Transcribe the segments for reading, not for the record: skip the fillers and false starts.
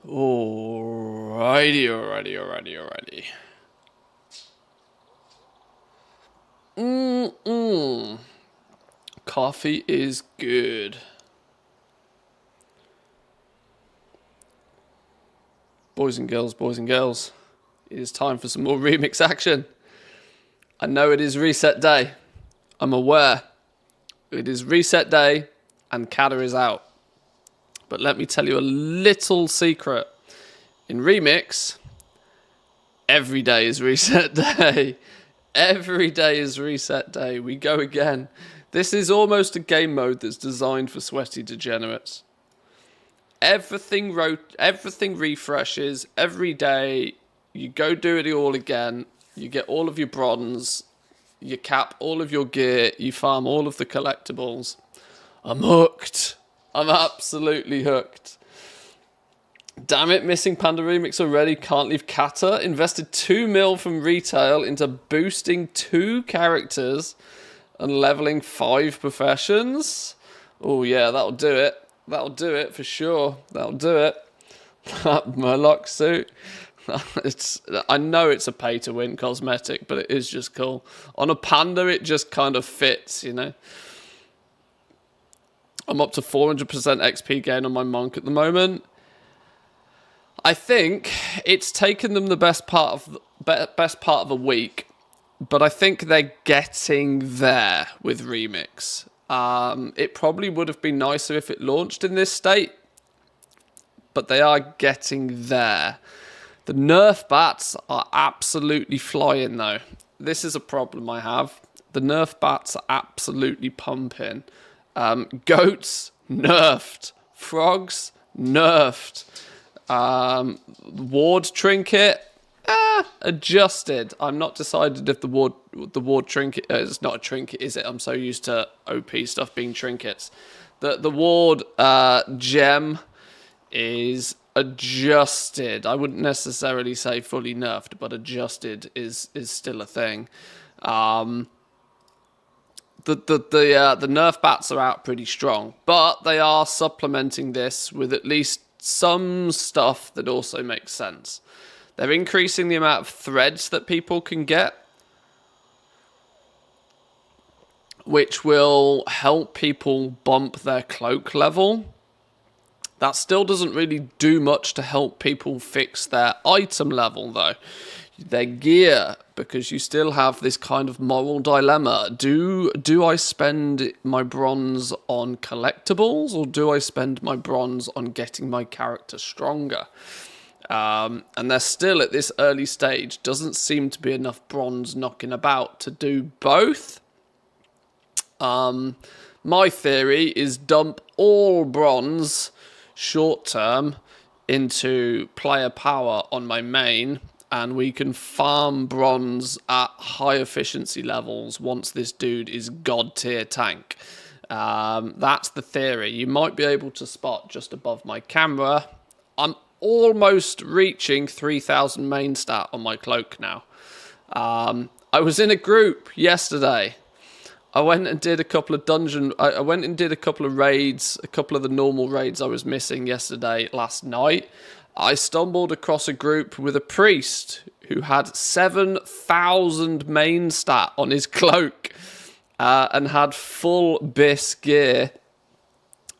Alrighty. Coffee is good. Boys and girls, it is time for some more remix action. I know it is reset day. I'm aware. It is reset day and Kada is out. But let me tell you a little secret. In remix, every day is reset day. Every day is reset day. We go again. This is almost a game mode that's designed for sweaty degenerates. Everything refreshes every day. You go do it all again. You get all of your bronze. You cap all of your gear. You farm all of the collectibles. I'm hooked. I'm absolutely hooked. Damn it, missing Panda Remix already. Can't leave Kata. Invested 2 mil from retail into boosting 2 characters and leveling 5 professions. Oh yeah, that'll do it. That'll do it for sure. That'll do it. That Murloc suit. I know it's a pay-to-win cosmetic, but it is just cool. On a Panda, it just kind of fits, you know. I'm up to 400% XP gain on my Monk at the moment. I think it's taken them the best part of a week, but I think they're getting there with Remix. It probably would have been nicer if it launched in this state, but they are getting there. The nerf bats are absolutely flying though. This is a problem I have. The nerf bats are absolutely pumping. Goats, nerfed. Frogs, nerfed. Ward trinket, adjusted. I'm not decided if the ward trinket it's not a trinket, is it? I'm so used to OP stuff being trinkets. The ward gem is adjusted. I wouldn't necessarily say fully nerfed, but adjusted is still a thing. The nerf bats are out pretty strong, but they are supplementing this with at least some stuff that also makes sense. They're increasing the amount of threads that people can get, which will help people bump their cloak level. That still doesn't really do much to help people fix their item level though. Their gear, because you still have this kind of moral dilemma. Do I spend my bronze on collectibles, or do I spend my bronze on getting my character stronger? And they're still at this early stage. Doesn't seem to be enough bronze knocking about to do both. My theory is dump all bronze short term into player power on my main, and we can farm bronze at high efficiency levels once this dude is god tier tank. That's the theory. You might be able to spot just above my camera. I'm almost reaching 3,000 main stat on my cloak now. I was in a group yesterday. I went and did a couple of I went and did a couple of raids, a couple of the normal raids I was missing last night. I stumbled across a group with a priest who had 7,000 main stat on his cloak and had full bis gear.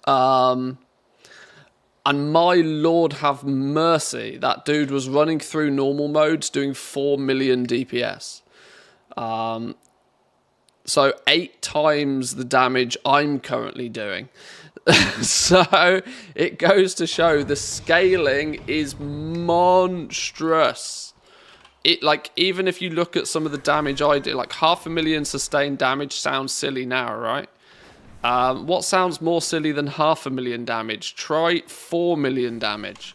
And my lord have mercy, that dude was running through normal modes doing 4 million DPS. So 8 times the damage I'm currently doing. So it goes to show the scaling is monstrous. Even if you look at some of the damage I do, like 500,000 sustained damage sounds silly now, right? What sounds more silly than 500,000 damage? Try 4 million damage.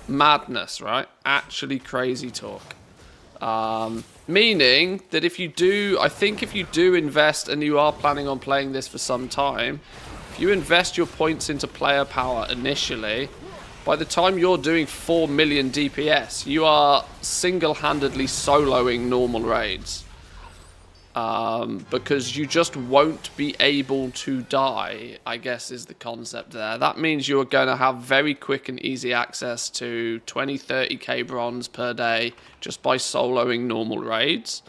Madness, right? Actually crazy talk. Meaning that if you do invest, and you are planning on playing this for some time, if you invest your points into player power initially, by the time you're doing 4 million DPS, you are single-handedly soloing normal raids. because you just won't be able to die, I guess is the concept there. That means you're going to have very quick and easy access to 20, 30k bronze per day just by soloing normal raids.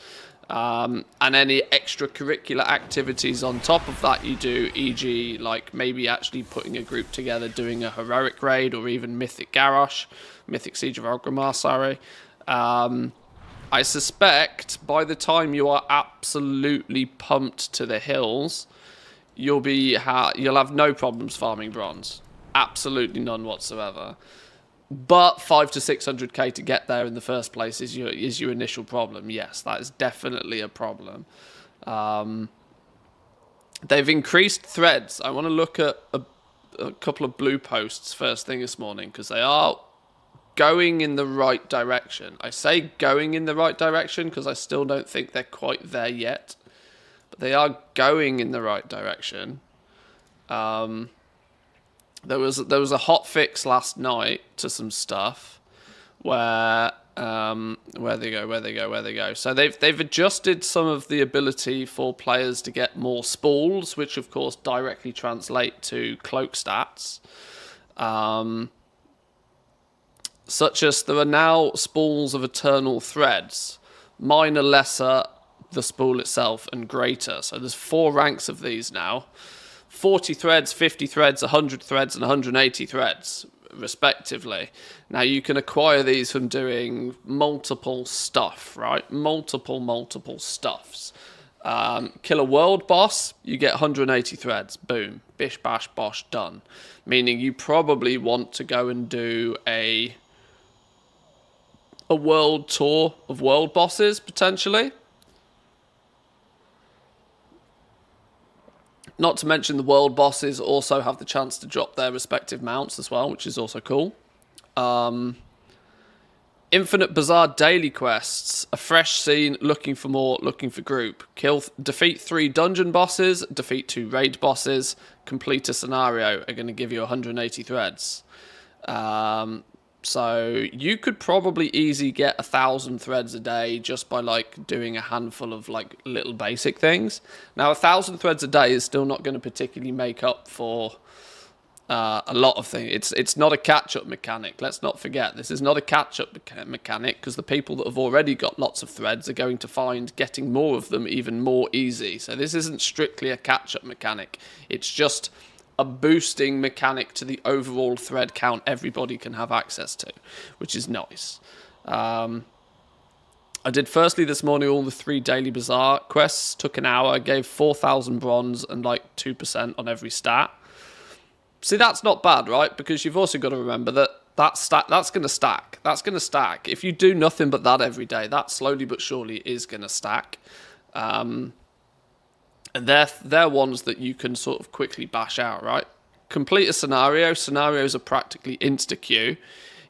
And any extracurricular activities on top of that you do, e.g. like maybe actually putting a group together, doing a heroic raid, or even Mythic Garrosh, Mythic Siege of Orgrimmar, sorry. I suspect by the time you are absolutely pumped to the hills, you'll have no problems farming bronze. Absolutely none whatsoever. But 500 to 600k to get there in the first place is your initial problem. Yes, that is definitely a problem. They've increased threads. I want to look at a couple of blue posts first thing this morning, because they are going in the right direction. I say going in the right direction because I still don't think they're quite there yet, but they are going in the right direction. There was a hot fix last night to some stuff where they go. So they've adjusted some of the ability for players to get more spools, which of course directly translate to cloak stats. Such as there are now spools of eternal threads, minor, lesser, the spool itself, and greater. So there's 4 ranks of these now. 40 threads, 50 threads, 100 threads, and 180 threads, respectively. Now you can acquire these from doing multiple stuff, right? Multiple stuffs. Kill a world boss, you get 180 threads. Boom. Bish, bash, bosh, done. Meaning you probably want to go and do a world tour of world bosses, potentially. Not to mention the world bosses also have the chance to drop their respective mounts as well, which is also cool. Infinite Bazaar daily quests. A fresh scene, looking for more, looking for group. Defeat 3 dungeon bosses, defeat 2 raid bosses, complete a scenario are going to give you 180 threads. So you could probably easily get 1,000 threads a day just by like doing a handful of like little basic things. Now 1,000 threads a day is still not going to particularly make up for a lot of things. It's not a catch-up mechanic. Let's not forget, this is not a catch-up mechanic, because the people that have already got lots of threads are going to find getting more of them even more easy. So this isn't strictly a catch-up mechanic. It's just a boosting mechanic to the overall thread count everybody can have access to, which is nice. I did firstly this morning all the 3 daily bazaar quests, took an hour, gave 4,000 bronze and like 2% on every stat. See, that's not bad, right? Because you've also got to remember that's going to stack. That's going to stack. If you do nothing but that every day, that slowly but surely is going to stack. And they're ones that you can sort of quickly bash out, right? Complete a scenario. Scenarios are practically insta-queue.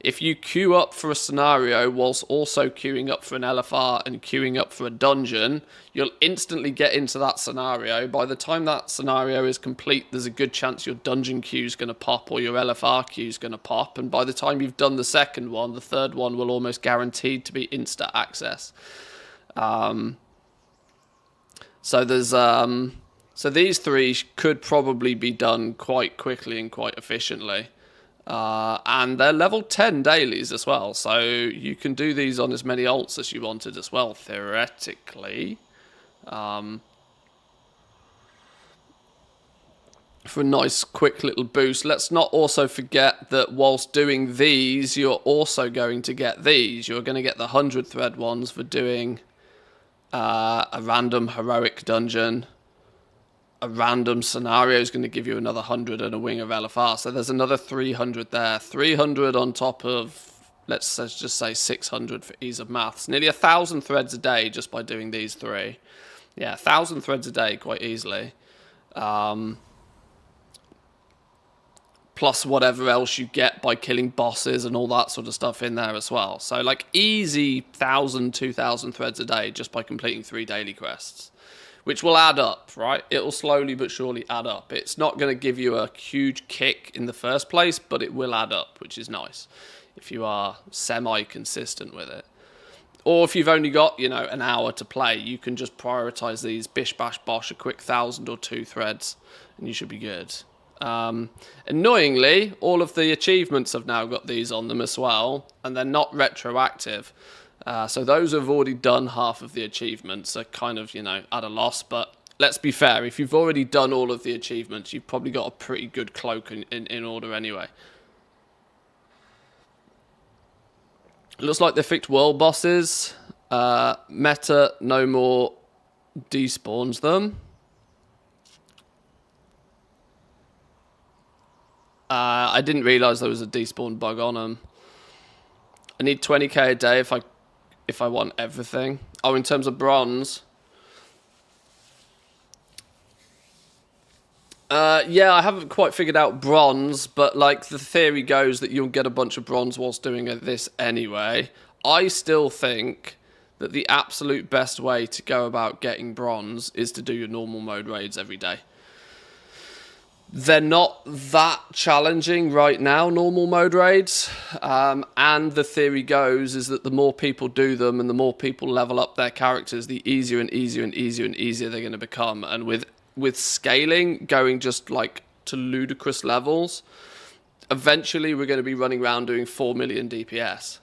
If you queue up for a scenario whilst also queuing up for an LFR and queuing up for a dungeon, you'll instantly get into that scenario. By the time that scenario is complete, there's a good chance your dungeon queue is going to pop or your LFR queue is going to pop. And by the time you've done the second one, the third one will almost guaranteed to be instant access. So there's so these 3 could probably be done quite quickly and quite efficiently. And they're level 10 dailies as well, so you can do these on as many alts as you wanted as well, theoretically. For a nice quick little boost. Let's not also forget that whilst doing these, you're also going to get these. You're going to get the 100 thread ones for doing a random heroic dungeon. A random scenario is going to give you another 100 and a wing of LFR. So there's another 300 there. 300 on top of, let's just say 600 for ease of maths. Nearly 1,000 threads a day just by doing these 3. Yeah, 1,000 threads a day quite easily. Plus whatever else you get by killing bosses and all that sort of stuff in there as well. So like easy 1,000, 2,000 threads a day just by completing 3 daily quests. Which will add up, right? It'll slowly but surely add up. It's not going to give you a huge kick in the first place, but it will add up, which is nice if you are semi-consistent with it. Or if you've only got, an hour to play, you can just prioritize these, bish, bash, bosh, a quick 1,000 or 2 threads, and you should be good. Annoyingly, all of the achievements have now got these on them as well, and they're not retroactive. So those who've already done half of the achievements are kind of, at a loss. But let's be fair, if you've already done all of the achievements, you've probably got a pretty good cloak in order anyway. It looks like they fixed world bosses. Meta no more despawns them. I didn't realise there was a despawn bug on them. I need 20k a day if I want everything. Oh, in terms of bronze. Yeah, I haven't quite figured out bronze, but like the theory goes that you'll get a bunch of bronze whilst doing this anyway. I still think that the absolute best way to go about getting bronze is to do your normal mode raids every day. They're not that challenging right now, normal mode raids. And the theory goes is that the more people do them and the more people level up their characters, the easier and easier and easier and easier they're going to become. And with scaling going just like to ludicrous levels, eventually we're going to be running around doing 4 million DPS.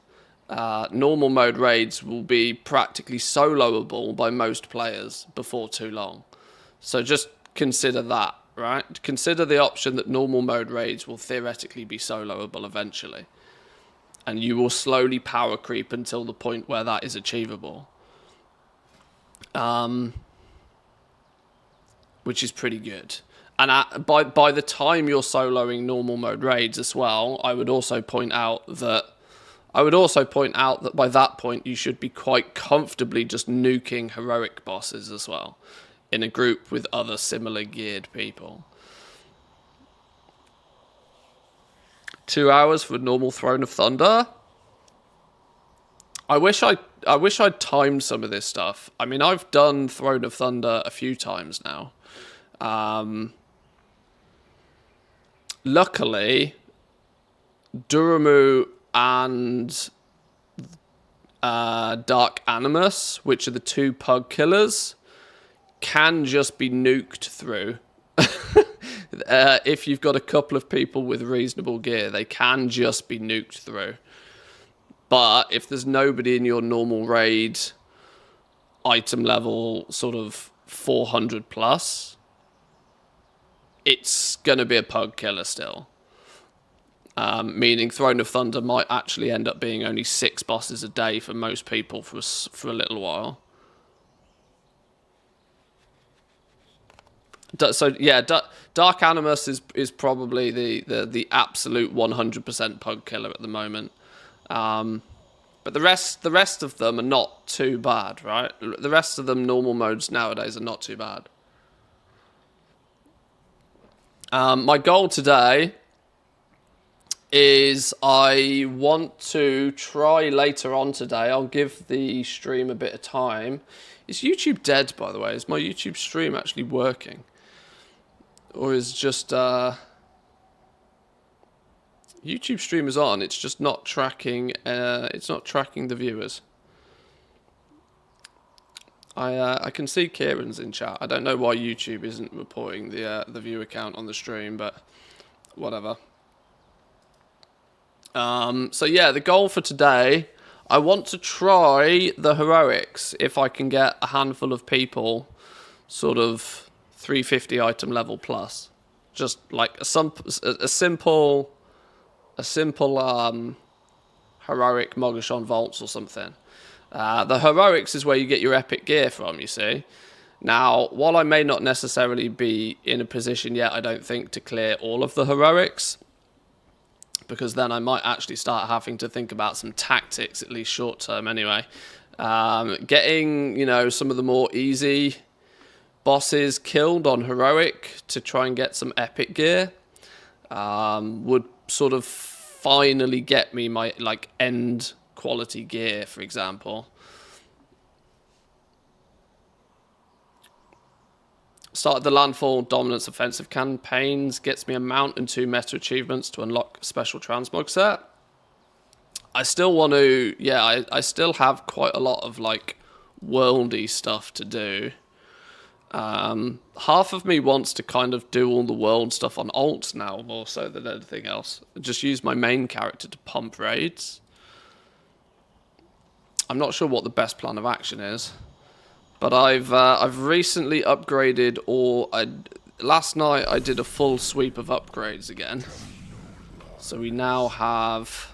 Normal mode raids will be practically soloable by most players before too long. So just consider that, right? Consider the option that normal mode raids will theoretically be soloable eventually. And you will slowly power creep until the point where that is achievable. Which is pretty good. And by the time you're soloing normal mode raids as well, I would also point out that by that point you should be quite comfortably just nuking heroic bosses as well, in a group with other similar geared people. 2 hours for normal Throne of Thunder. I wish I'd timed some of this stuff. I mean, I've done Throne of Thunder a few times now. Luckily, Duramu and Dark Animus, which are the 2 pug killers, can just be nuked through. If you've got a couple of people with reasonable gear, they can just be nuked through. But if there's nobody in your normal raid item level, sort of 400 plus, it's going to be a pug killer still. Meaning Throne of Thunder might actually end up being only 6 bosses a day for most people for a little while. So yeah, Dark Animus is probably the absolute 100% pug killer at the moment. But the rest of them are not too bad, right? The rest of them normal modes nowadays are not too bad. My goal today is I want to try later on today. I'll give the stream a bit of time. Is YouTube dead, by the way? Is my YouTube stream actually working? Or is just YouTube stream is on, it's just not tracking the viewers. I can see Kieran's in chat. I don't know why YouTube isn't reporting the viewer count on the stream, but whatever. So yeah, the goal for today, I want to try the heroics if I can get a handful of people sort of 350 item level plus. Just like a simple heroic Mogashon Vaults or something. The heroics is where you get your epic gear from, you see. Now, while I may not necessarily be in a position yet, I don't think, to clear all of the heroics, because then I might actually start having to think about some tactics, at least short term anyway. Getting, some of the more easy bosses killed on heroic to try and get some epic gear would sort of finally get me my end quality gear, for example. Started the Landfall Dominance Offensive campaigns, gets me a mount and 2 meta achievements to unlock a special transmog set. I still want to, yeah, I still have quite a lot of like worldy stuff to do. Half of me wants to kind of do all the world stuff on alts now, more so than anything else. Just use my main character to pump raids. I'm not sure what the best plan of action is, but I've recently upgraded last night I did a full sweep of upgrades again. So we now have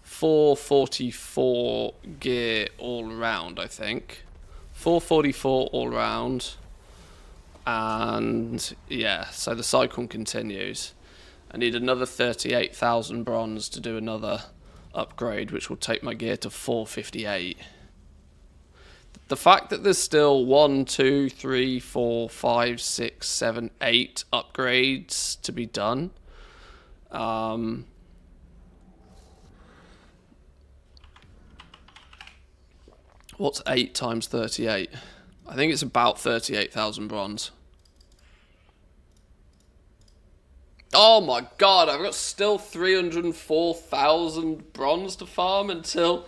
444 gear all round, I think. 444 all round. And yeah, so the cycle continues. I need another 38,000 bronze to do another upgrade, which will take my gear to 458. The fact that there's still 1, 2, 3, 4, 5, 6, 7, 8 upgrades to be done. What's 8 times 38? I think it's about 38,000 bronze. Oh my god, I've got still 304,000 bronze to farm until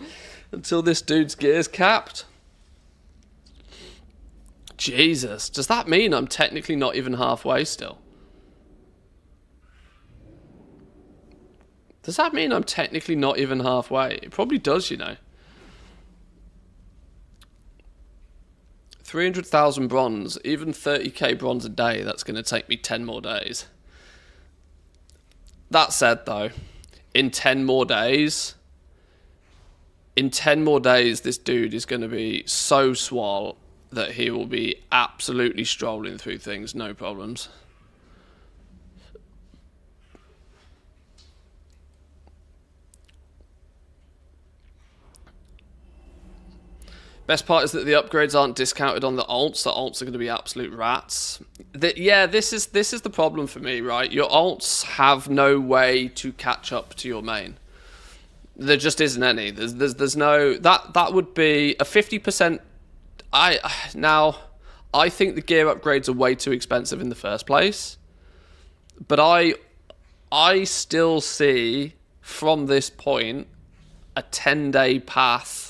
this dude's gear's capped. Jesus, does that mean I'm technically not even halfway still? Does that mean I'm technically not even halfway? It probably does, you know. 300,000 bronze, even 30k bronze a day, that's going to take me 10 more days. That said, though, in 10 more days, this dude is going to be so swole that he will be absolutely strolling through things, no problems. Best part is that the upgrades aren't discounted on the alts. The alts are going to be absolute rats. Yeah, this is the problem for me, right? Your alts have no way to catch up to your main. There just isn't any. There's no that would be a 50%. I think the gear upgrades are way too expensive in the first place, but I still see from this point a 10-day path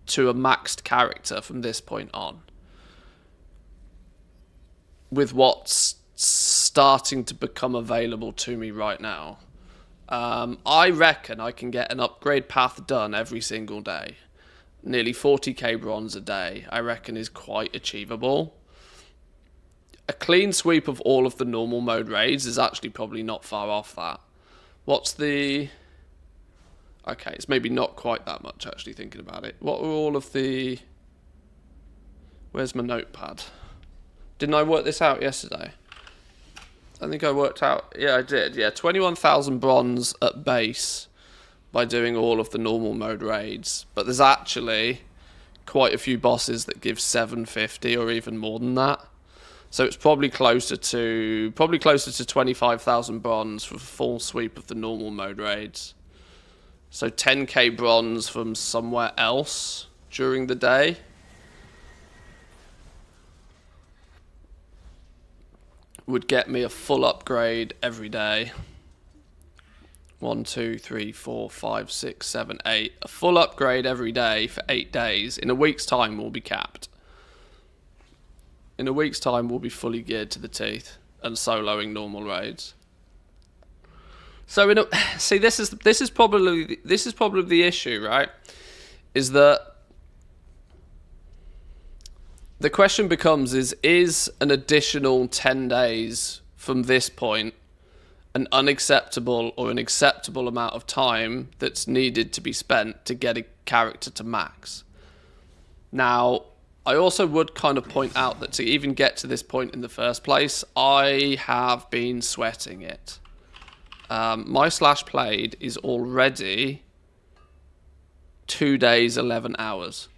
to a maxed character from this point on, with what's starting to become available to me right now. I reckon I can get an upgrade path done every single day. Nearly 40k bronze a day, I reckon, is quite achievable. A clean sweep of all of the normal mode raids is actually probably not far off that. What's the... Okay, it's maybe not quite that much, actually, thinking about it. What were all of the... Where's my notepad? Didn't I work this out yesterday? I think I worked out... Yeah, I did. Yeah, 21,000 bronze at base by doing all of the normal mode raids. But there's actually quite a few bosses that give 750 or even more than that. So it's probably closer to 25,000 bronze for a full sweep of the normal mode raids. So 10k bronze from somewhere else during the day. Would get me a full upgrade every day. 1, 2, 3, 4, 5, 6, 7, 8. A full upgrade every day for 8 days. In a week's time, we'll be capped. In a week's time, we'll be fully geared to the teeth and soloing normal raids. So see, this is probably the issue, right? Is that the question becomes is an additional 10 days from this point an unacceptable or an acceptable amount of time that's needed to be spent to get a character to max? Now, I also would kind of point out that to even get to this point in the first place, I have been sweating it. My slash played is already 2 days, 11 hours.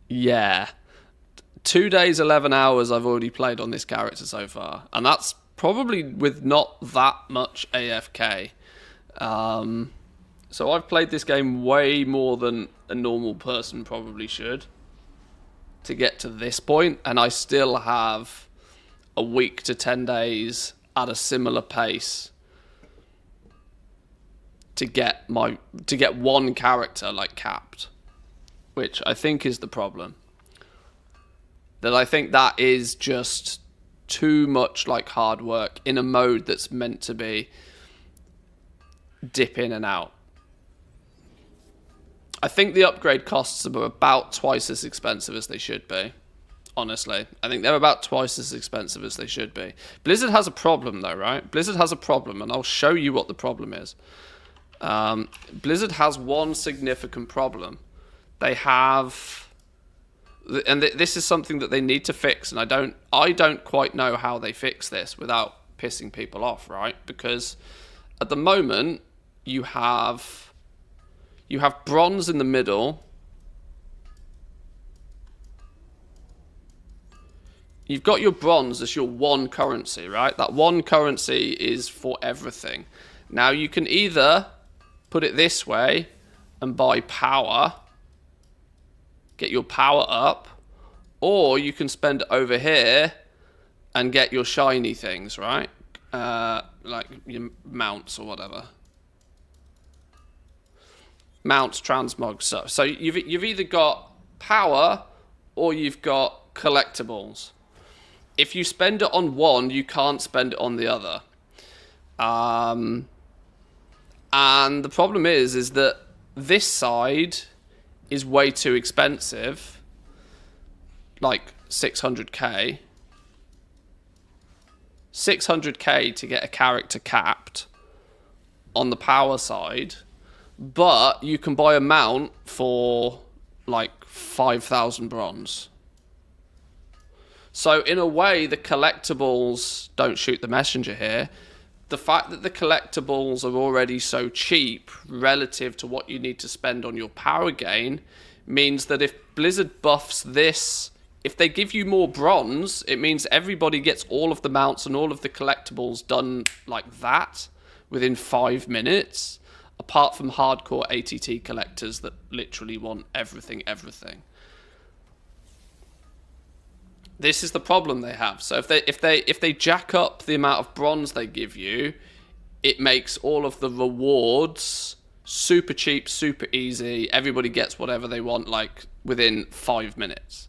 Yeah. 2 days, 11 hours I've already played on this character so far. And that's probably with not that much AFK. So I've played this game way more than a normal person probably should to get to this point. And I still have a week to 10 days at a similar pace to get one character like capped, which I think is the problem. That I think that is just too much like hard work in a mode that's meant to be dip in and out. I think the upgrade costs are about twice as expensive as they should be. Honestly, I think they're about twice as expensive as they should be. Blizzard has a problem though, right? Blizzard has a problem, and I'll show you what the problem is. Blizzard has one significant problem. They have, and this is something that they need to fix, and I don't quite know how they fix this without pissing people off, right? Because at the moment you have bronze in the middle. You've got your bronze as your one currency, right? That one currency is for everything. Now you can either put it this way and buy power, get your power up, or you can spend it over here and get your shiny things, right? Like your mounts or whatever. Mounts, transmog stuff. So you've either got power or you've got collectibles. If you spend it on one, you can't spend it on the other. And the problem is that this side is way too expensive, like 600k. 600k to get a character capped on the power side, but you can buy a mount for like 5,000 bronze. So in a way, the collectibles don't shoot the messenger here. The fact that the collectibles are already so cheap relative to what you need to spend on your power gain means that if Blizzard buffs this, if they give you more bronze, it means everybody gets all of the mounts and all of the collectibles done like that within 5 minutes, apart from hardcore ATT collectors that literally want everything. This is the problem they have. So if they jack up the amount of bronze they give you, it makes all of the rewards super cheap, super easy. Everybody gets whatever they want like within 5 minutes.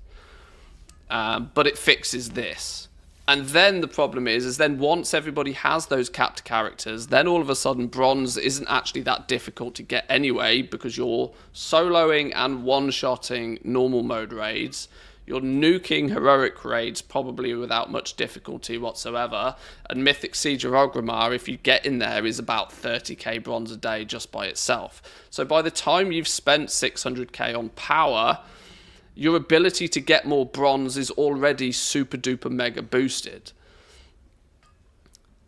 But it fixes this. And then the problem is then once everybody has those capped characters, then all of a sudden bronze isn't actually that difficult to get anyway, because you're soloing and one-shotting normal mode raids. You're nuking heroic raids probably without much difficulty whatsoever. And Mythic Siege of Orgrimmar, if you get in there, is about 30k bronze a day just by itself. So by the time you've spent 600k on power, your ability to get more bronze is already super duper mega boosted.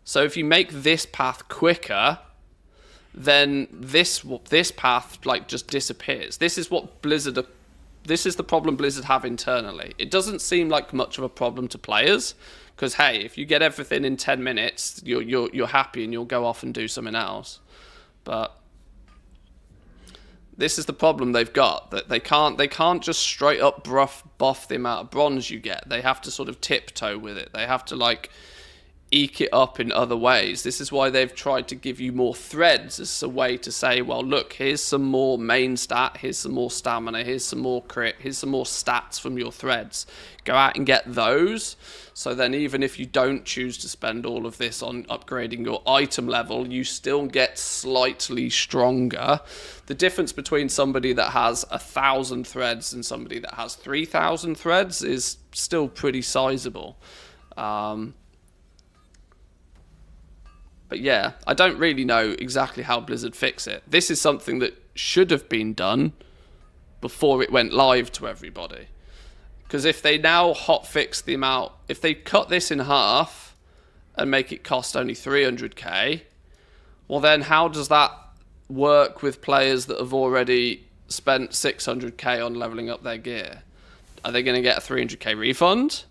So if you make this path quicker, then this path like just disappears. This is the problem Blizzard have internally. It doesn't seem like much of a problem to players, because hey, if you get everything in 10 minutes, you're happy and you'll go off and do something else. But this is the problem they've got, that they can't just straight up buff the amount of bronze you get. They have to sort of tiptoe with it. They have to like eke it up in other ways. This is why they've tried to give you more threads as a way to say, well, look, here's some more main stat, here's some more stamina, here's some more crit, here's some more stats from your threads. Go out and get those. So then even if you don't choose to spend all of this on upgrading your item level, you still get slightly stronger. The difference between somebody that has 1,000 threads and somebody that has 3,000 threads is still pretty sizable. But yeah, I don't really know exactly how Blizzard fix it. This is something that should have been done before it went live to everybody. Because if they now hotfix the amount, if they cut this in half and make it cost only 300k, well then how does that work with players that have already spent 600k on leveling up their gear? Are they going to get a 300k refund?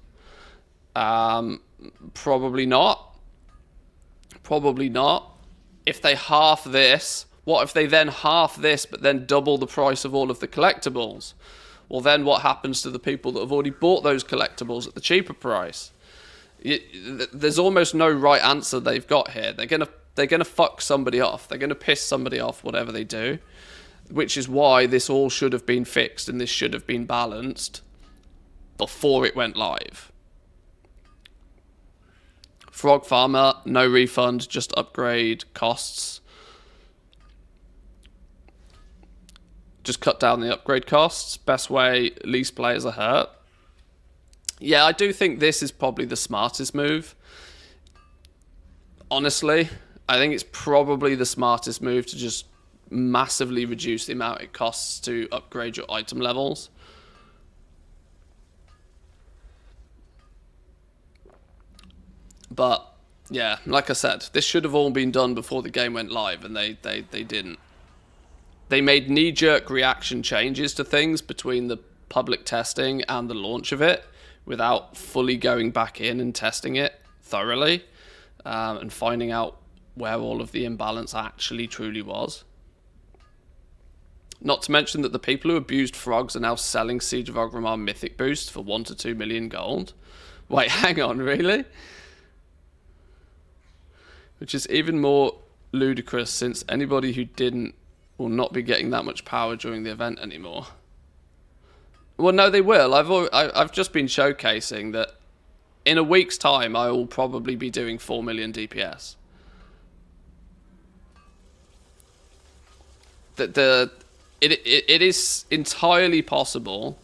Probably not. Probably not. If they half this, what if they then half this but then double the price of all of the collectibles? Well, then what happens to the people that have already bought those collectibles at the cheaper price? There's almost no right answer they've got here. They're going to They're going to fuck somebody off. They're going to piss somebody off, whatever they do. Which is why this all should have been fixed and this should have been balanced before it went live. Frog Farmer, no refund, just upgrade costs. Just cut down the upgrade costs. Best way, least players are hurt. Yeah, I do think this is probably the smartest move. Honestly, I think it's probably the smartest move to just massively reduce the amount it costs to upgrade your item levels. But yeah, like I said, this should have all been done before the game went live, and they didn't. They made knee-jerk reaction changes to things between the public testing and the launch of it without fully going back in and testing it thoroughly and finding out where all of the imbalance actually truly was. Not to mention that the people who abused frogs are now selling Siege of Orgrimmar Mythic boosts for 1 to 2 million gold. Wait, hang on, really? Which is even more ludicrous since anybody who didn't will not be getting that much power during the event anymore. Well, no, they will. I've just been showcasing that in a week's time I will probably be doing 4 million DPS. It is entirely possible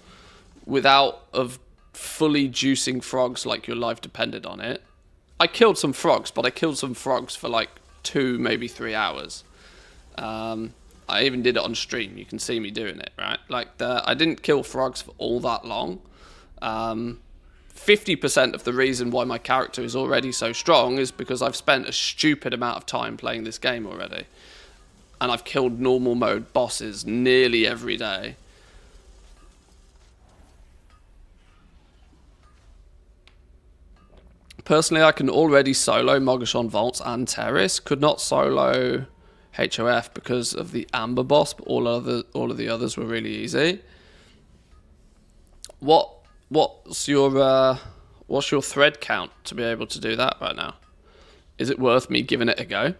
without of fully juicing frogs like your life depended on it. I killed some frogs, but I killed some frogs for like 2, maybe 3 hours. I even did it on stream. You can see me doing it, right? Like, I didn't kill frogs for all that long. 50% of the reason why my character is already so strong is because I've spent a stupid amount of time playing this game already. And I've killed normal mode bosses nearly every day. Personally, I can already solo Mogashon Vaults and Terrace. Could not solo HOF because of the Amber boss, but all of the others were really easy. What's your thread count to be able to do that right now? Is it worth me giving it a go?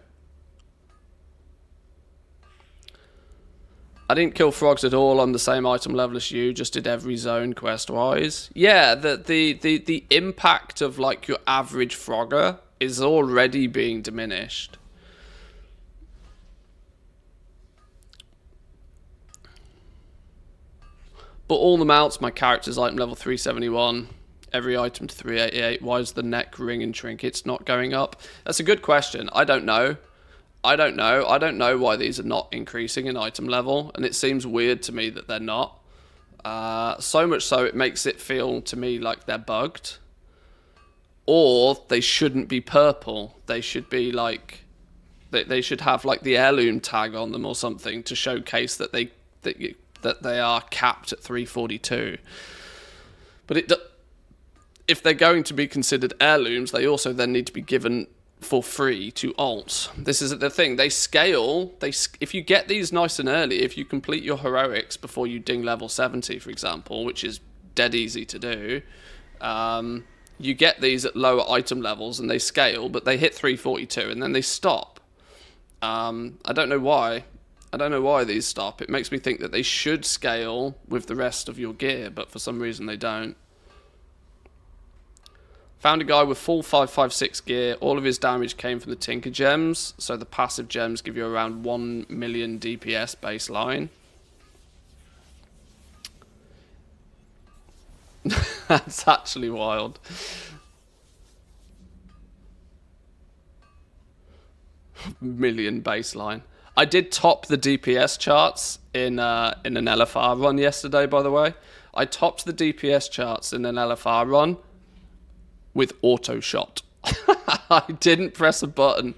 I didn't kill frogs at all on the same item level as you, just did every zone quest-wise. Yeah, the impact of like your average frogger is already being diminished. But all the mounts, my character's item level 371, every item to 388. Why is the neck ring and trinkets not going up? That's a good question. I don't know. I don't know why these are not increasing in item level, and it seems weird to me that they're not. So much so it makes it feel to me like they're bugged. Or they shouldn't be purple. They should be like... They should have like the heirloom tag on them or something to showcase that they are capped at 342. But if they're going to be considered heirlooms, they also then need to be given for free to alts. This is the thing. They scale. If you get these nice and early, if you complete your heroics before you ding level 70, for example, which is dead easy to do, you get these at lower item levels and they scale, but they hit 342 and then they stop. I don't know why. I don't know why these stop. It makes me think that they should scale with the rest of your gear, but for some reason they don't. Found a guy with full 556 gear. All of his damage came from the Tinker Gems, so the passive gems give you around 1 million DPS baseline. That's actually wild. Million baseline. I did top the DPS charts in an LFR run yesterday, by the way. I topped the DPS charts in an LFR run with auto shot. I didn't press a button.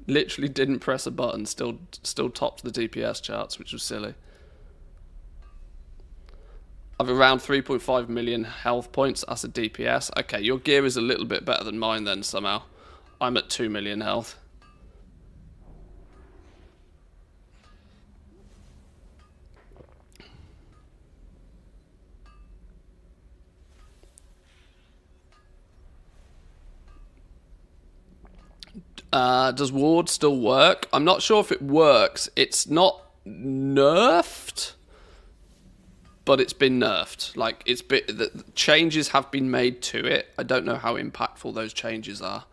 Literally didn't press a button. Still topped the DPS charts, which was silly. I've around 3.5 million health points as a DPS. Okay, your gear is a little bit better than mine then somehow. I'm at 2 million health. Does Ward still work? I'm not sure if it works. It's not nerfed, but it's been nerfed. Like, the changes have been made to it. I don't know how impactful those changes are.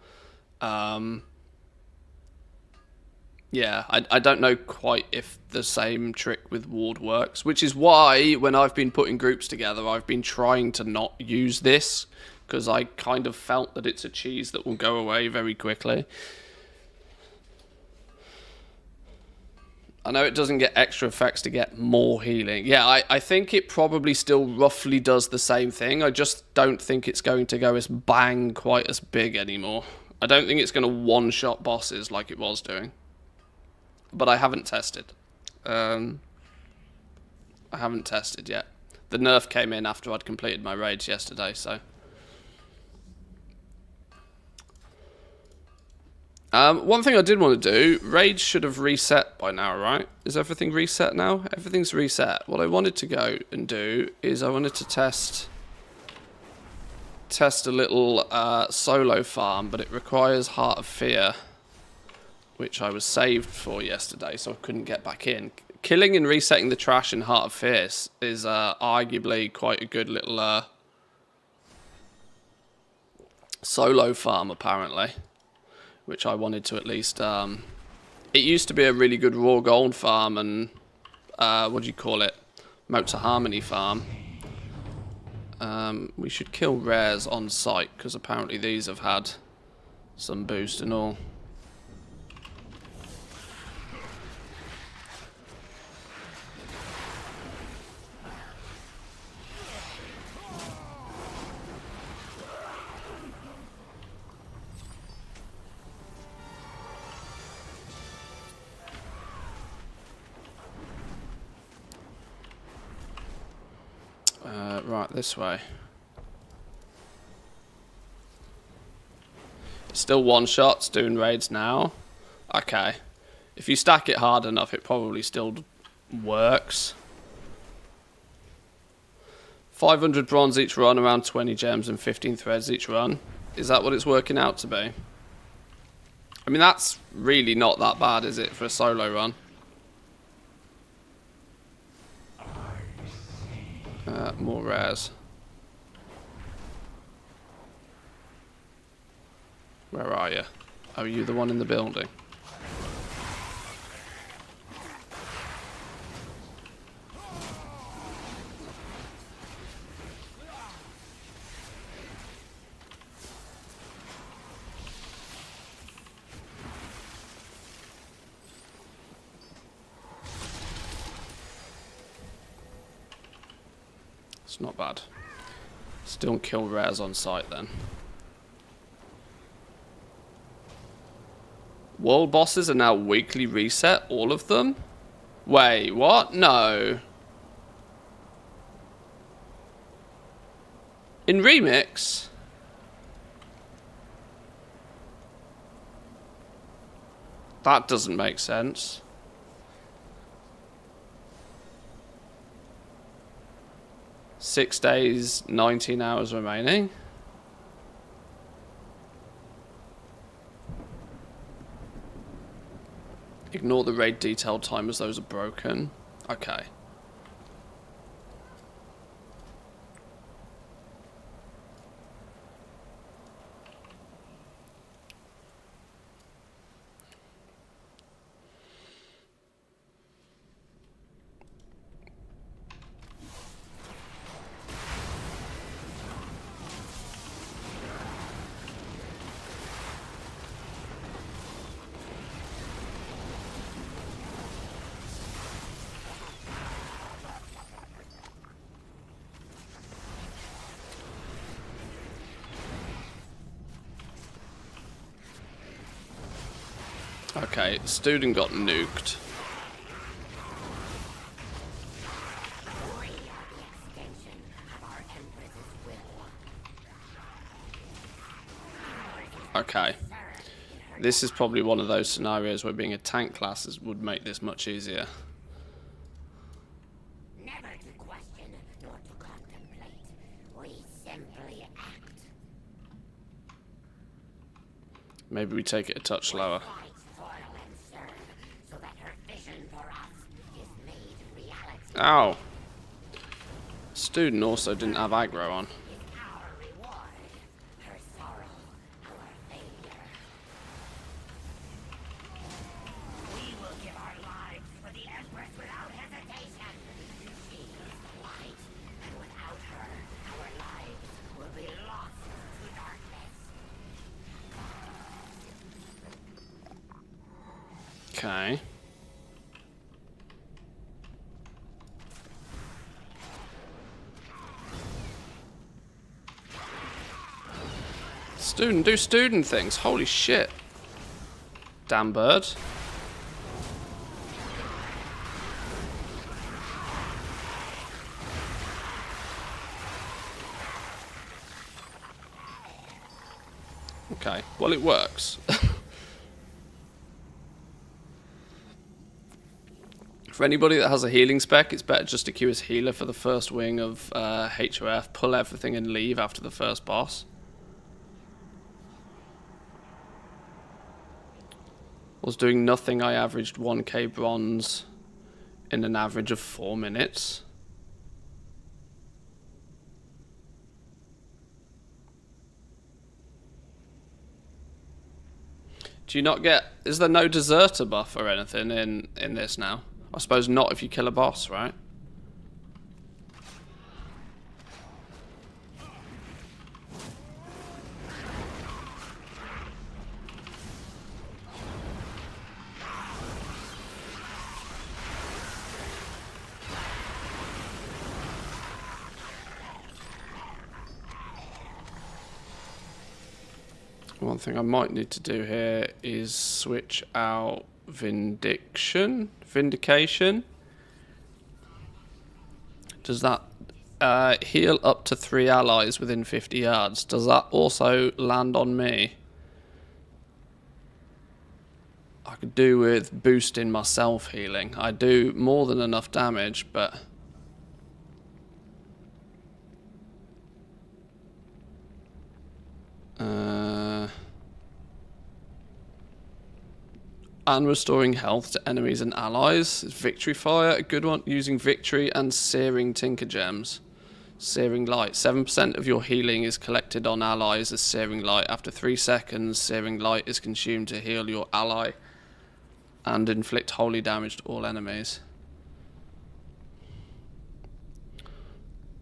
Yeah, I don't know quite if the same trick with Ward works, which is why when I've been putting groups together, I've been trying to not use this, because I kind of felt that it's a cheese that will go away very quickly. I know it doesn't get extra effects to get more healing. Yeah, I think it probably still roughly does the same thing. I just don't think it's going to go as bang quite as big anymore. I don't think it's going to one-shot bosses like it was doing. But I haven't tested. I haven't tested yet. The nerf came in after I'd completed my raids yesterday, so... one thing I did want to do, raids should have reset by now, right? Is everything reset now? Everything's reset. What I wanted to go and do is I wanted to test a little solo farm, but it requires Heart of Fear, which I was saved for yesterday, so I couldn't get back in. Killing and resetting the trash in Heart of Fear is arguably quite a good little solo farm, apparently, which I wanted to at least... it used to be a really good raw gold farm and, what do you call it? Motor Harmony farm. We should kill rares on site, because apparently these have had some boost and all. Right, this way. It's still one-shots doing raids now. Okay. If you stack it hard enough, it probably still works. 500 bronze each run, around 20 gems and 15 threads each run. Is that what it's working out to be? I mean, that's really not that bad, is it, for a solo run? More rares. Where are you? Are you the one in the building? It's not bad. Still kill rares on site then. World bosses are now weekly reset, all of them? Wait, what? No. In Remix? That doesn't make sense. 6 days, 19 hours remaining. Ignore the raid detail timers, those are broken. Okay. Okay, student got nuked. Okay. This is probably one of those scenarios where being a tank class would make this much easier. Never to question nor to contemplate. We simply act. Maybe we take it a touch slower. Fight, toil, and serve, so that her vision for us is made reality. Ow! Student also didn't have aggro on. Is our reward, her sorrow, our failure. We will give our lives for the Empress without hesitation. She is light, and without her, our lives will be lost to darkness. Okay. Student, do student things. Holy shit. Damn bird. Okay, well it works. For anybody that has a healing spec, it's better just to queue as healer for the first wing of HOF, pull everything and leave after the first boss. Was doing nothing, I averaged 1k bronze in an average of 4 minutes. Do you not get... Is there no deserter buff or anything in this now? I suppose not if you kill a boss, right? One thing I might need to do here is switch out Vindication. Does that heal up to 3 allies within 50 yards? Does that also land on me? I could do with boosting my self healing. I do more than enough damage, but and restoring health to enemies and allies. Victory Fire, a good one, using Victory and Searing Tinker Gems. Searing Light, 7% of your healing is collected on allies as Searing Light. After 3 seconds, Searing Light is consumed to heal your ally and inflict holy damage to all enemies.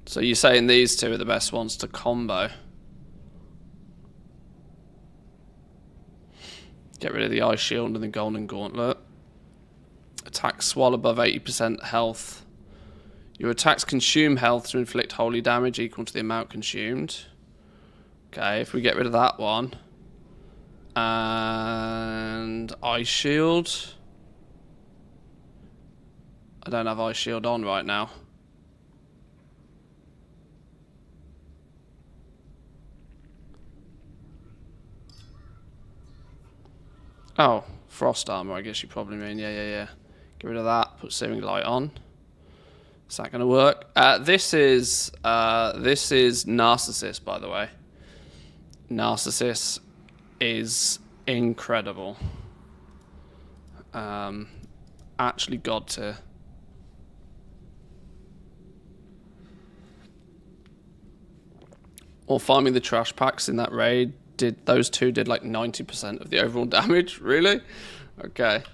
So you're saying these two are the best ones to combo? Get rid of the Ice Shield and the Golden Gauntlet. Attacks swell above 80% health. Your attacks consume health to inflict holy damage equal to the amount consumed. Okay, if we get rid of that one. And Ice Shield. I don't have Ice Shield on right now. Oh, Frost Armor, I guess you probably mean. Yeah. Get rid of that, put Searing Light on. Is that going to work? This is Narcissus, by the way. Narcissus is incredible. Actually god tier. Or farming the trash packs in that raid. Those two did like 90% of the overall damage? Really? Okay.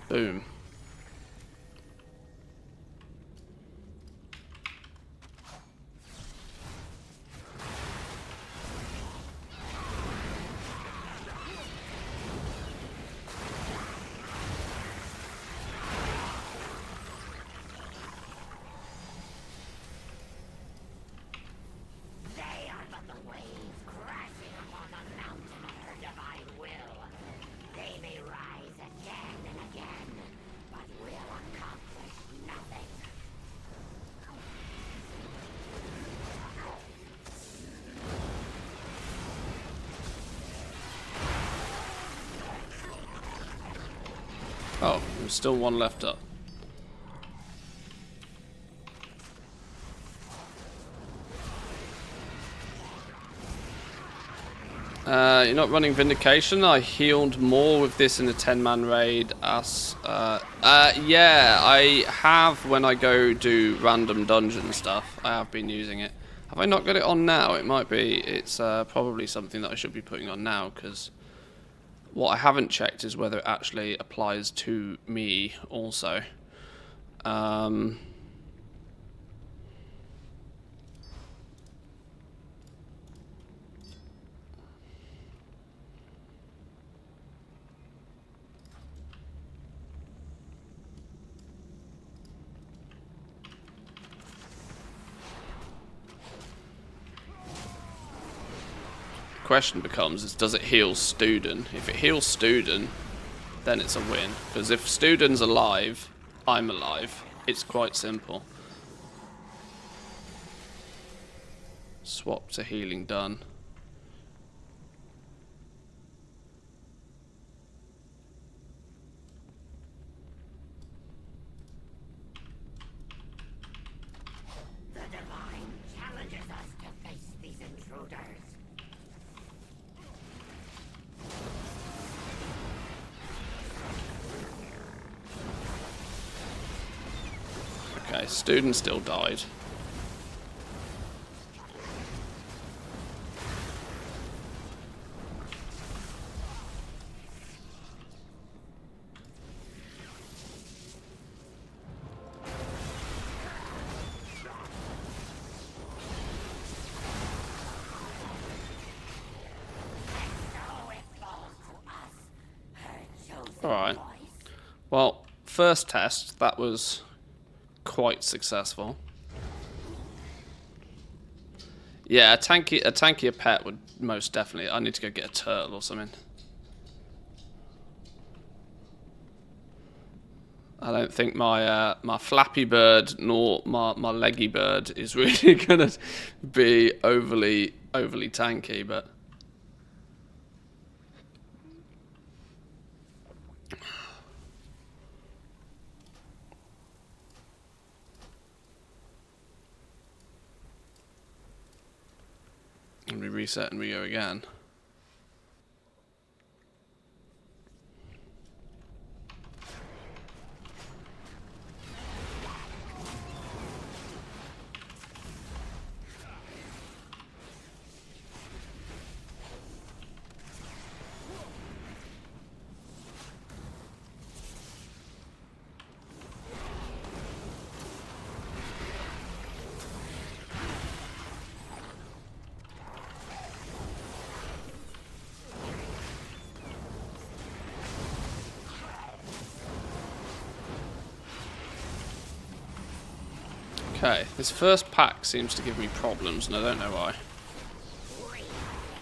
Boom. Oh, there's still one left up. You're not running Vindication? I healed more with this in a 10-man raid as... yeah, I have when I go do random dungeon stuff. I have been using it. Have I not got it on now? It might be. It's probably something that I should be putting on now, because what I haven't checked is whether it actually applies to me also. Question becomes is, does it heal Student? If it heals Student, then it's a win, because if Student's alive, I'm alive. It's quite simple. Swap to healing done. The Divine challenges us to face these intruders. Okay, Student still died. Alright. Well, first test, that was quite successful. Yeah, a tankier pet would most definitely... I need to go get a turtle or something. I don't think my my Flappy Bird nor my Leggy Bird is really gonna be overly tanky, but... And we reset and we go again. Okay, this first pack seems to give me problems, and I don't know why.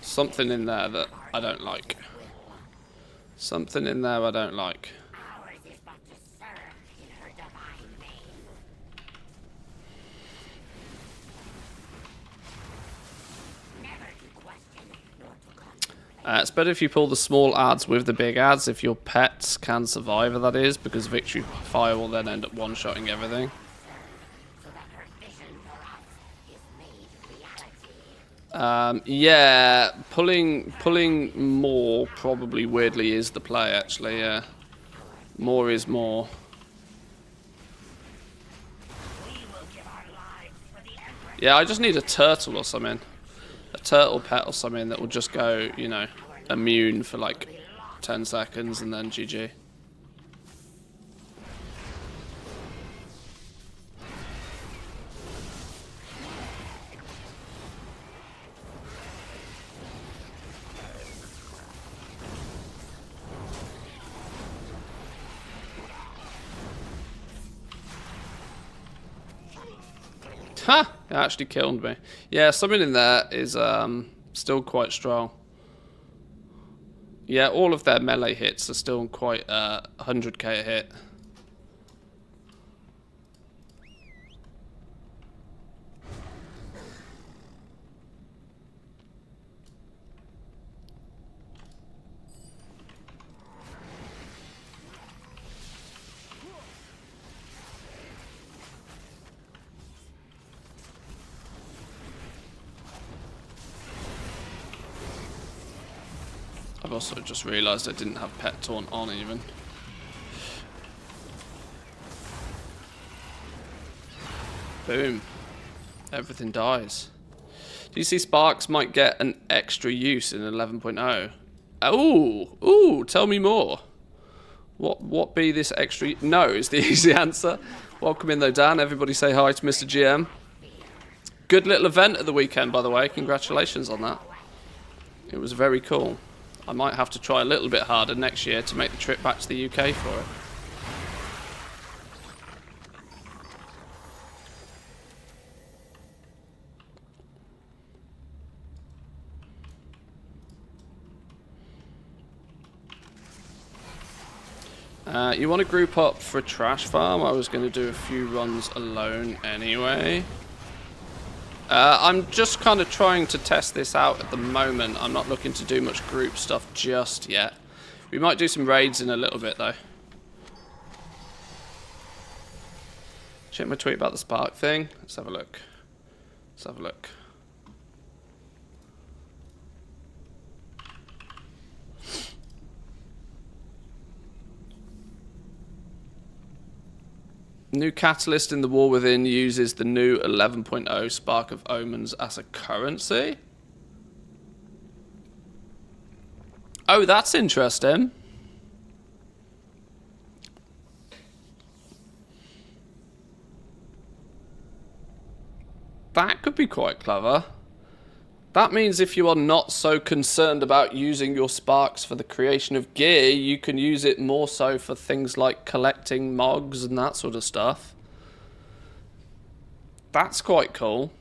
Something in there that I don't like. Something in there I don't like. Ours is but to serve in her divine name. Never to question nor to contemplate. It's better if you pull the small ads with the big ads, if your pets can survive, that is, because Victory Fire will then end up one-shotting everything. So that her vision for us is made reality. Yeah, pulling more probably weirdly is the play, actually, yeah. More is more. We will give our lives for the Empress. Yeah, I just need a turtle or something. A turtle pet or something that will just go, you know, immune for like 10 seconds and then GG. Ha! It actually killed me. Yeah, something in there is still quite strong. Yeah, all of their melee hits are still quite 100k a hit. I've also just realised I didn't have Pet Taunt on even. Boom. Everything dies. Do you see Sparks might get an extra use in 11.0? Oh, ooh, tell me more. What be this extra? No is the easy answer. Welcome in though, Dan. Everybody say hi to Mr. GM. Good little event at the weekend, by the way. Congratulations on that. It was very cool. I might have to try a little bit harder next year to make the trip back to the UK for it. You want to group up for a trash farm? I was going to do a few runs alone anyway. I'm just kind of trying to test this out at the moment. I'm not looking to do much group stuff just yet. We might do some raids in a little bit though. Check my tweet about the Spark thing. Let's have a look. Let's have a look. New catalyst in the War Within uses the new 11.0 Spark of Omens as a currency. Oh, that's interesting. That could be quite clever. That means if you are not so concerned about using your sparks for the creation of gear, you can use it more so for things like collecting mogs and that sort of stuff. That's quite cool.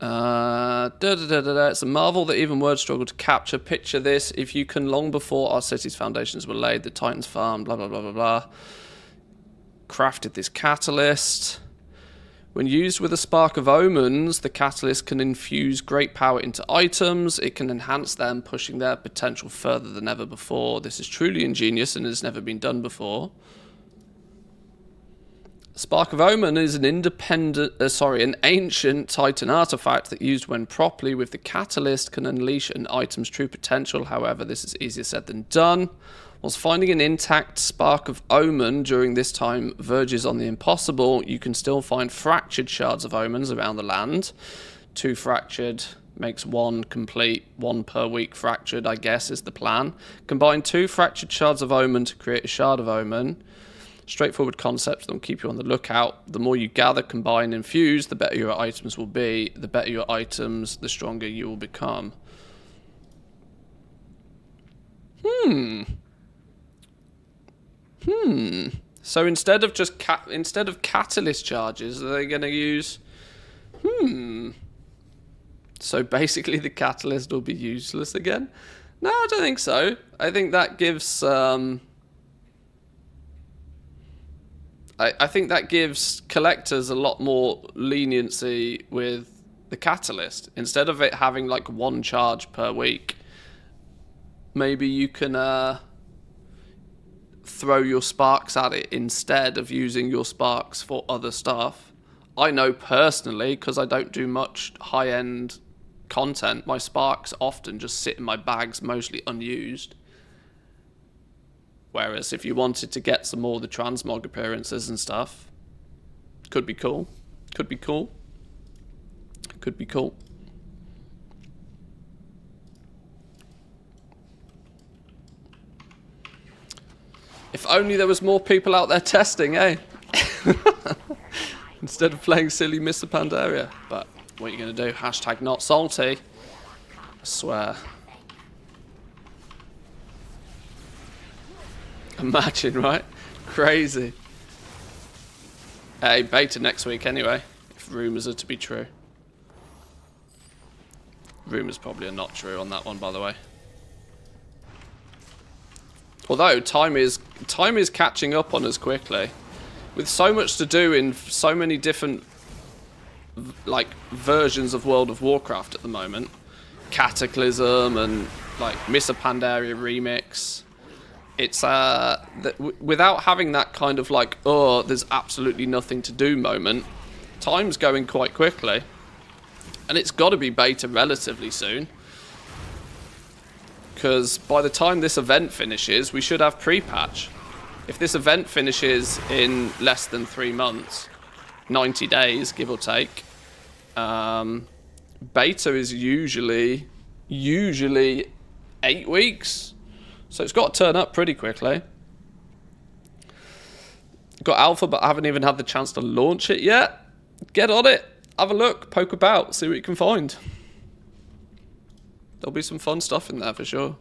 It's a marvel that even words struggle to capture. Picture this: if you can, long before our city's foundations were laid, the Titans farm, blah, blah, blah, blah, blah, crafted this catalyst. When used with a Spark of Omens, the catalyst can infuse great power into items. It can enhance them, pushing their potential further than ever before. This is truly ingenious and has never been done before. Spark of Omen is an an ancient Titan artifact that, used when properly with the catalyst, can unleash an item's true potential. However, this is easier said than done. Whilst finding an intact Spark of Omen during this time verges on the impossible, you can still find fractured shards of omens around the land. 2 fractured makes 1 complete, 1 per week fractured, I guess, is the plan. Combine 2 fractured shards of omen to create a shard of omen. Straightforward concepts that will keep you on the lookout. The more you gather, combine, and fuse, the better your items will be. The better your items, the stronger you will become. So instead of just catalyst charges, are they going to use? So basically, the catalyst will be useless again. No, I don't think so. I think that gives. I think that gives collectors a lot more leniency with the catalyst. Instead of it having like 1 charge per week, maybe you can throw your sparks at it instead of using your sparks for other stuff. I know personally, because I don't do much high-end content, my sparks often just sit in my bags, mostly unused. Whereas if you wanted to get some more of the transmog appearances and stuff, could be cool. Could be cool. Could be cool. If only there was more people out there testing, eh? Instead of playing silly Mr. Pandaria. But what are you going to do? Hashtag not salty. I swear. Imagine, right? Crazy. Hey, beta next week anyway, if rumours are to be true. Rumours probably are not true on that one, by the way. Although time is catching up on us quickly, with so much to do in so many different like versions of World of Warcraft at the moment. Cataclysm and like Mr. Pandaria remix. It's without having that kind of like, oh, there's absolutely nothing to do moment, time's going quite quickly. And it's got to be beta relatively soon. Because by the time this event finishes, we should have pre-patch. If this event finishes in less than 3 months, 90 days, give or take, beta is usually 8 weeks. So it's got to turn up pretty quickly. Got alpha, but I haven't even had the chance to launch it yet. Get on it. Have a look. Poke about. See what you can find. There'll be some fun stuff in there for sure.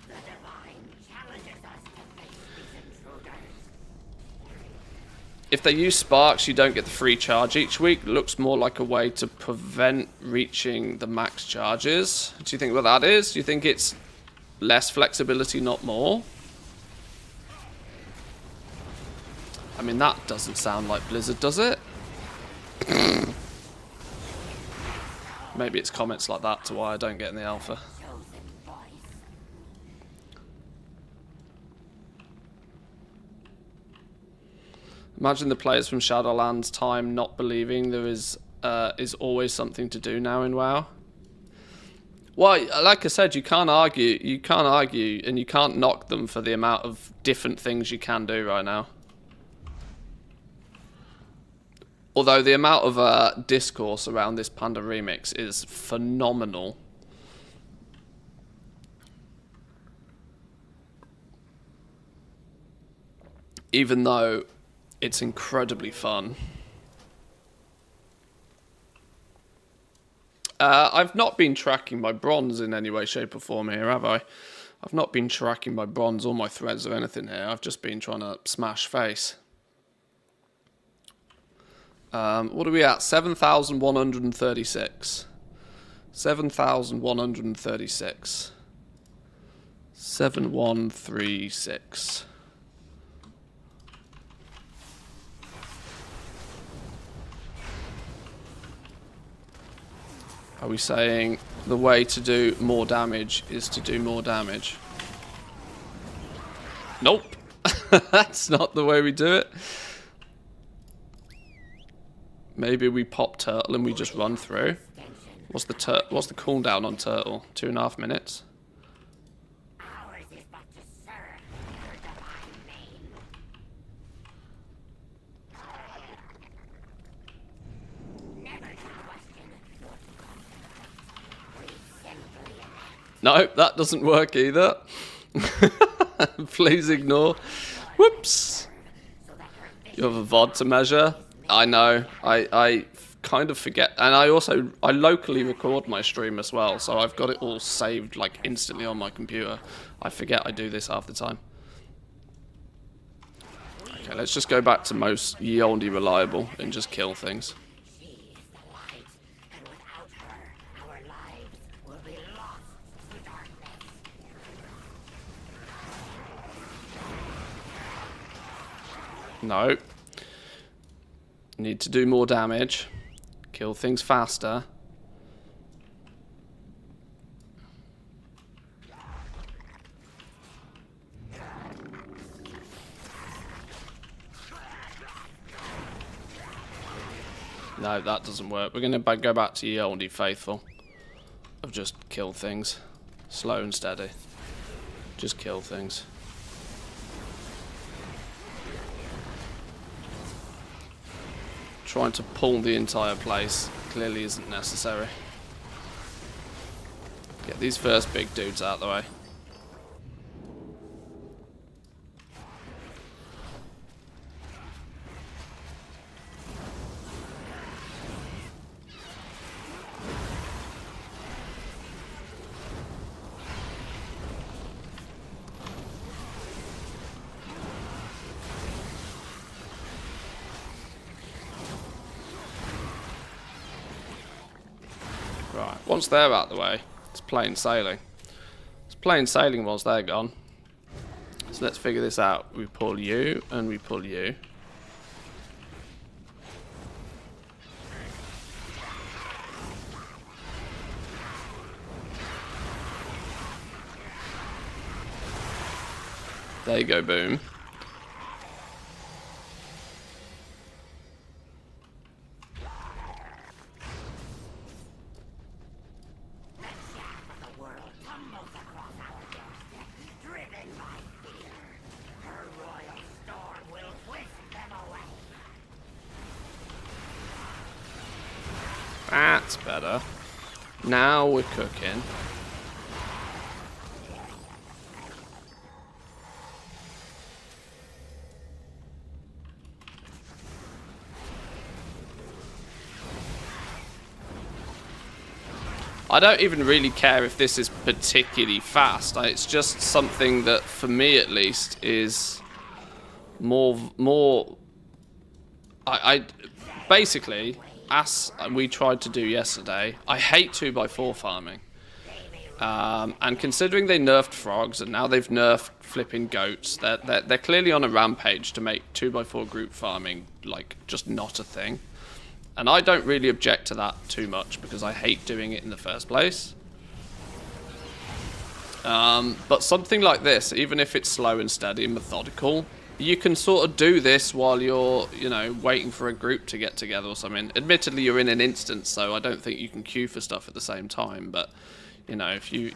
The divine challenges us to face these intruders. If they use sparks, you don't get the free charge each week. Looks more like a way to prevent reaching the max charges. Do you think what that is? Do you think it's less flexibility, not more? I mean, that doesn't sound like Blizzard, does it? Maybe it's comments like that to why I don't get in the alpha. Chosen voice. Imagine the players from Shadowlands time not believing there is always something to do now in WoW. Well, like I said, you can't argue, and you can't knock them for the amount of different things you can do right now. Although the amount of discourse around this Panda remix is phenomenal. Even though it's incredibly fun. I've not been tracking my bronze in any way, shape or form here, have I? I've not been tracking my bronze or my threads or anything here. I've just been trying to smash face. What are we at? 7,136. 7,136. 7,136. Are we saying the way to do more damage is to do more damage? Nope. That's not the way we do it. Maybe we pop turtle and we just run through. What's the cooldown on turtle? 2.5 minutes. Ours is but to serve your divine name. Never to question what comes. We simply act. No, that doesn't work either. Please ignore. Whoops. So that her You have a VOD to measure. I know. I kind of forget. And I locally record my stream as well. So I've got it all saved like instantly on my computer. I forget I do this half the time. Okay, let's just go back to most ye olde reliable and just kill things. She is the light, and without her, our lives will be lost to darkness. No. Need to do more damage. Kill things faster. No, that doesn't work. We're going to go back to ye olde faithful. Of just kill things. Slow and steady. Just kill things. Trying to pull the entire place clearly isn't necessary. Get these first big dudes out of the way. Right, once they're out of the way, it's plain sailing. It's plain sailing once they're gone. So let's figure this out. We pull you, and we pull you. There you go, boom. That's better. Now we're cooking. I don't even really care if this is particularly fast. It's just something that, for me at least, is more. I basically, as we tried to do yesterday, I hate 2x4 farming. And considering they nerfed frogs and now they've nerfed flipping goats, they're clearly on a rampage to make 2x4 group farming like just not a thing. And I don't really object to that too much because I hate doing it in the first place. But something like this, even if it's slow and steady and methodical, you can sort of do this while you're, you know, waiting for a group to get together or something. Admittedly, you're in an instance, so I don't think you can queue for stuff at the same time. But, you know, if you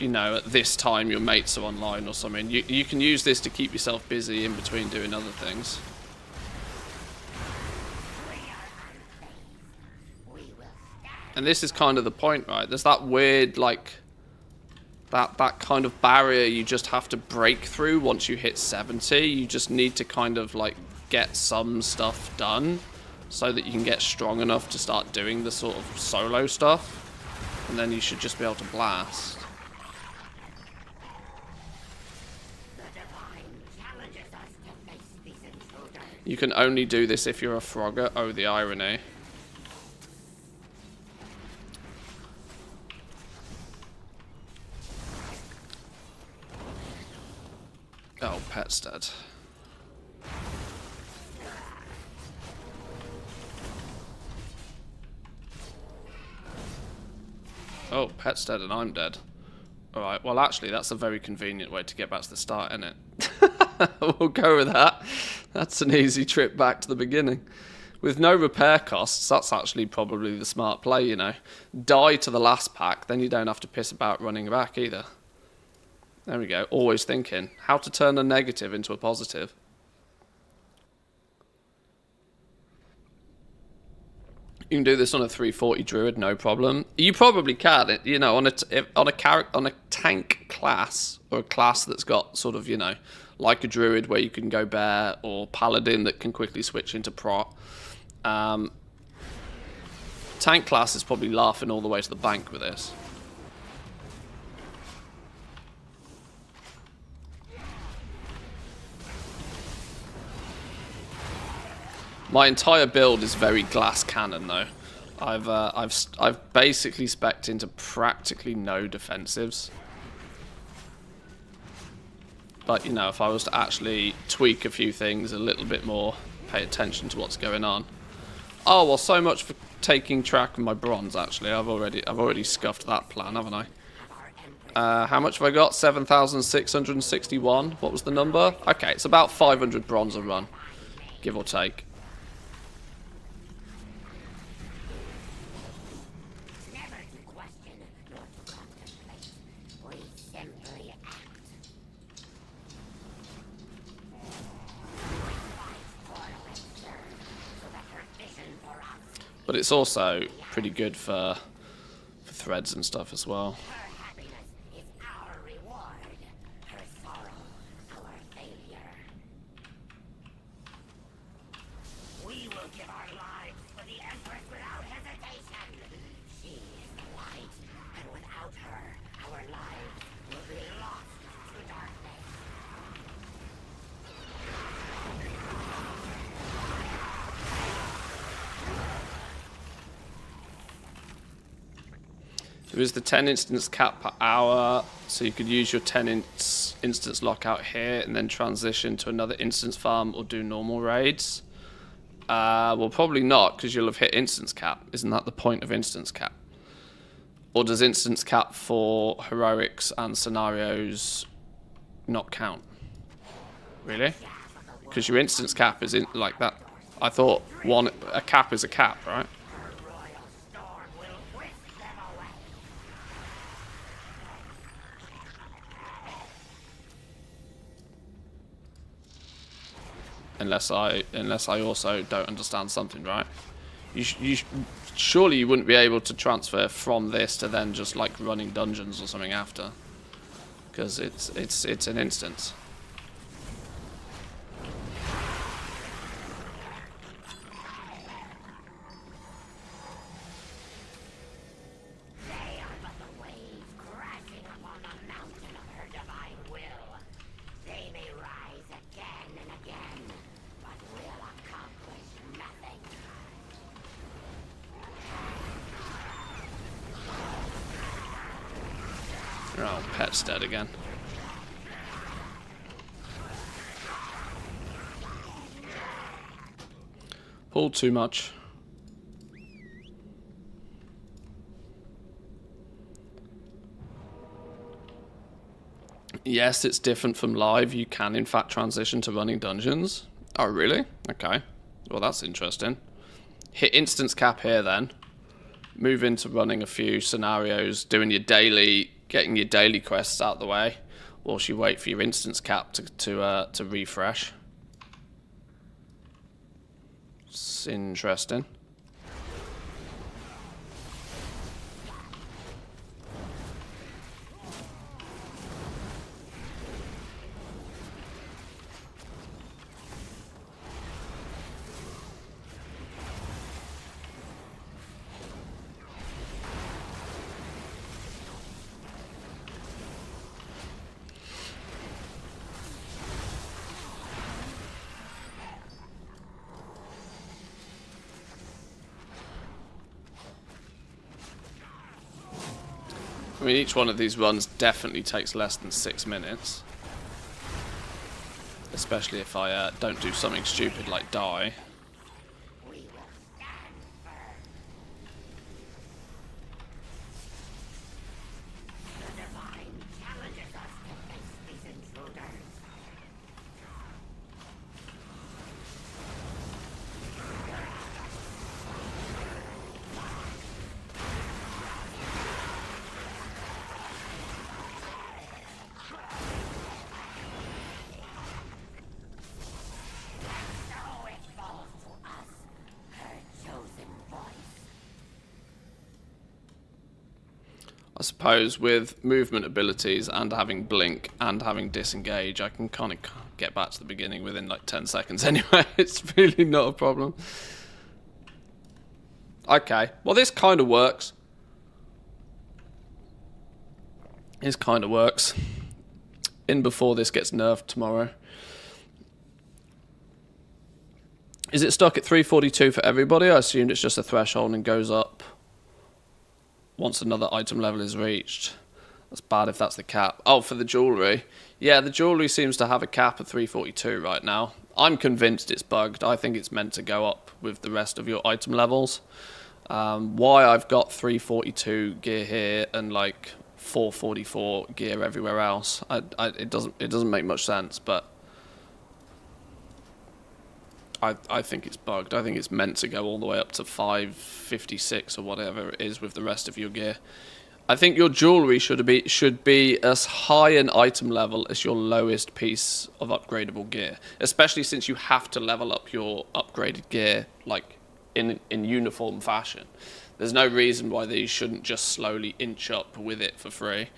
know at this time your mates are online or something, you can use this to keep yourself busy in between doing other things. And this is kind of the point, right? There's that weird, like, that kind of barrier you just have to break through once you hit 70. You just need to kind of, like, get some stuff done so that you can get strong enough to start doing the sort of solo stuff. And then you should just be able to blast. You can only do this if you're a frogger. Oh, the irony. Oh, pet's dead. Oh, pet's dead and I'm dead. Alright, well actually that's a very convenient way to get back to the start, isn't it? We'll go with that. That's an easy trip back to the beginning. With no repair costs, that's actually probably the smart play, you know. Die to the last pack, then you don't have to piss about running back either. There we go, always thinking. How to turn a negative into a positive. You can do this on a 340 druid, no problem. You probably can, you know, on a tank class, or a class that's got sort of, you know, like a druid where you can go bear, or paladin that can quickly switch into prot. Tank class is probably laughing all the way to the bank with this. My entire build is very glass cannon though. I've basically spec'd into practically no defensives. But you know, if I was to actually tweak a few things a little bit more, pay attention to what's going on. Oh well, so much for taking track of my bronze. Actually, I've already scuffed that plan, haven't I? How much have I got? 7,661. What was the number? Okay, it's about 500 bronze a run, give or take. But it's also pretty good for threads and stuff as well. Her happiness is our reward. Her sorrow, our failure. We will give our lives for the Empress without hesitation. She is the light, and without her, our lives will be lost to darkness. There is the 10 instance cap per hour, so you could use your 10 instance lockout here and then transition to another instance farm or do normal raids. Well, probably not, because you'll have hit instance cap. Isn't that the point of instance cap? Or does instance cap for heroics and scenarios not count? Really? Because your instance cap is in like that. I thought a cap is a cap, right? unless I also don't understand something, right? Surely you wouldn't be able to transfer from this to then just like running dungeons or something after, because it's an instance. They are but the waves crashing upon the mountain of her divine will. They may rise again and again, but will accomplish nothing. Oh, pet's dead again. Pulled too much. Yes, it's different from live. You can, in fact, transition to running dungeons. Oh, really? Okay. Well, that's interesting. Hit instance cap here, then. Move into running a few scenarios, doing your daily, getting your daily quests out the way, whilst you wait for your instance cap to refresh. It's interesting. I mean, each one of these runs definitely takes less than 6 minutes. Especially if I don't do something stupid like die. We will stand firm. The divine challenges us to face these intruders. So it falls to us, her chosen voice. I suppose with movement abilities and having blink and having disengage, I can kind of get back to the beginning within like 10 seconds anyway. It's really not a problem. Okay, well this kind of works. This kind of works. In before this gets nerfed tomorrow. Is it stuck at 342 for everybody? I assumed it's just a threshold and goes up once another item level is reached. That's bad if that's the cap. Oh, for the jewellery. Yeah, the jewellery seems to have a cap of 342 right now. I'm convinced it's bugged. I think it's meant to go up with the rest of your item levels. Why I've got 342 gear here and like 444 gear everywhere else, it doesn't make much sense, but I think it's bugged. I think it's meant to go all the way up to 556 or whatever it is with the rest of your gear. I think your jewellery should be as high an item level as your lowest piece of upgradable gear, especially since you have to level up your upgraded gear like in uniform fashion. There's no reason why these shouldn't just slowly inch up with it for free.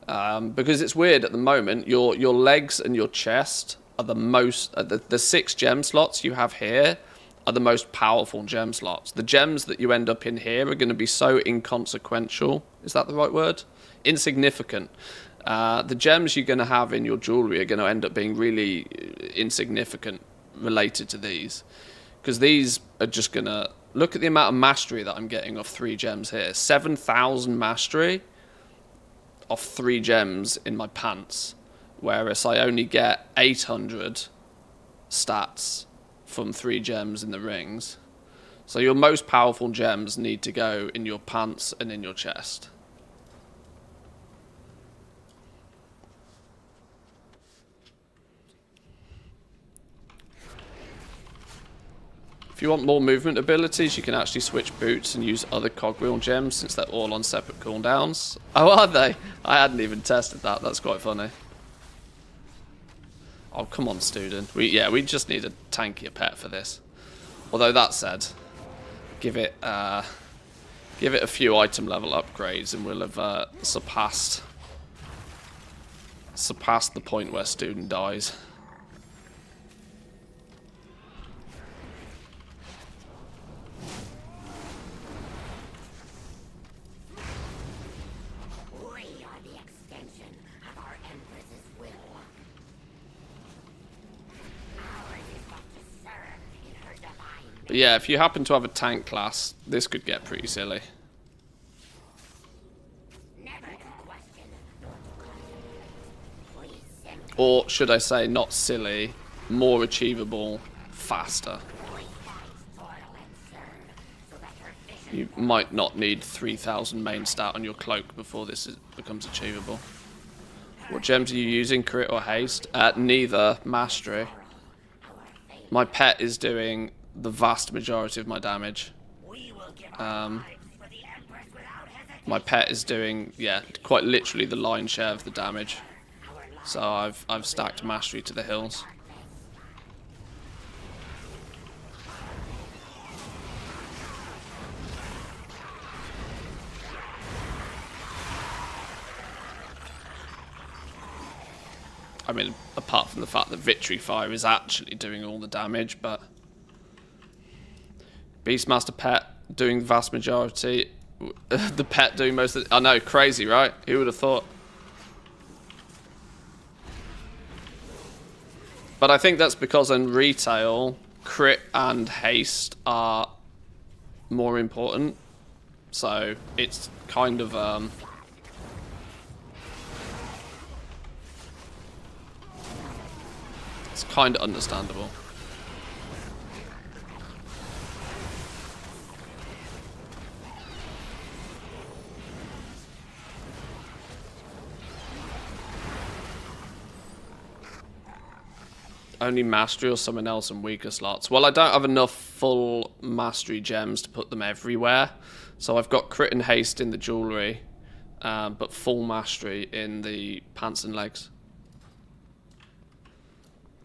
Because it's weird at the moment, your legs and your chest are the most, the 6 gem slots you have here are the most powerful gem slots. The gems that you end up in here are going to be so inconsequential. Is that the right word? Insignificant. The gems you're going to have in your jewellery are going to end up being really insignificant related to these. Because these are just going to... Look at the amount of mastery that I'm getting off 3 gems here. 7,000 mastery off 3 gems in my pants. Whereas I only get 800 stats from 3 gems in the rings. So your most powerful gems need to go in your pants and in your chest. If you want more movement abilities, you can actually switch boots and use other cogwheel gems since they're all on separate cooldowns. Oh, are they? I hadn't even tested that. That's quite funny. Oh, come on, student. We just need a tankier pet for this. Although that said, give it a few item level upgrades and we'll have surpassed the point where student dies. We are the extension of our Empress's will. Ours is but to serve in her divine. But yeah, if you happen to have a tank class, this could get pretty silly. Never to question nor to contemplate. We simply Or should I say, not silly, more achievable, faster. fight, toil, and serve, so that her vision You might not need 3,000 main stat on your cloak before becomes achievable. What gems are you using, crit or haste? Neither, mastery. My pet is doing the vast majority of my damage. we will give our Um, lives for the Empress without hesitation. my pet is doing, yeah, quite literally the lion's share of the damage. So I've stacked mastery to the hills. I mean, apart from the fact that Victory Fire is actually doing all the damage, but Beastmaster Pet doing the vast majority, the pet doing most of the... I know, crazy, right? Who would have thought? But I think that's because in retail, crit and haste are more important. So it's kind of... it's kind of understandable. Only mastery or someone else in weaker slots. Well, I don't have enough full mastery gems to put them everywhere. So I've got crit and haste in the jewellery, but full mastery in the pants and legs.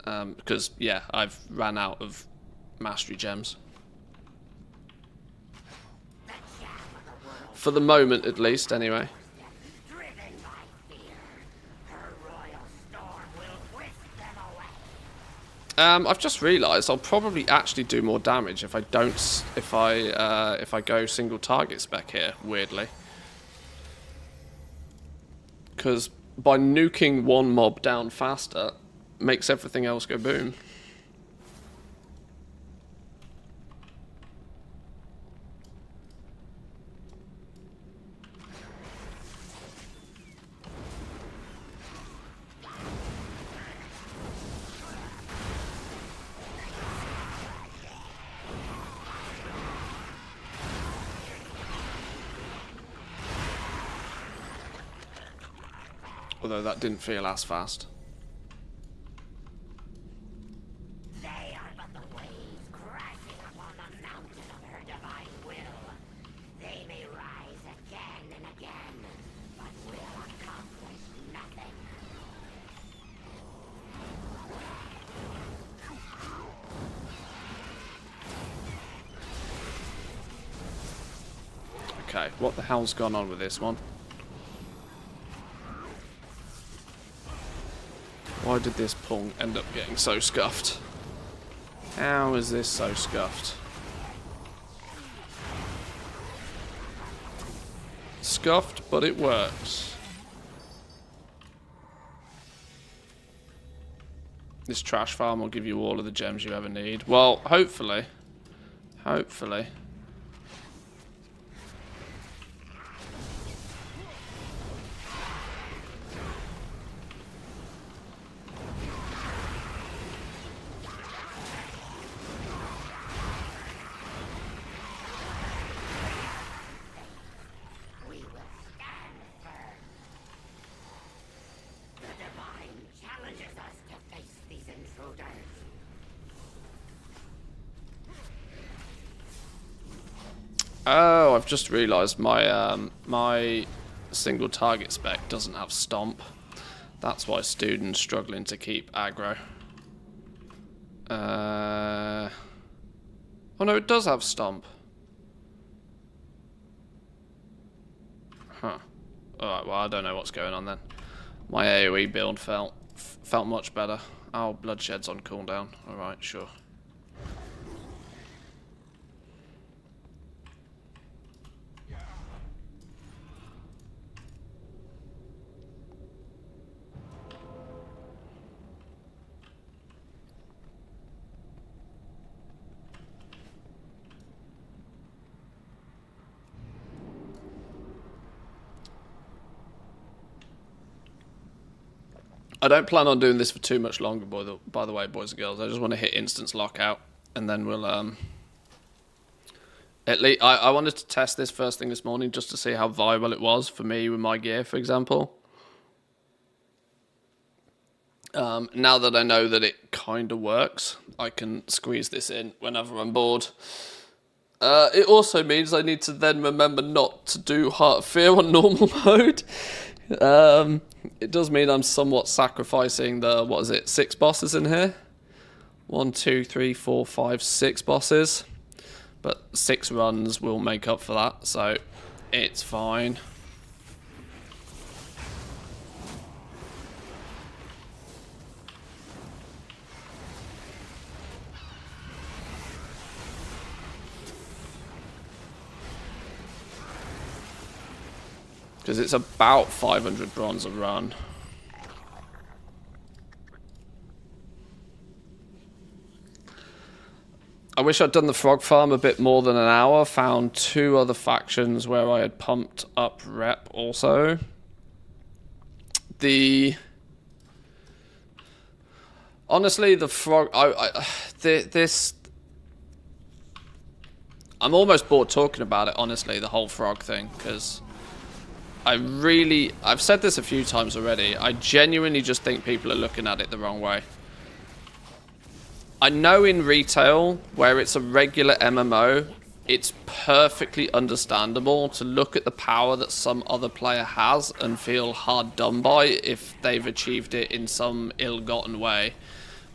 Because, yeah, I've ran out of mastery gems. For the moment, at least, anyway. Driven by fear, her royal storm will whisk them away. I've just realised I'll probably actually do more damage if I don't, if I go single target spec here. Weirdly, because by nuking one mob down faster makes everything else go boom. Although that didn't feel as fast. They are but the waves crashing upon the mountain of her divine will. They may rise again and again, but will accomplish nothing. Okay, what the hell's gone on with this one? Why did this pong end up getting so scuffed? How is this so scuffed? Scuffed, but it works. This trash farm will give you all of the gems you ever need. Well, hopefully. Hopefully. We will stand firm. The divine challenges us to face these intruders. Oh, I've just realised my single target spec doesn't have stomp. That's why students struggling to keep aggro. Oh no, it does have Stomp. Huh. Alright, well I don't know what's going on then. My AoE build felt much better. Oh, Bloodshed's on cooldown. Alright, sure. I don't plan on doing this for too much longer, by the way, boys and girls. I just want to hit instance lockout, and then we'll at least I wanted to test this first thing this morning just to see how viable it was for me with my gear, for example. Now that I know that it kind of works, I can squeeze this in whenever I'm bored. It also means I need to then remember not to do Heart of Fear on normal mode. It does mean I'm somewhat sacrificing the, 6 bosses in here? 1, 2, 3, 4, 5, 6 bosses. But 6 runs will make up for that, so it's fine. Because it's about 500 bronze a run. I wish I'd done the frog farm a bit more than an hour. Found 2 other factions where I had pumped up rep also. Honestly, the frog... I'm almost bored talking about it, honestly, the whole frog thing, because... I've said this a few times already, I genuinely just think people are looking at it the wrong way. I know in retail, where it's a regular MMO, it's perfectly understandable to look at the power that some other player has and feel hard done by if they've achieved it in some ill-gotten way.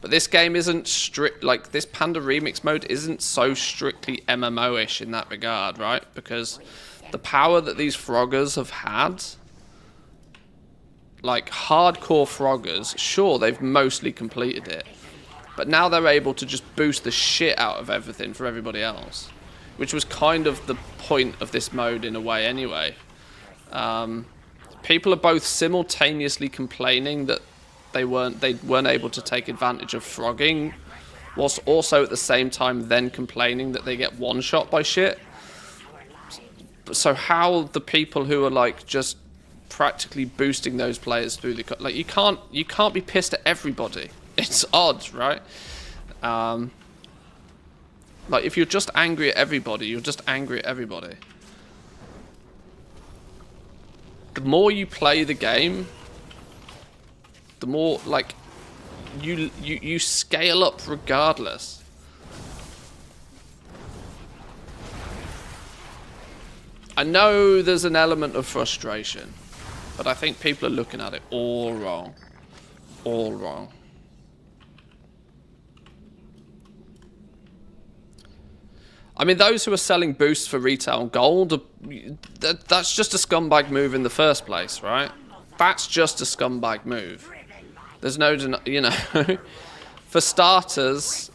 But this game isn't strict, like this Panda Remix mode isn't so strictly MMO-ish in that regard, right? Because the power that these froggers have had, like hardcore froggers, sure, they've mostly completed it. But now they're able to just boost the shit out of everything for everybody else. Which was kind of the point of this mode in a way anyway. People are both simultaneously complaining that they weren't able to take advantage of frogging, whilst also at the same time then complaining that they get one-shot by shit. So how the people who are like just practically boosting those players through the... Like you can't be pissed at everybody. It's odd, right? Like, if you're just angry at everybody, you're just angry at everybody. The more you play the game, the more, like, you scale up regardless. I know there's an element of frustration, but I think people are looking at it all wrong. All wrong. I mean, those who are selling boosts for retail and gold, that's just a scumbag move in the first place, right? That's just a scumbag move. There's no, you know, for starters,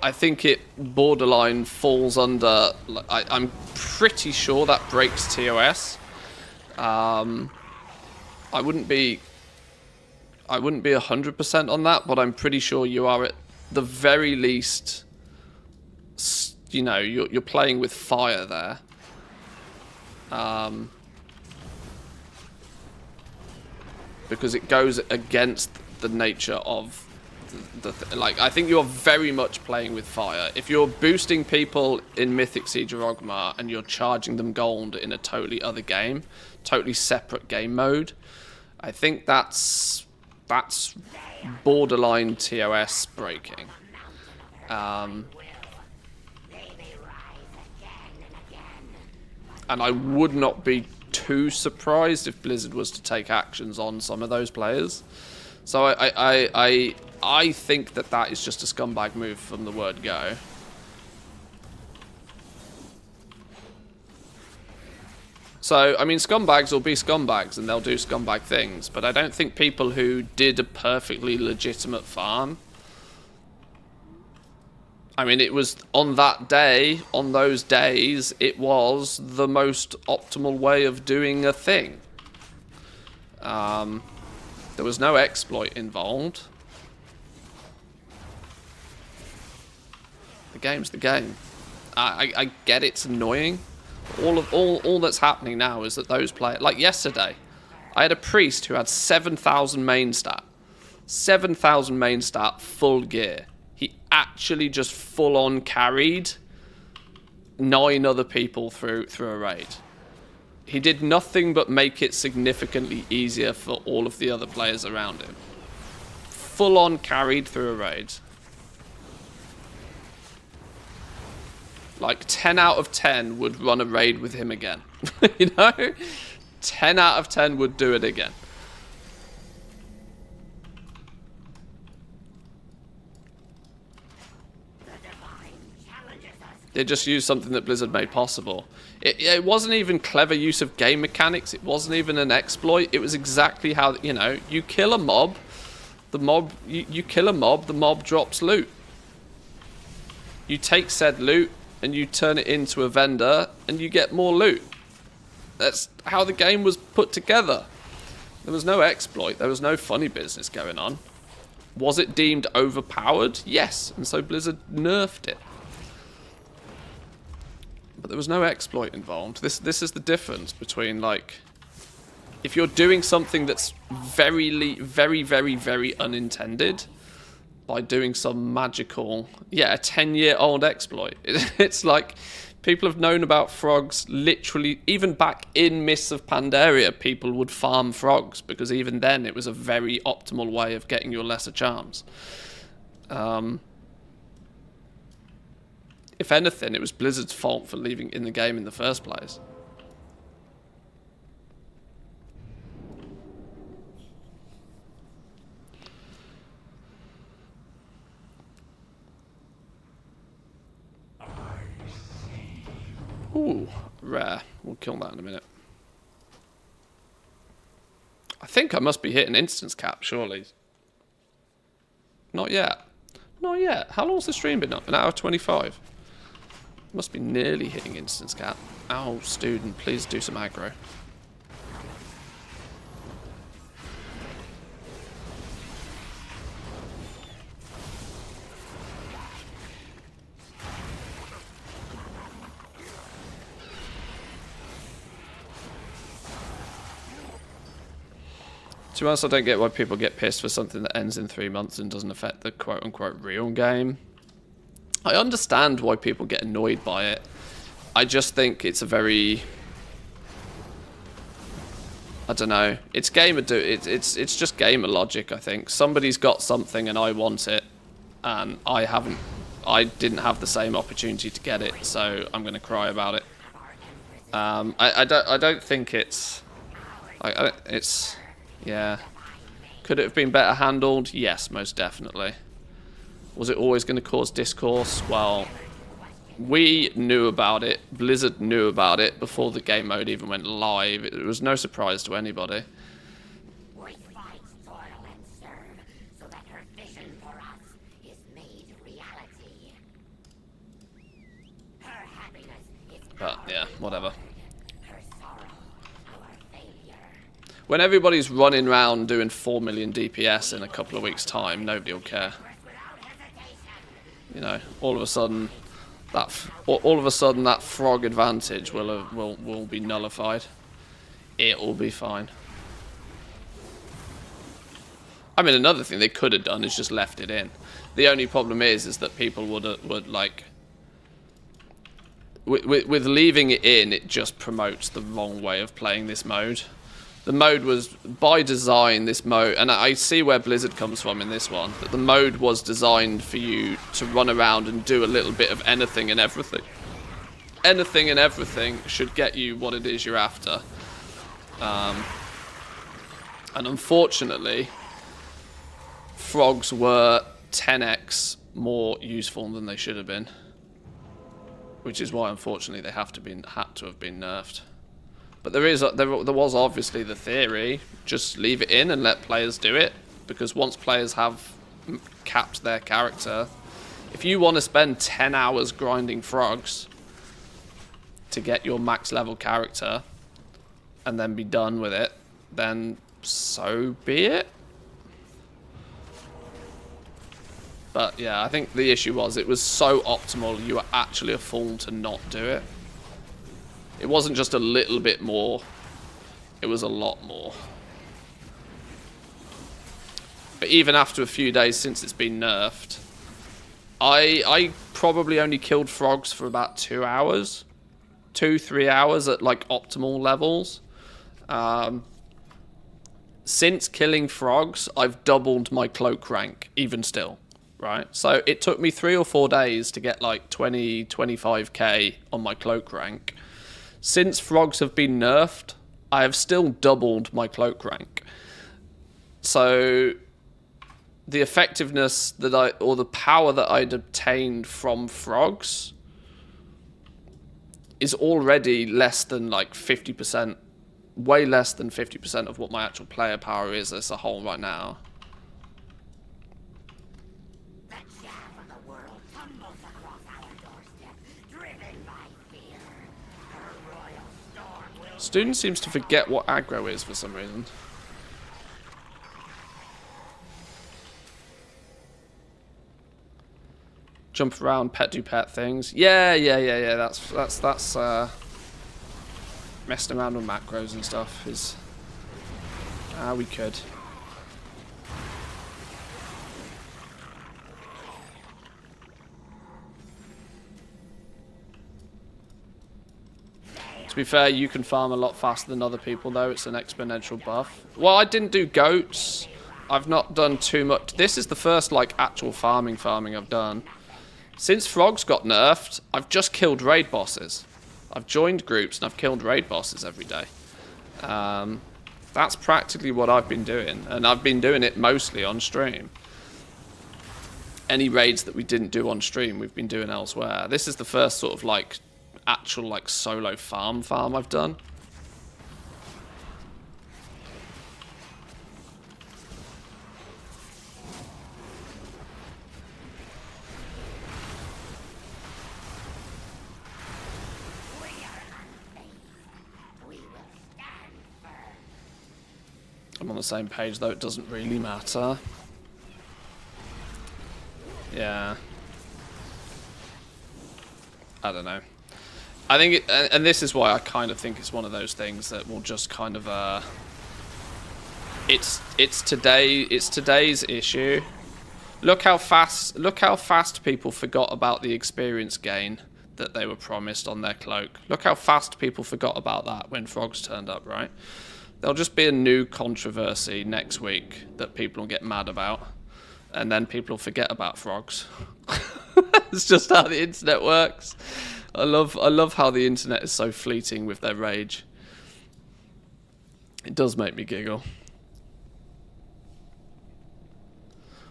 I think it borderline falls under, I'm pretty sure that breaks TOS. I wouldn't be 100% on that, but I'm pretty sure you are at the very least, you know, you're playing with fire there. Because it goes against the nature of like, I think you're very much playing with fire. If you're boosting people in Mythic Siege or Ogmar and you're charging them gold in a totally other game, totally separate game mode, I think that's borderline TOS breaking. And I would not be too surprised if Blizzard was to take actions on some of those players. So I I think that that is just a scumbag move from the word go. So, I mean, scumbags will be scumbags and they'll do scumbag things, but I don't think people who did a perfectly legitimate farm... I mean, it was on that day, on those days, it was the most optimal way of doing a thing. There was no exploit involved. The game's the game. I get it's annoying. All that's happening now is that those players... Like yesterday, I had a priest who had 7,000 main stat. 7,000 main stat, full gear. He actually just full-on carried 9 other people through a raid. He did nothing but make it significantly easier for all of the other players around him. Full-on carried through a raid. Like 10 out of 10 would run a raid with him again. You know? 10 out of 10 would do it again. They just used something that Blizzard made possible. It wasn't even clever use of game mechanics. It wasn't even an exploit. It was exactly how, you know, you kill a mob, you kill a mob, the mob drops loot. You take said loot and you turn it into a vendor and you get more loot. That's how the game was put together. There was no exploit. There was no funny business going on. Was it deemed overpowered? Yes. And so Blizzard nerfed it. But there was no exploit involved. This is the difference between, like, if you're doing something that's very, very unintended by doing some magical, yeah, a 10-year-old exploit. It's like people have known about frogs literally, even back in Mists of Pandaria, people would farm frogs because even then it was a very optimal way of getting your lesser charms. If anything, it was Blizzard's fault for leaving it in the game in the first place. Ooh, rare. We'll kill that in a minute. I think I must be hitting instance cap, surely. Not yet. Not yet. How long's the stream been up? An hour 25. Must be nearly hitting instance cap. Ow, student, please do some aggro. To be honest, I don't get why people get pissed for something that ends in 3 months and doesn't affect the quote-unquote real game. I understand why people get annoyed by it. I just think it's a very... I don't know. It's gamer it's just gamer logic, I think. Somebody's got something and I want it, and I didn't have the same opportunity to get it, so I'm going to cry about it. I don't think it's... it's... Yeah. Could it have been better handled? Yes, most definitely. Was it always going to cause discourse? Well, we knew about it. Blizzard knew about it before the game mode even went live. It was no surprise to anybody. We fight, toil, and serve, so that her vision for us is made reality. Her happiness is But yeah, whatever. her sorrow, our failure. When everybody's running around doing 4 million DPS in a couple of weeks' time, nobody will care. You know, all of a sudden that frog advantage will be nullified. It will be fine. I mean, another thing they could have done is just left it in. The only problem is that people would like with leaving it in, it just promotes the wrong way of playing this mode. The mode was, by design, this mode, and I see where Blizzard comes from in this one, that the mode was designed for you to run around and do a little bit of anything and everything. Anything and everything should get you what it is you're after. And unfortunately, frogs were 10x more useful than they should have been. Which is why, unfortunately, they had to have been nerfed. But there was obviously the theory, just leave it in and let players do it. Because once players have capped their character, if you want to spend 10 hours grinding frogs to get your max level character and then be done with it, then so be it. But yeah, I think the issue was it was so optimal you were actually a fool to not do it. It wasn't just a little bit more, it was a lot more. But even after a few days since it's been nerfed, I probably only killed frogs for about 2 hours. 2-3 hours at like optimal levels. Since killing frogs, I've doubled my cloak rank, even still. Right? So it took me 3 or 4 days to get like 20-25k on my cloak rank. Since frogs have been nerfed, I have still doubled my cloak rank. So the effectiveness or the power that I'd obtained from frogs is already less than like 50%, way less than 50% of what my actual player power is as a whole right now. Student seems to forget what aggro is for some reason. Jump around, pet do pet things. Yeah. That's messing around with macros and stuff is we could. To be fair, you can farm a lot faster than other people, though. It's an exponential buff. Well, I didn't do goats. I've not done too much. This is the first, like, actual farming I've done. Since frogs got nerfed, I've just killed raid bosses. I've joined groups and I've killed raid bosses every day. That's practically what I've been doing. And I've been doing it mostly on stream. Any raids that we didn't do on stream, we've been doing elsewhere. This is the first sort of, like, actual like solo farm I've done. I'm on the same page though, it doesn't really matter. Yeah. I don't know. I think, and this is why I kind of think it's one of those things that will just kind of, it's today's issue. Look how fast people forgot about the experience gain that they were promised on their cloak. Look how fast people forgot about that when frogs turned up, right? There'll just be a new controversy next week that people will get mad about, and then people will forget about frogs. It's just how the internet works. I love how the internet is so fleeting with their rage. It does make me giggle.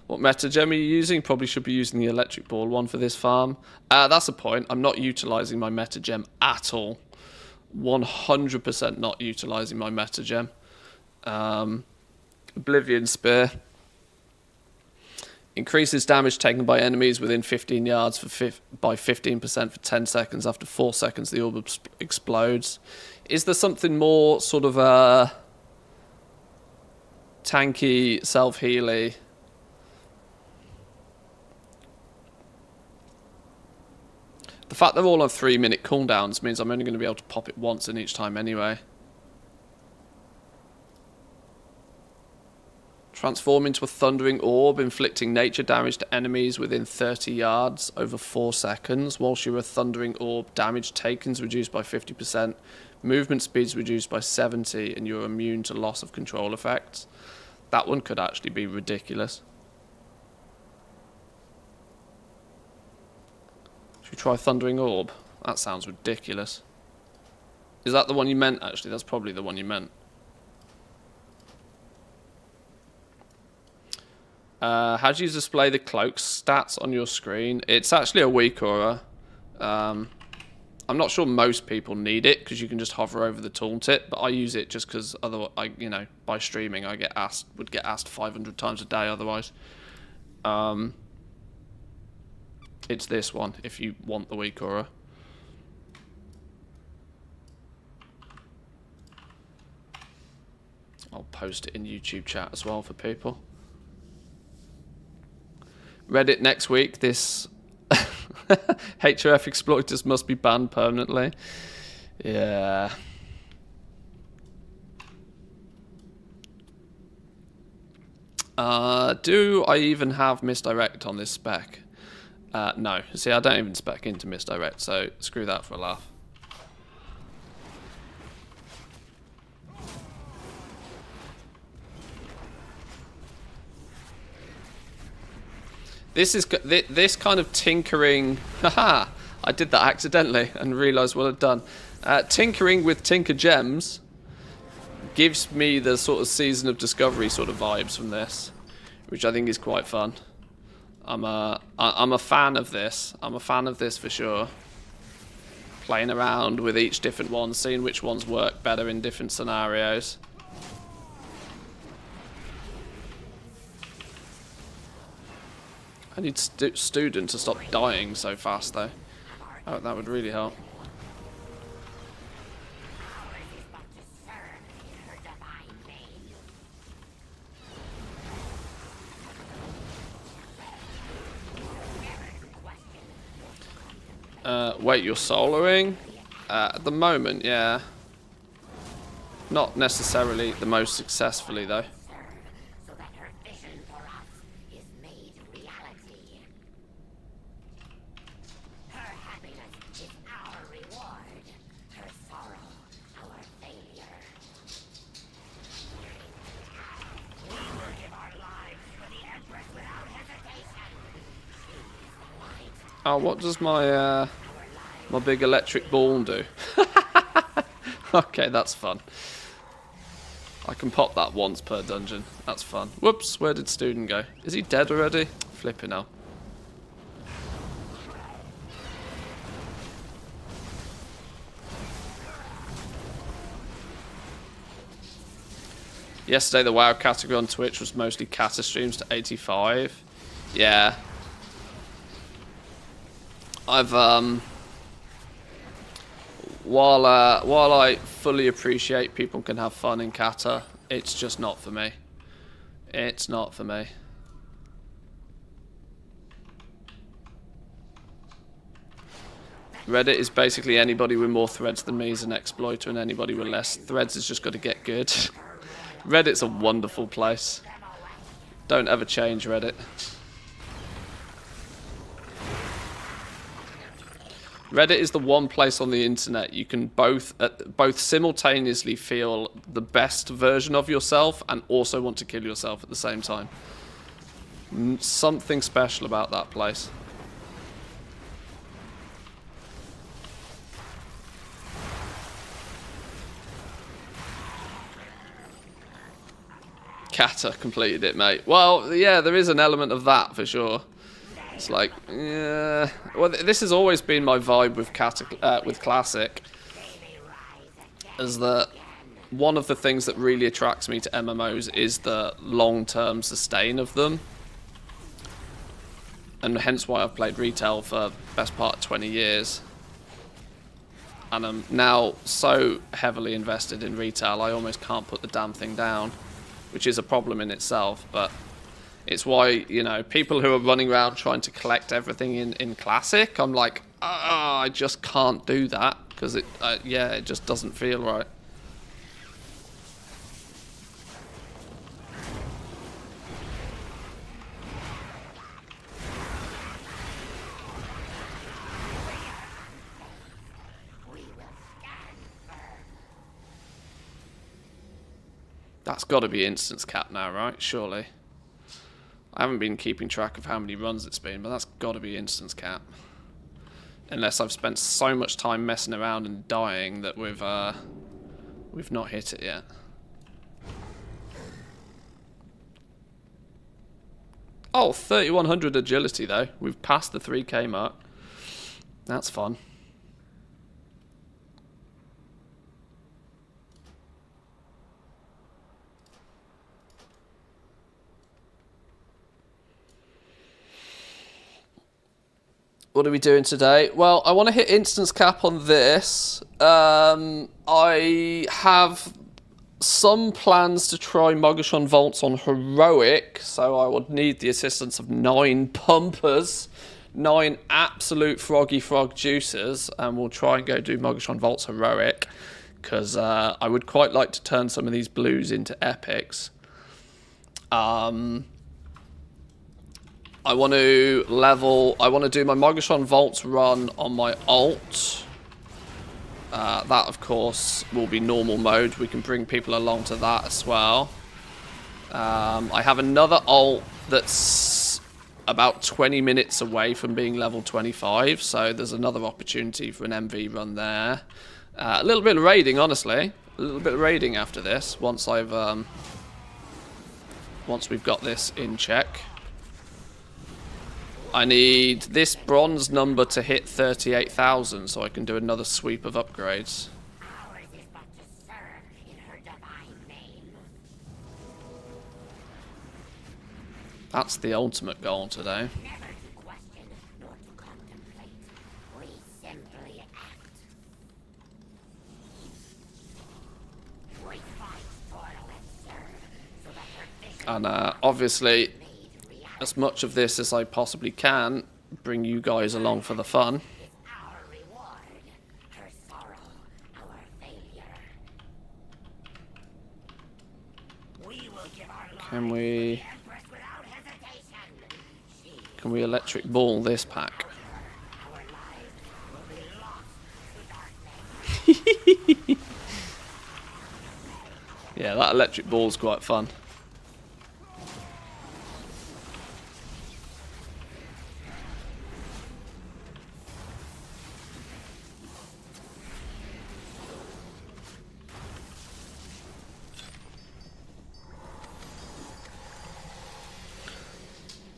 What meta gem are you using? Probably should be using the electric ball one for this farm. That's a point. I'm not utilising my meta gem at all. 100% not utilising my meta gem. Oblivion Spear. Increases damage taken by enemies within 15 yards by 15% for 10 seconds. After 4 seconds, the orb explodes. Is there something more sort of tanky, self-healy? The fact they're all on 3-minute cooldowns means I'm only going to be able to pop it once in each time anyway. Transform into a thundering orb, inflicting nature damage to enemies within 30 yards over 4 seconds. Whilst you're a thundering orb, damage taken is reduced by 50%, movement speed is reduced by 70%, and you're immune to loss of control effects. That one could actually be ridiculous. Should we try thundering orb? That sounds ridiculous. Is that the one you meant, actually? That's probably the one you meant. How do you display the cloak stats on your screen? It's actually a weak aura. I'm not sure most people need it because you can just hover over the tooltip, but I use it just because otherwise, by streaming, would get asked 500 times a day otherwise. It's this one if you want the weak aura. I'll post it in YouTube chat as well for people. Reddit next week. This HRF exploiters must be banned permanently. Yeah. Do I even have misdirect on this spec? No. See, I don't even spec into misdirect, so screw that for a laugh. This kind of tinkering. Haha! I did that accidentally and realised what I'd done. Tinkering with Tinker Gems gives me the sort of Season of Discovery sort of vibes from this, which I think is quite fun. I'm a fan of this. I'm a fan of this for sure. Playing around with each different one, seeing which ones work better in different scenarios. I need student to stop dying so fast though. Oh, that would really help. Wait, you're soloing? At the moment, yeah. Not necessarily the most successfully, though. So that her vision for us is made reality. Her happiness is our reward. Her sorrow, our failure. We will give our lives for the Empress without hesitation. Oh, what does my big electric ball do? Okay, that's fun. I can pop that once per dungeon. That's fun. Whoops, where did student go? Is he dead already? Flipping hell. Yesterday the WoW category on Twitch was mostly Kata streams to 85. Yeah. I've while I fully appreciate people can have fun in Kata, it's just not for me. It's not for me. Reddit is basically anybody with more threads than me is an exploiter, and anybody with less threads has just got to get good. Reddit's a wonderful place. Don't ever change Reddit. Reddit is the one place on the internet you can both simultaneously feel the best version of yourself and also want to kill yourself at the same time. Something special about that place. Kata completed it, mate. Well, yeah, there is an element of that for sure. It's like, yeah. Well, this has always been my vibe with with Classic, is that one of the things that really attracts me to MMOs is the long-term sustain of them, and hence why I've played retail for the best part of 20 years. And I'm now so heavily invested in retail, I almost can't put the damn thing down, which is a problem in itself, but it's why, you know, people who are running around trying to collect everything in Classic, I'm like, I just can't do that, because it just doesn't feel right. That's got to be instance cap now, right? Surely. I haven't been keeping track of how many runs it's been, but that's got to be instance cap. Unless I've spent so much time messing around and dying that we've not hit it yet. Oh, 3100 agility though. We've passed the 3k mark. That's fun. What are we doing today? Well, I want to hit instance cap on this. I have some plans to try Mogashon Vaults on Heroic, so I would need the assistance of 9 pumpers, 9 absolute froggy frog juicers, and we'll try and go do Mogashon Vaults Heroic, because I would quite like to turn some of these blues into epics. I want to do my Mogashon Vaults run on my alt. That, of course, will be normal mode. We can bring people along to that as well. I have another alt that's about 20 minutes away from being level 25, so there's another opportunity for an MV run there. A little bit of raiding, honestly. A little bit of raiding after this, once we've got this in check. I need this bronze number to hit 38,000 so I can do another sweep of upgrades. Ours is but to serve in her divine name. That's the ultimate goal today. Never to question nor to contemplate. We simply act. We fight, toil, and serve so that her vision And obviously, made reality. as much of this as I possibly can, bring you guys along for the fun. Is our reward, her sorrow, our failure. We will give our Can lives we- for the Empress without hesitation. She, Can we electric ball this pack? our lives will be lost to darkness. Yeah, that electric ball's quite fun.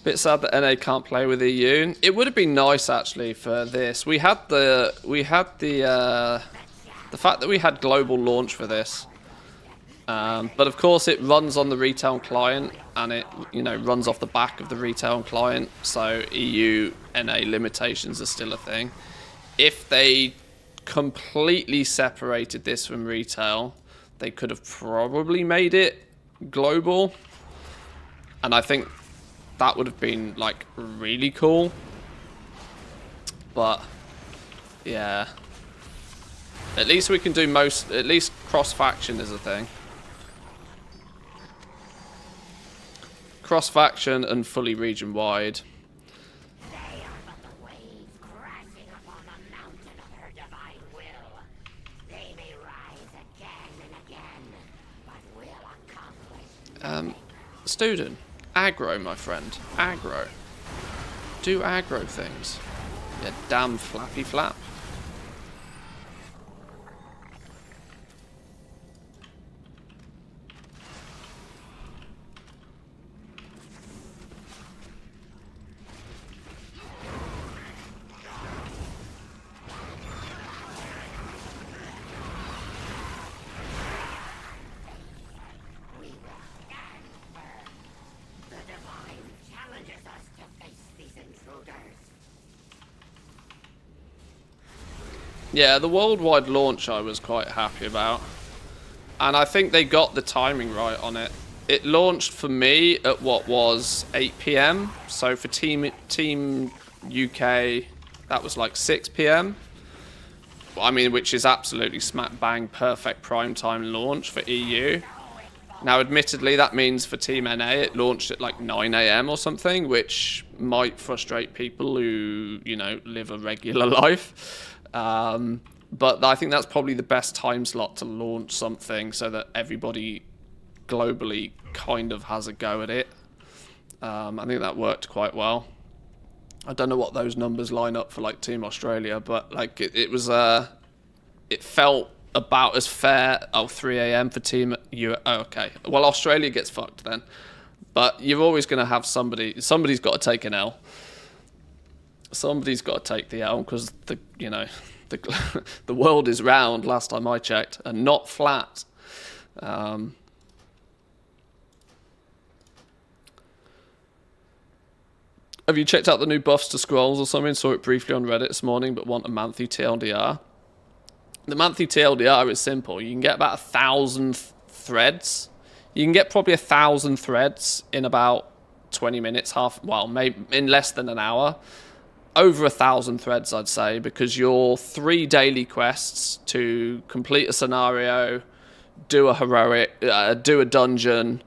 Bit sad that NA can't play with EU. It would have been nice actually for this. We had the fact that we had global launch for this. But of course it runs on the retail client and it runs off the back of the retail client, so EU NA limitations are still a thing. If they completely separated this from retail, they could have probably made it global. And I think that would have been like really cool. But yeah. At least we can do at least cross faction is a thing. Cross faction and fully region wide. They are but the waves crashing upon the mountain of her divine will. They may rise again and again, but will accomplish. Student, aggro, my friend, aggro. Do aggro things. You damn flappy flap. We will stand firm. The divine challenges us to face these intruders. Yeah, the worldwide launch I was quite happy about. And I think they got the timing right on it. It launched for me at what was 8 PM. So for Team UK, that was like 6 PM. I mean, which is absolutely smack bang perfect prime time launch for EU. Now, admittedly, that means for Team NA, it launched at like 9 AM or something, which might frustrate people who, live a regular life. But I think that's probably the best time slot to launch something so that everybody globally kind of has a go at it. I think that worked quite well. I don't know what those numbers line up for like Team Australia, but like it was it felt about as fair. 3 AM for Team U. Oh, okay, well Australia gets fucked then, But you're always going to have somebody's got to take an L. Somebody's got to take the L because the the world is round. Last time I checked, and not flat. Have you checked out the new buffs to scrolls or something? Saw it briefly on Reddit this morning, but want a monthly TLDR. The monthly TLDR is simple. You can get about 1,000 threads. You can get probably 1,000 threads in about 20 minutes, maybe in less than an hour. Over 1,000 threads, I'd say, because your 3 daily quests to complete a scenario, do a heroic, do a dungeon,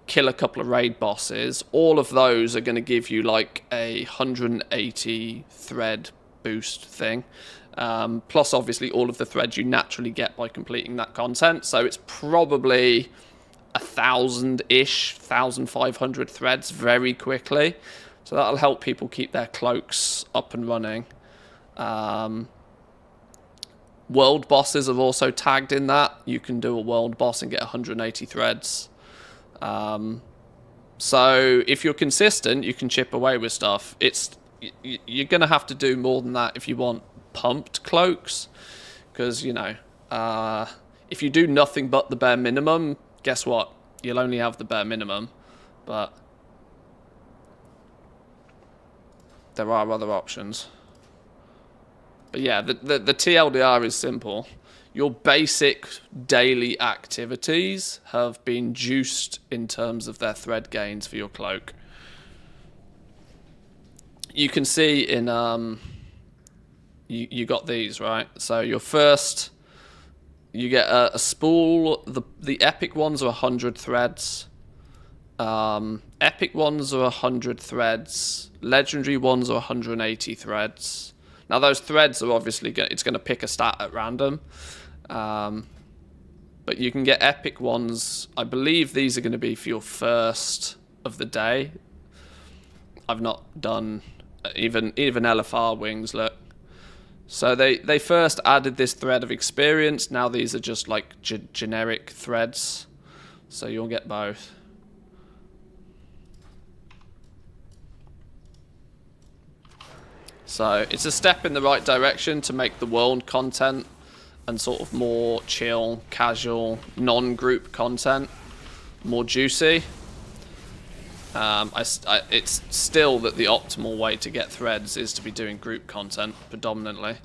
kill a couple of raid bosses, all of those are going to give you like a 180 thread boost thing. Plus, obviously, all of the threads you naturally get by completing that content. So it's probably 1,000-ish, 1,500 threads very quickly. So that'll help people keep their cloaks up and running. World bosses have also tagged in that. You can do a world boss and get 180 threads. So if you're consistent, you can chip away with stuff. You're going to have to do more than that if you want pumped cloaks. Because, if you do nothing but the bare minimum, guess what? You'll only have the bare minimum. But there are other options. But yeah, the TLDR is simple. Your basic daily activities have been juiced in terms of their thread gains for your cloak. You can see in you got these, right? So your first, you get a spool. The epic ones are 100 threads. Epic ones are 100 threads. Legendary ones are 180 threads. Now those threads are obviously it's going to pick a stat at random. But you can get epic ones. I believe these are going to be for your first of the day. I've not done even LFR wings, look. So they first added this thread of experience. Now these are just like generic threads. So you'll get both. So it's a step in the right direction to make the world content and sort of more chill, casual, non-group content more juicy. It's still that the optimal way to get threads is to be doing group content predominantly.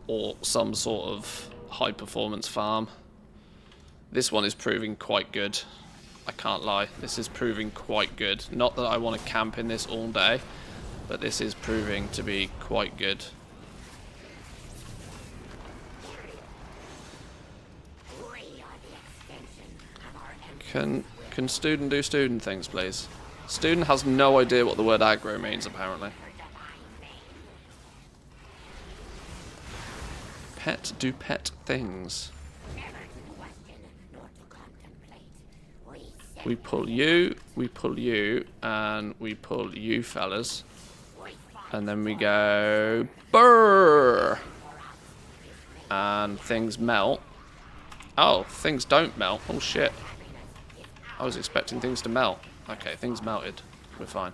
Or some sort of high performance farm. This one is proving quite good. I can't lie, this is proving quite good. Not that I want to camp in this all day, but this is proving to be quite good. Can student do student things, please? Student has no idea what the word aggro means, apparently. Pet do pet things. We pull you, and we pull you fellas. And then we go brrr, and things melt. Oh, things don't melt. Oh shit. I was expecting things to melt. Okay, things melted. We're fine.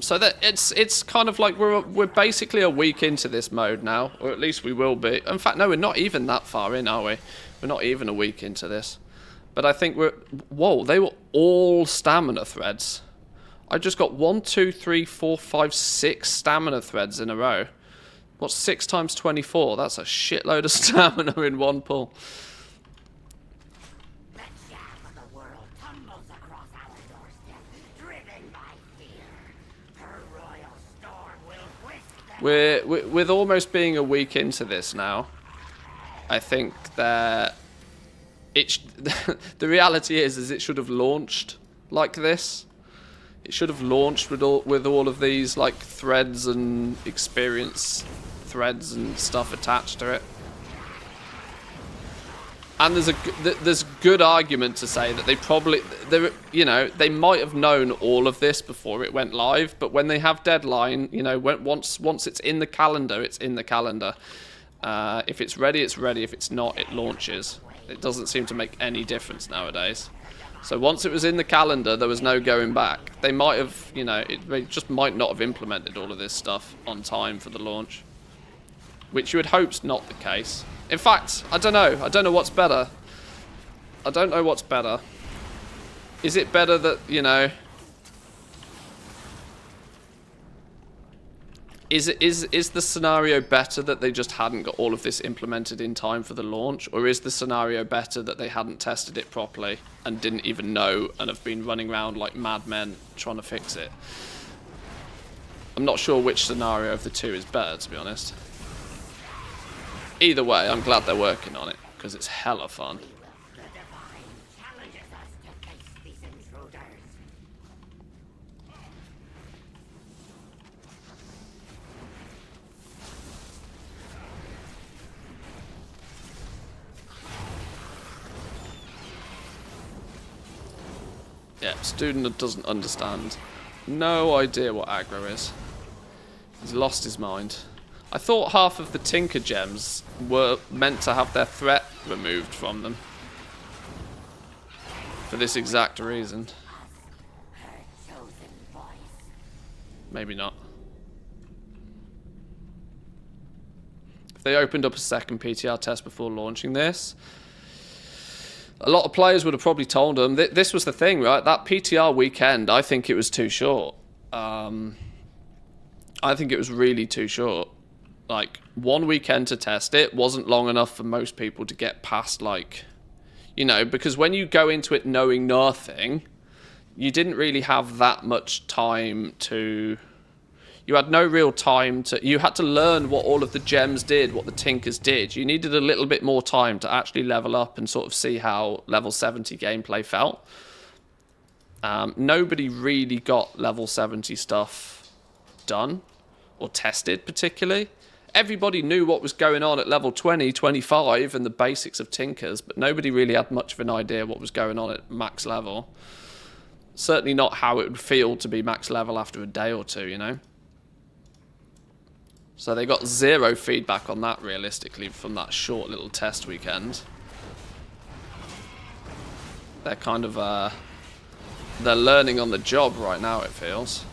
So that it's kind of like we're basically a week into this mode now, or at least we will be. In fact, no, we're not even that far in, are we? We're not even a week into this. But I think whoa, they were all stamina threads. I just got 1, 2, 3, 4, 5, 6 stamina threads in a row. What's 6 times 24? That's a shitload of stamina in one pull. With almost being a week into this now, I think that the reality is it should have launched like this. It should have launched with all of these like threads and experience threads and stuff attached to it. And there's good argument to say that they probably, they might have known all of this before it went live, but when they have deadline, once it's in the calendar, it's in the calendar. If it's ready, it's ready. If it's not, it launches. It doesn't seem to make any difference nowadays. So once it was in the calendar, there was no going back. They might have, they just might not have implemented all of this stuff on time for the launch, which you would hope's not the case. In fact, I don't know. I don't know what's better. I don't know what's better. Is it better that, Is the scenario better that they just hadn't got all of this implemented in time for the launch? Or is the scenario better that they hadn't tested it properly and didn't even know and have been running around like madmen trying to fix it? I'm not sure which scenario of the two is better, to be honest. Either way, I'm glad they're working on it, because it's hella fun. The divine challenges us to face these intruders. Yeah, student that doesn't understand. No idea what aggro is. He's lost his mind. I thought half of the Tinker gems were meant to have their threat removed from them. For this exact reason. Her chosen voice. Maybe not. If they opened up a second PTR test before launching this, a lot of players would have probably told them. This was the thing, right? That PTR weekend, I think it was too short. I think it was really too short. Like, 1 weekend to test it wasn't long enough for most people to get past, like, because when you go into it knowing nothing, you didn't really have that much time to... You had no real time to... You had to learn what all of the gems did, what the Tinkers did. You needed a little bit more time to actually level up and sort of see how level 70 gameplay felt. Nobody really got level 70 stuff done or tested particularly. Everybody knew what was going on at level 20, 25 and the basics of Tinkers, but nobody really had much of an idea what was going on at max level. Certainly not how it would feel to be max level after a day or two, So they got zero feedback on that realistically from that short little test weekend. They're kind of, they're learning on the job right now, it feels.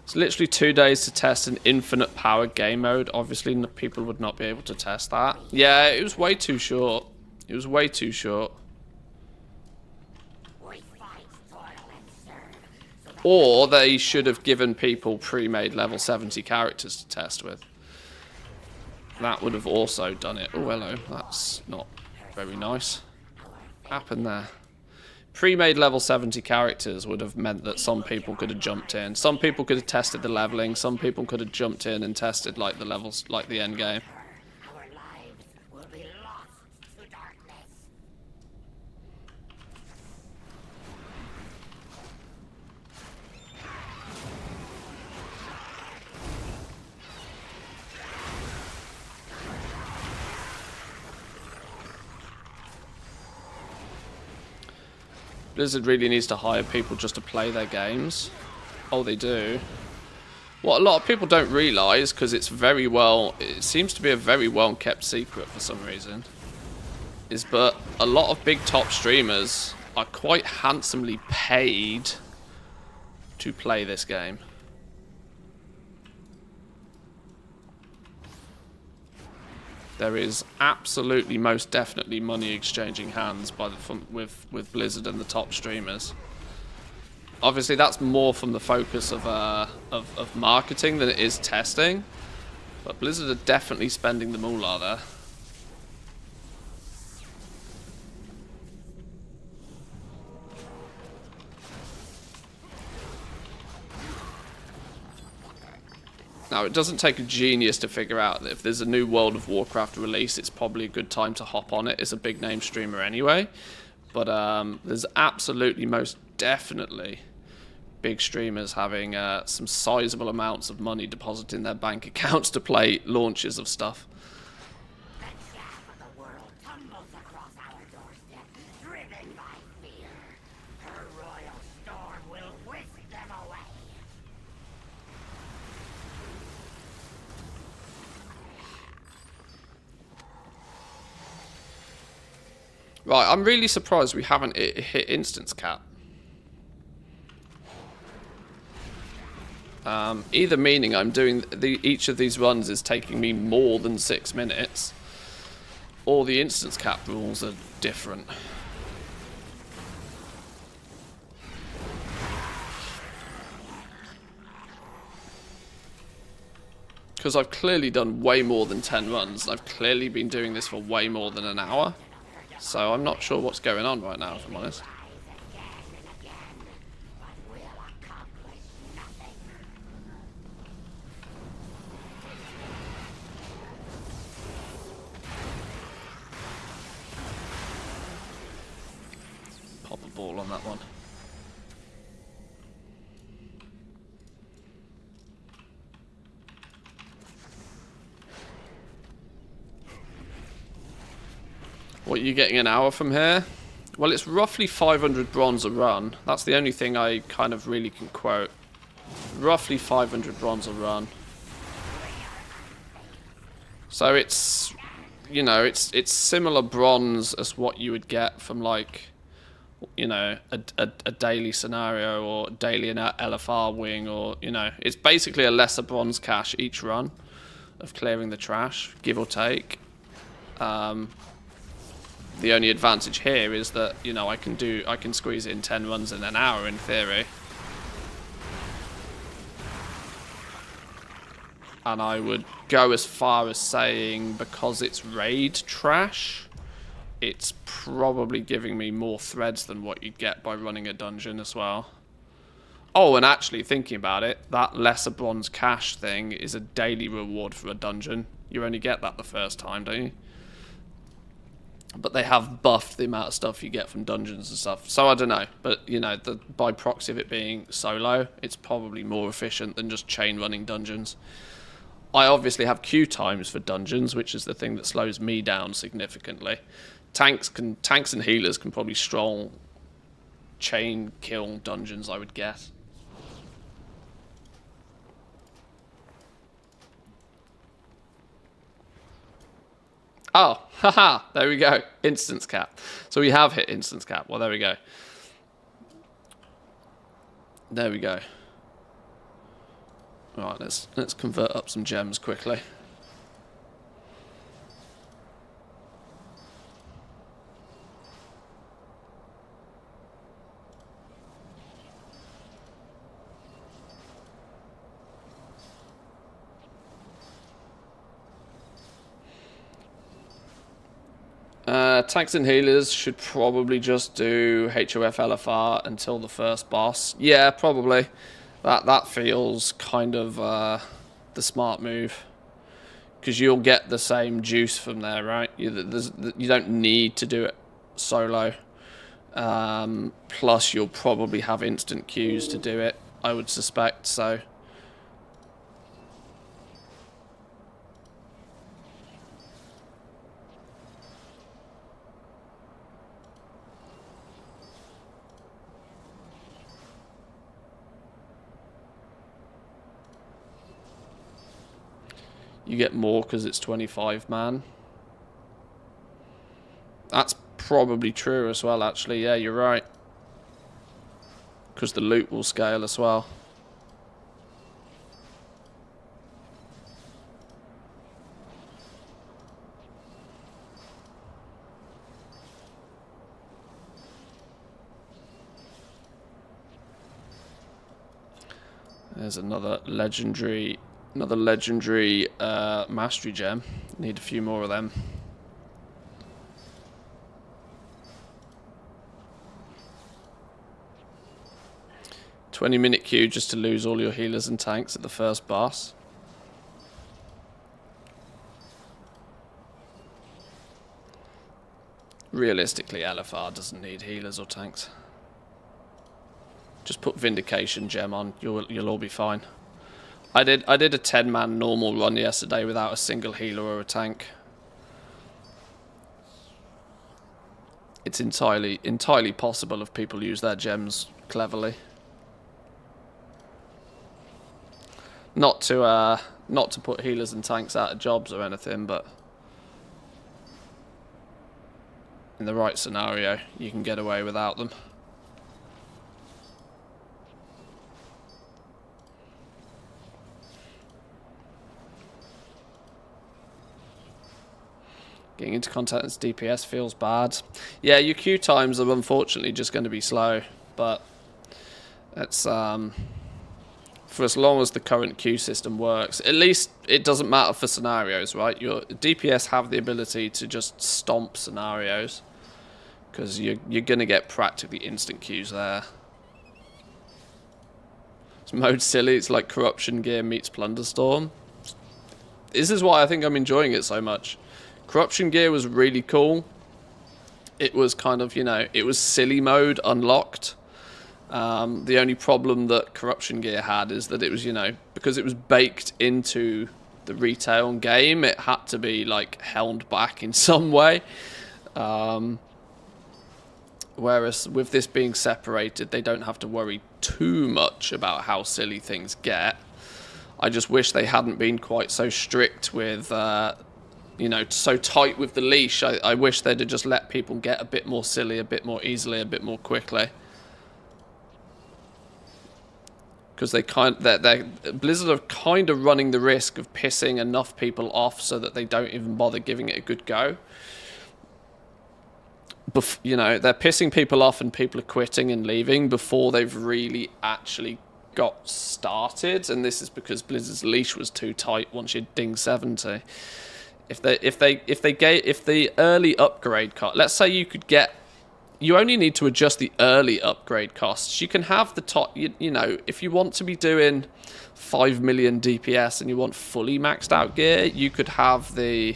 It's literally 2 days to test an infinite power game mode. Obviously, people would not be able to test that. Yeah, it was way too short. It was way too short. Or they should have given people pre-made level 70 characters to test with. That would have also done it. Oh, hello. That's not very nice. What happened there? Pre-made level 70 characters would have meant that some people could have jumped in. Some people could have tested the leveling. Some people could have jumped in and tested like the levels, like the end game. Our lives will be lost to darkness. Blizzard really needs to hire people just to play their games. Oh, they do. What a lot of people don't realise, because it seems to be a very well kept secret for some reason, is but a lot of big top streamers are quite handsomely paid to play this game. There is absolutely, most definitely money exchanging hands with Blizzard and the top streamers. Obviously, that's more from the focus of marketing than it is testing. But Blizzard are definitely spending the moolah there. Now, it doesn't take a genius to figure out that if there's a new World of Warcraft release, it's probably a good time to hop on it. It's a big name streamer anyway. But there's absolutely, most definitely, big streamers having some sizable amounts of money deposited in their bank accounts to play launches of stuff. The chaff of the world tumbles across our doorstep, driven by fear. Her royal storm will whisk them away. Right, I'm really surprised we haven't hit instance cap. Either meaning I'm doing each of these runs is taking me more than 6 minutes, or the instance cap rules are different. Because I've clearly done way more than 10 runs. I've clearly been doing this for way more than an hour. So I'm not sure what's going on right now, if I'm honest. Pop a ball on that one. What, are you getting an hour from here? Well, it's roughly 500 bronze a run. That's the only thing I kind of really can quote. Roughly 500 bronze a run. So it's, you know, it's similar bronze as what you would get from, like, you know, a daily scenario or daily LFR wing, or, you know, it's basically a lesser bronze cache each run of clearing the trash, give or take. The only advantage here is that, you know, I can squeeze in 10 runs in an hour in theory. And I would go as far as saying, because it's raid trash, it's probably giving me more threads than what you'd get by running a dungeon as well. Oh, and actually thinking about it, that lesser bronze cache thing is a daily reward for a dungeon. You only get that the first time, don't you? But they have buffed the amount of stuff you get from dungeons and stuff. So I don't know. But, you know, by proxy of it being solo, it's probably more efficient than just chain running dungeons. I obviously have queue times for dungeons, which is the thing that slows me down significantly. Tanks and healers can probably stroll chain kill dungeons, I would guess. Oh, haha, there we go. Instance cap. So we have hit instance cap. Well, there we go. There we go. Right, let's convert up some gems quickly. Tanks and healers should probably just do HOF LFR until the first boss. Yeah, probably. That feels kind of the smart move. Because you'll get the same juice from there, right? You don't need to do it solo. Plus, you'll probably have instant queues to do it, I would suspect, so... You get more because it's 25 man. That's probably true as well, actually. Yeah, you're right. Because the loot will scale as well. There's another legendary mastery gem. Need a few more of them. "20-minute queue just to lose all your healers and tanks at the first boss." realistically, LFR doesn't need healers or tanks. Just put Vindication Gem on, you'll all be fine. I did a 10-man normal run yesterday without a single healer or a tank. It's entirely possible if people use their gems cleverly. Not to put healers and tanks out of jobs or anything, but in the right scenario, you can get away without them. Getting into content as DPS feels bad. Yeah, your queue times are unfortunately just going to be slow, but it's for as long as the current queue system works. At least it doesn't matter for scenarios, right? Your DPS have the ability to just stomp scenarios because you're going to get practically instant queues there. It's mode silly. It's like Corruption Gear meets Plunderstorm. This is why I think I'm enjoying it so much. Corruption Gear was really cool. It was kind of, you know, it was silly mode unlocked. The only problem that Corruption Gear had is that it was, you know, because it was baked into the retail game, it had to be, like, held back in some way. Whereas with this being separated, they don't have to worry too much about how silly things get. I just wish they hadn't been quite so strict with... you know, so tight with the leash. I wish they'd have just let people get a bit more silly, a bit more easily, a bit more quickly. Because Blizzard are kind of running the risk of pissing enough people off so that they don't even bother giving it a good go. You know, they're pissing people off and people are quitting and leaving before they've really actually got started. And this is because Blizzard's leash was too tight once you ding 70. If the early upgrade cost, let's say you only need to adjust the early upgrade costs. You can have the top, you know, if you want to be doing 5 million DPS and you want fully maxed out gear, you could have the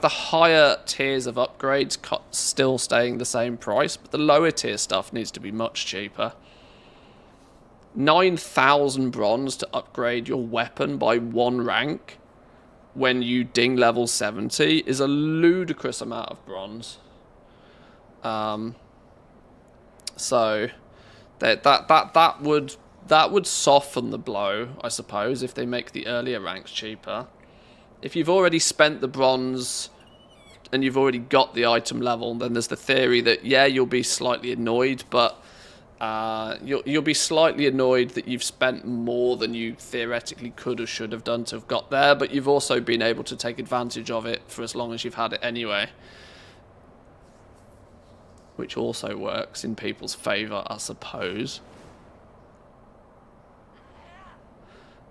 higher tiers of upgrades still staying the same price, but the lower tier stuff needs to be much cheaper. 9,000 bronze to upgrade your weapon by 1 rank when you ding level 70 is a ludicrous amount of bronze. So that would soften the blow, I suppose, if they make the earlier ranks cheaper. If you've already spent the bronze and you've already got the item level, then there's the theory that, yeah, you'll be slightly annoyed, but you'll be slightly annoyed that you've spent more than you theoretically could or should have done to have got there, but you've also been able to take advantage of it for as long as you've had it anyway. Which also works in people's favour, I suppose.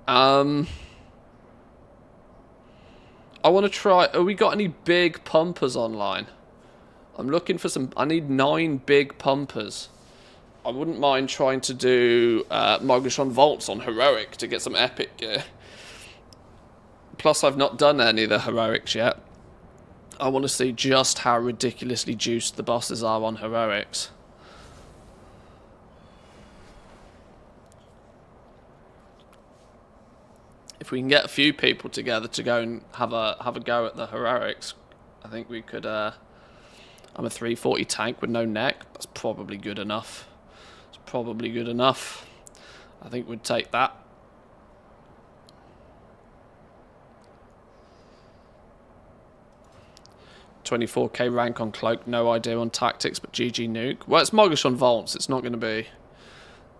I want to try... Have we got any big pumpers online? I'm looking for some... I need 9 big pumpers. I wouldn't mind trying to do Mogashon Vaults on Heroic to get some epic gear. Plus, I've not done any of the Heroics yet. I want to see just how ridiculously juiced the bosses are on Heroics. If we can get a few people together to go and have a go at the Heroics, I think we could... I'm a 340 tank with no neck. That's probably good enough. It's probably good enough. I think we'd take that. $24k rank on Cloak, no idea on Tactics, but GG Nuke. Well, it's Mogashon Vaults, it's not going to be...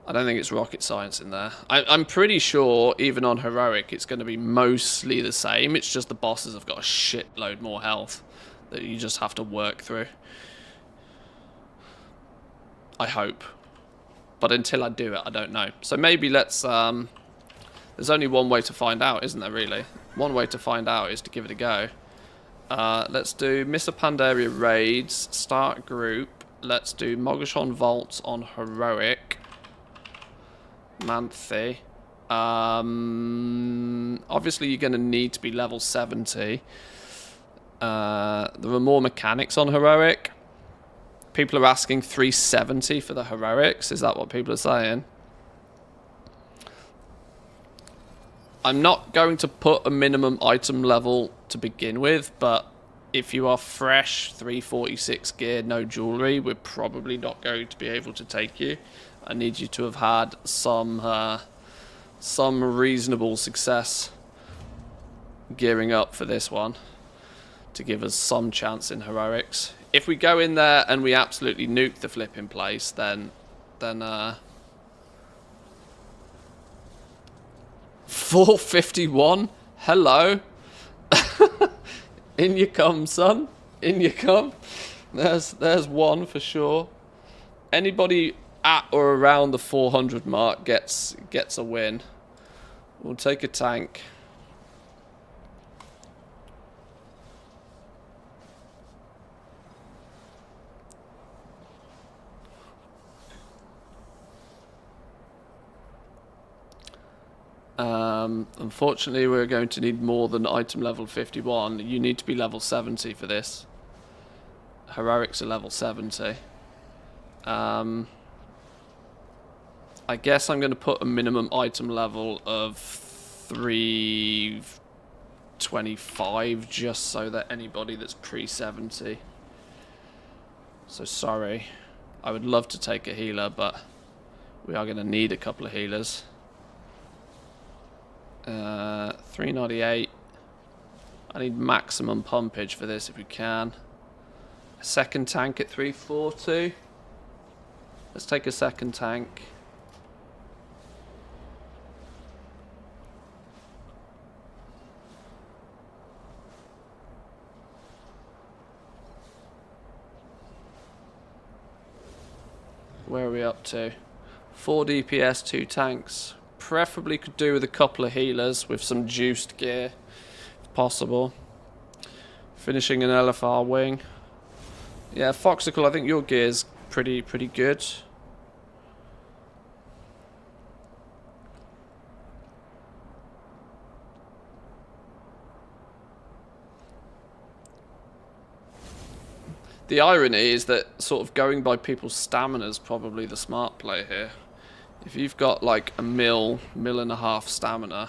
I don't think it's rocket science in there. I'm pretty sure, even on Heroic, it's going to be mostly the same. It's just the bosses have got a shitload more health that you just have to work through. I hope. But until I do it, I don't know. So maybe let's... there's only one way to find out, isn't there, really? One way to find out is to give it a go. Let's do Mr. Pandaria raids, start group. Let's do Mogashon Vaults on Heroic. Manthe. Obviously, you're going to need to be level 70. There are more mechanics on Heroic. People are asking 370 for the heroics. Is that what people are saying? I'm not going to put a minimum item level to begin with, but if you are fresh 346 gear, no jewelry, we're probably not going to be able to take you. I need you to have had some reasonable success gearing up for this one to give us some chance in heroics. If we go in there and we absolutely nuke the flipping place, then 451. Hello. In you come, son. In you come. There's one for sure. Anybody at or around the 400 mark gets a win. We'll take a tank. Unfortunately, we're going to need more than item level 51. You need to be level 70 for this. Heroics are level 70. I guess I'm going to put a minimum item level of 325 just so that anybody that's pre-70. So sorry. I would love to take a healer, but we are going to need a couple of healers. 398. I need maximum pumpage for this if we can. A second tank at 340. Let's take a second tank. Where are we up to? 4 DPS, 2 tanks. Preferably could do with a couple of healers with some juiced gear, if possible. Finishing an LFR wing. Yeah, Foxicle, I think your gear's pretty good. The irony is that sort of going by people's stamina is probably the smart play here. If you've got like a mil and a half stamina,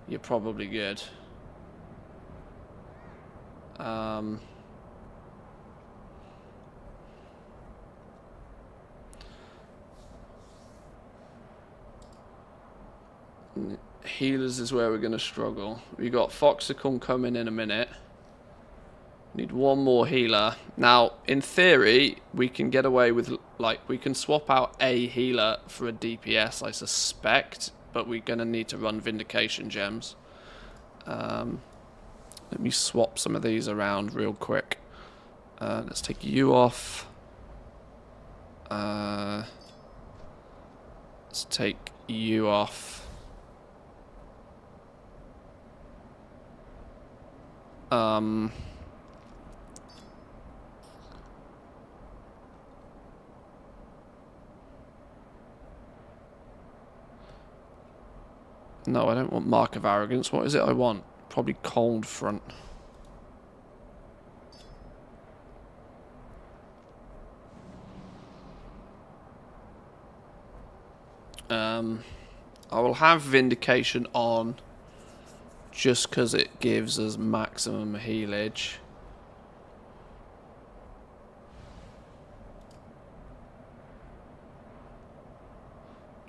you're probably good. Healers is where we're going to struggle. We've got Foxicon coming in a minute. Need one more healer. Now, in theory, we can get away with, like, we can swap out a healer for a DPS, I suspect, but we're going to need to run Vindication gems. Let me swap some of these around real quick. Let's take you off. Let's take you off. No, I don't want Mark of Arrogance. What is it I want? Probably Cold Front. I will have Vindication on just because it gives us maximum healage.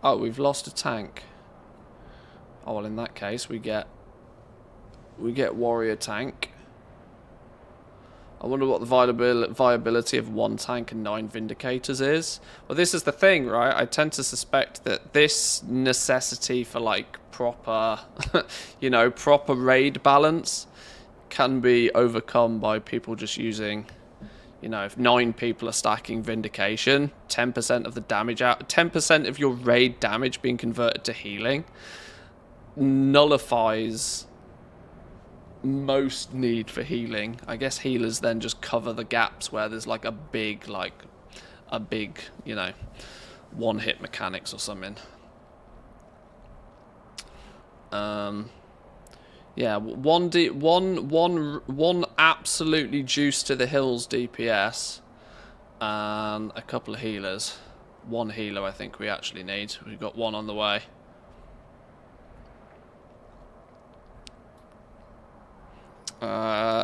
Oh, we've lost a tank. Oh, well, in that case, we get Warrior Tank. I wonder what the viability of 1 tank and 9 Vindicators is. Well, this is the thing, right? I tend to suspect that this necessity for, like, proper, you know, proper raid balance can be overcome by people just using, you know, if 9 people are stacking Vindication, 10% of the damage out, 10% of your raid damage being converted to healing nullifies most need for healing. I guess healers then just cover the gaps where there's like a big, you know, one-hit mechanics or something. Yeah, one absolutely juice to the hills DPS and a couple of healers. One healer I think we actually need. We've got one on the way.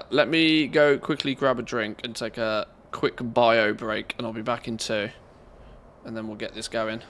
Let me go quickly grab a drink and take a quick bio break, and I'll be back in 2. And then we'll get this going.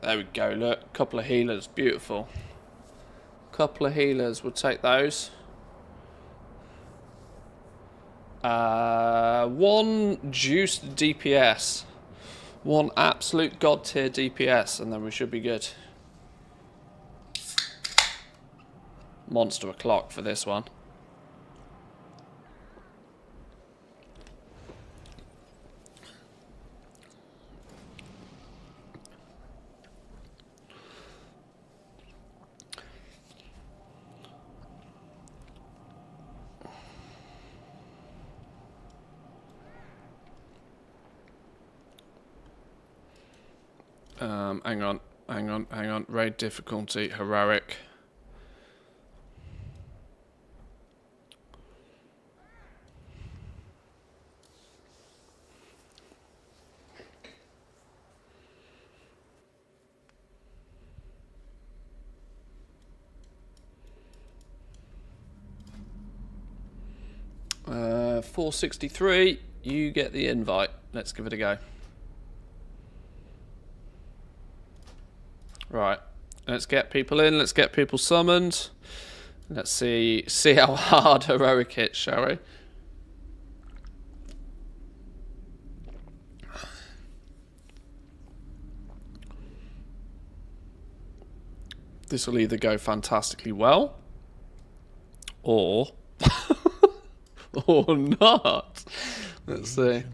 There we go, look, couple of healers, beautiful. Couple of healers, we'll take those. 1 juiced DPS. 1 absolute god tier DPS, and then we should be good. Monster o'clock for this one. Hang on. Raid difficulty, heroic. Uh, 463, you get the invite. Let's give it a go. Right, let's get people in, let's get people summoned. Let's see how hard heroic hits, shall we? This will either go fantastically well, or or not. Let's see.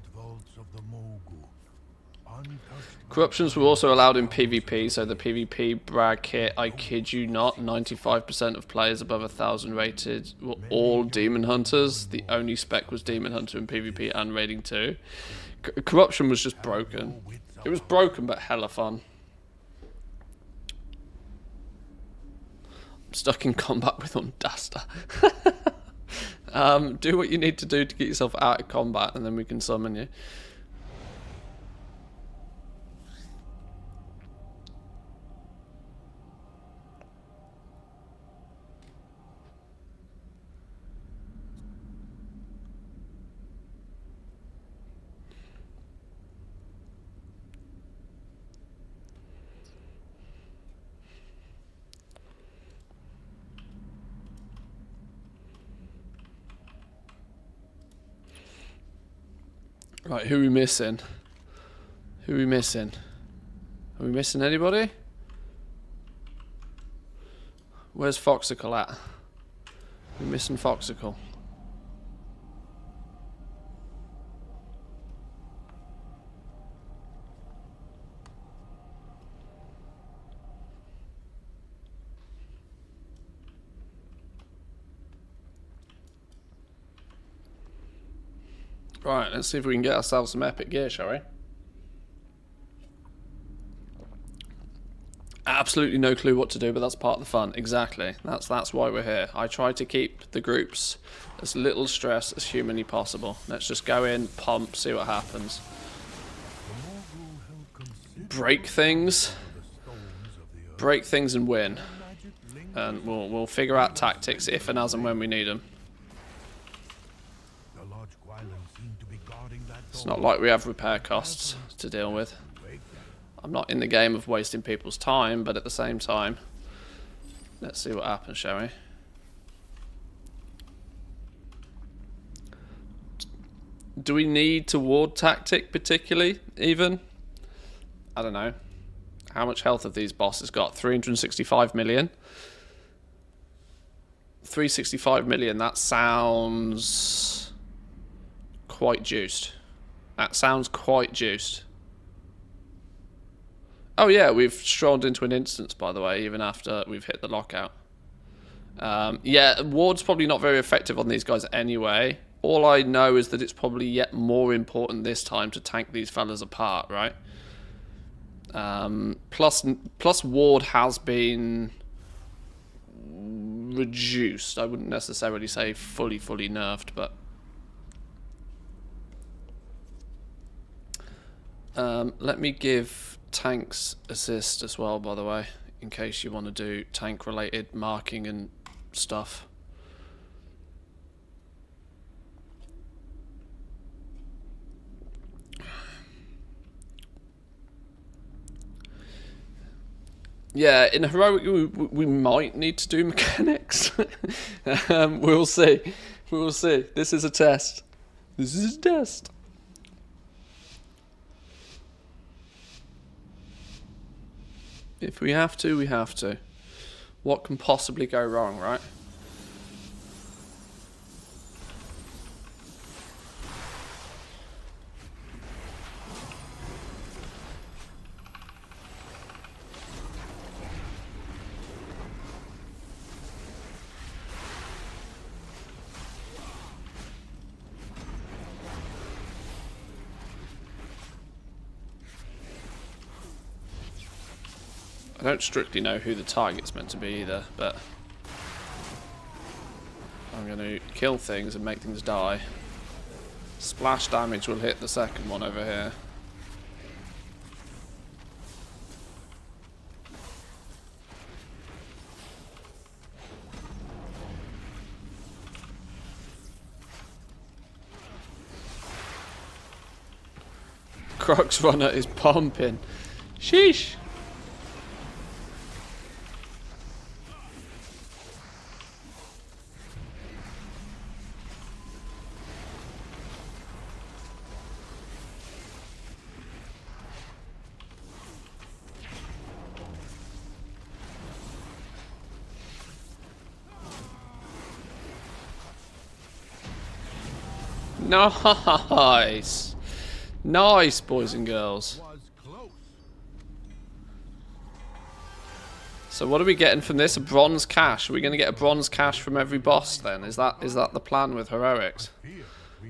Corruptions were also allowed in PvP, so the PvP brag kit, I kid you not, 95% of players above 1,000 rated were all Demon Hunters. The only spec was Demon Hunter in PvP and Raiding 2. Corruption was just broken. It was broken, but hella fun. I'm stuck in combat with Unduster. Do what you need to do to get yourself out of combat, and then we can summon you. Right, who are we missing? Who are we missing? Are we missing anybody? Where's Foxicle at? We're missing Foxicle. Right, let's see if we can get ourselves some epic gear, shall we? Absolutely no clue what to do, but that's part of the fun. Exactly. That's why we're here. I try to keep the groups as little stress as humanly possible. Let's just go in, pump, see what happens. Break things. break things and win. And we'll figure out tactics if and as and when we need them. It's not like we have repair costs to deal with. I'm not in the game of wasting people's time, but at the same time, let's see what happens, shall we? Do we need to ward tactic particularly, even? I don't know. How much health have these bosses got? 365 million? 365 million, that sounds quite juiced. That sounds quite juiced. Oh yeah, we've strolled into an instance, by the way, even after we've hit the lockout. Yeah, ward's probably not very effective on these guys anyway. All I know is that it's probably yet more important this time to tank these fellas apart, right? Plus ward has been reduced. I wouldn't necessarily say fully nerfed, but let me give tanks assist as well, by the way, in case you want to do tank related marking and stuff. Yeah, in heroic we might need to do mechanics. We'll see. We'll see. This is a test. This is a test. If we have to, we have to. What can possibly go wrong, right? I don't strictly know who the target's meant to be either, but I'm going to kill things and make things die. Splash damage will hit the second one over here. Crux Runner is pumping. Sheesh! Nice! Nice, boys and girls. So what are we getting from this? A bronze cache. Are we going to get a bronze cache from every boss then? Is that the plan with heroics?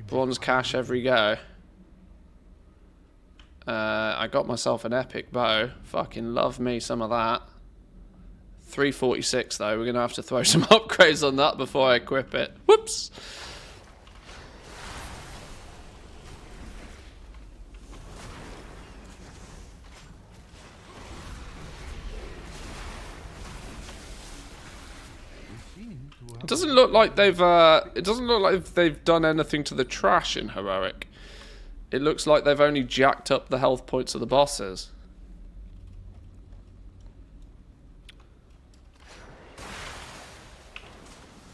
Bronze cache every go. I got myself an epic bow. Fucking love me some of that. 346 though. We're going to have to throw some upgrades on that before I equip it. Whoops! It doesn't look like they've done anything to the trash in heroic. It looks like they've only jacked up the health points of the bosses.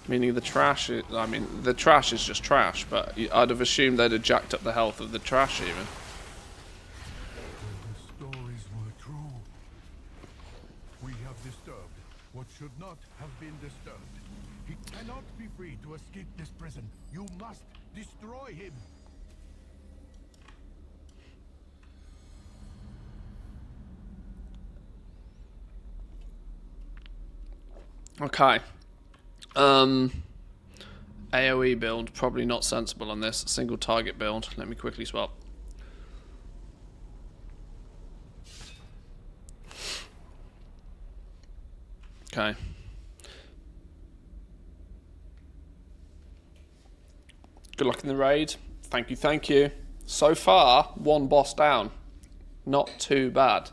Meaning the trash, I mean, the trash is just trash, but I'd have assumed they'd have jacked up the health of the trash even. The stories were true. We have disturbed what should not have been disturbed. He cannot be free to escape this prison. You must destroy him. Okay. AoE build, probably not sensible on this. Single target build. Let me quickly swap. Okay. Good luck in the raid. Thank you, thank you. So far, one boss down. Not too bad.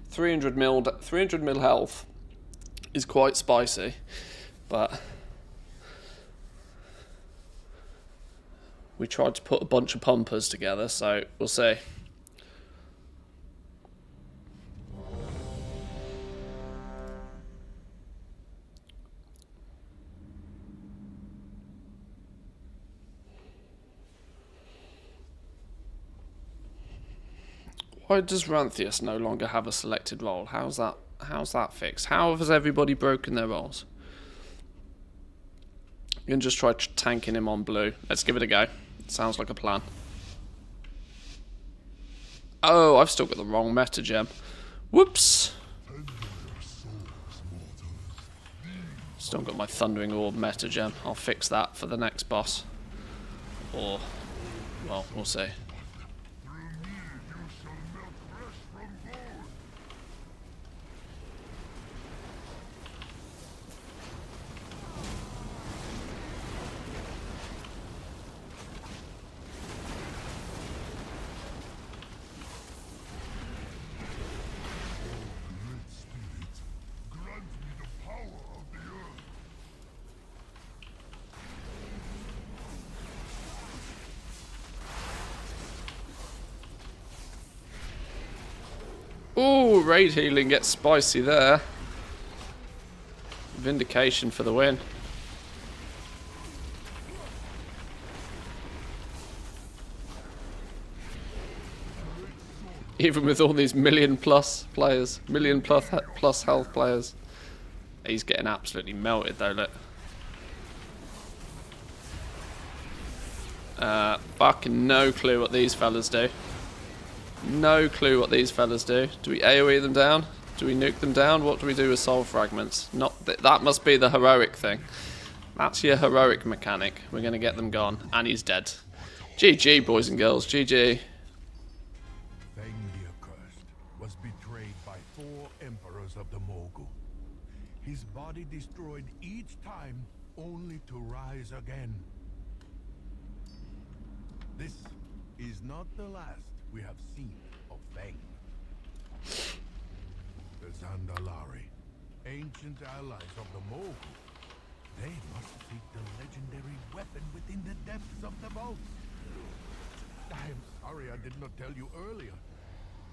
300 mil health is quite spicy, but we tried to put a bunch of pumpers together, so we'll see. Why does Ranthius no longer have a selected role? How's that fixed? How has everybody broken their roles? You can just try tanking him on blue. Let's give it a go. Sounds like a plan. Oh, I've still got the wrong meta gem. Whoops. Still got my Thundering Orb meta gem. I'll fix that for the next boss. Or, well, we'll see. Ooh, raid healing gets spicy there. Vindication for the win. Even with all these million plus players, million plus health players. He's getting absolutely melted though, look. Fucking no clue what these fellas do. No clue what these fellas do. Do we AoE them down? Do we nuke them down? What do we do with soul fragments? Not that must be the heroic thing. That's your heroic mechanic. We're going to get them gone. And he's dead. GG, boys and girls. GG. Thang the Accursed was betrayed by 4 emperors of the Mogul. His body destroyed each time, only to rise again. This is not the last we have seen of Thang. The Zandalari, ancient allies of the Mogul. They must seek the legendary weapon within the depths of the vaults. I am sorry I did not tell you earlier.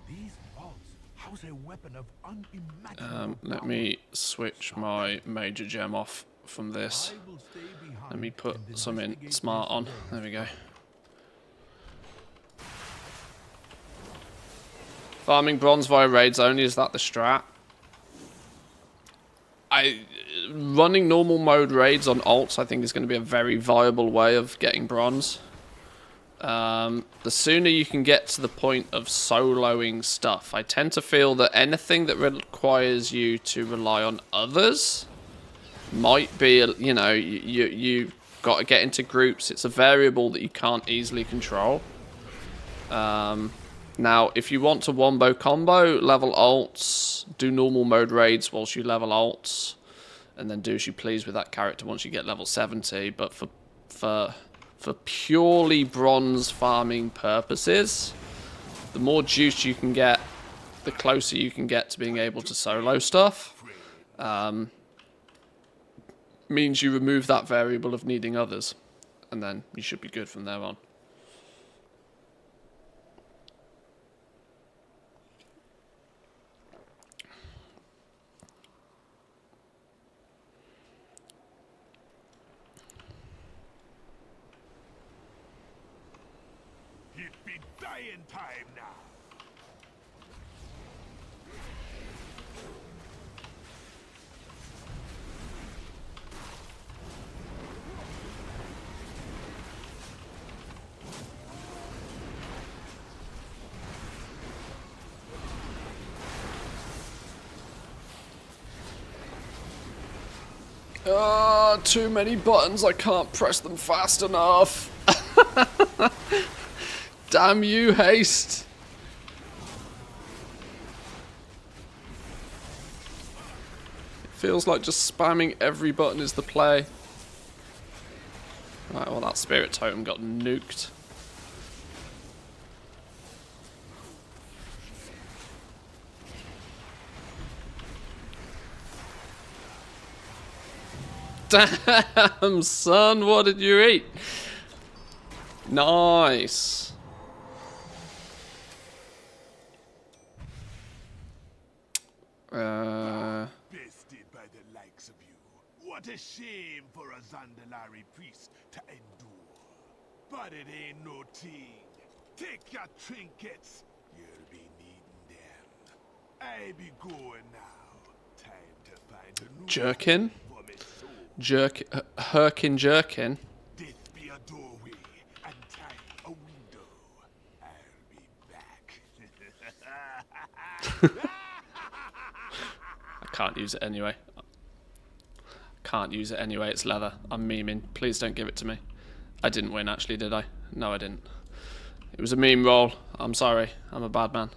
These vaults house a weapon of unimaginable let me switch my major gem off from this. Let me put something smart on. There we go. Farming bronze via raids only, is that the strat? Running normal mode raids on alts I think is going to be a very viable way of getting bronze. The sooner you can get to the point of soloing stuff. I tend to feel that anything that requires you to rely on others might be, you know, you got to get into groups. It's a variable that you can't easily control. Now, if you want to wombo combo, level alts, do normal mode raids whilst you level alts, and then do as you please with that character once you get level 70. But for purely bronze farming purposes, the more juice you can get, the closer you can get to being able to solo stuff. Means you remove that variable of needing others, and then you should be good from there on. It be dying time now. Too many buttons, I can't press them fast enough. Damn you, haste. It feels like just spamming every button is the play. Right, well that spirit totem got nuked. Damn, son, what did you eat? Nice. Bested by the likes of you. What a shame for a Zandalari priest to endure. But it ain't no thing. Take your trinkets. You'll be needing them. I be going now. Time to find a new Jerkin? for me soul. Herkin Jerkin? This be a doorway and time a window. I'll be back. I can't use it anyway. Can't use it anyway, it's leather. I'm memeing. Please don't give it to me. I didn't win actually, did I? No, I didn't. It was a meme roll. I'm sorry. I'm a bad man.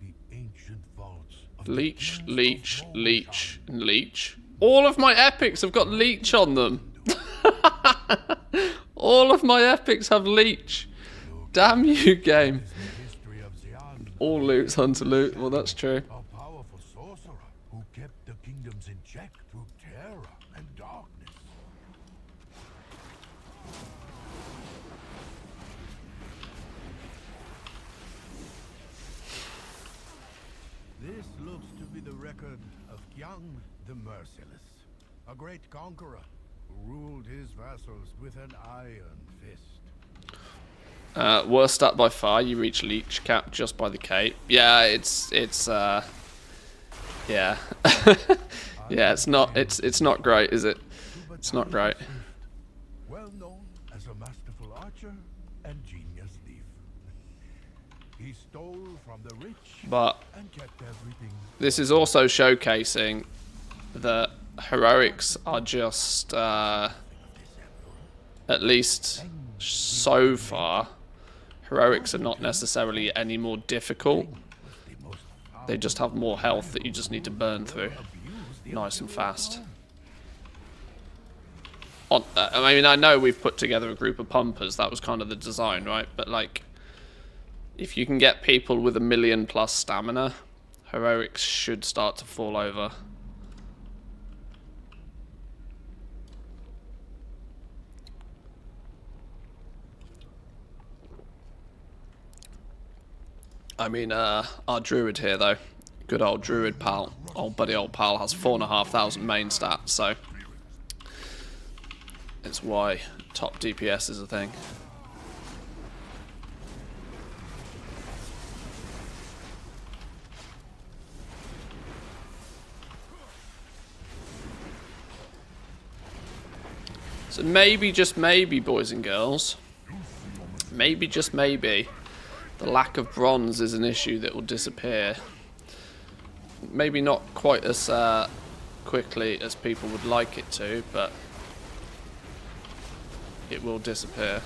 The ancient vaults of Leech, leech, leech, and leech. All of my epics have got leech on them. All of my epics have leech. Damn you, game. history of Xi'an, All loot's hunter loot. Well, that's true. a powerful sorcerer who kept the kingdoms in check through terror and darkness. This looks to be the record of Yang the Merciless, a great conqueror who ruled his vassals with an iron fist. Worst stat by far. You reach leech cap just by the cape. Yeah, it's yeah, yeah. It's not great, is it? It's not great. Well known as a masterful archer and genius thief. He stole from the rich But and kept everything. this is also showcasing that heroics are just, at least so far, heroics are not necessarily any more difficult. They just have more health that you just need to burn through nice and fast. I mean, I know we've put together a group of pumpers. That was kind of the design, right? But, like, if you can get people with 1,000,000+ stamina, heroics should start to fall over. I mean, our druid here, though. Good old druid pal. Old buddy old pal has 4,500 main stats, so it's why top DPS is a thing. So maybe, just maybe, boys and girls, maybe, just maybe, the lack of bronze is an issue that will disappear. Maybe not quite as quickly as people would like it to, but it will disappear.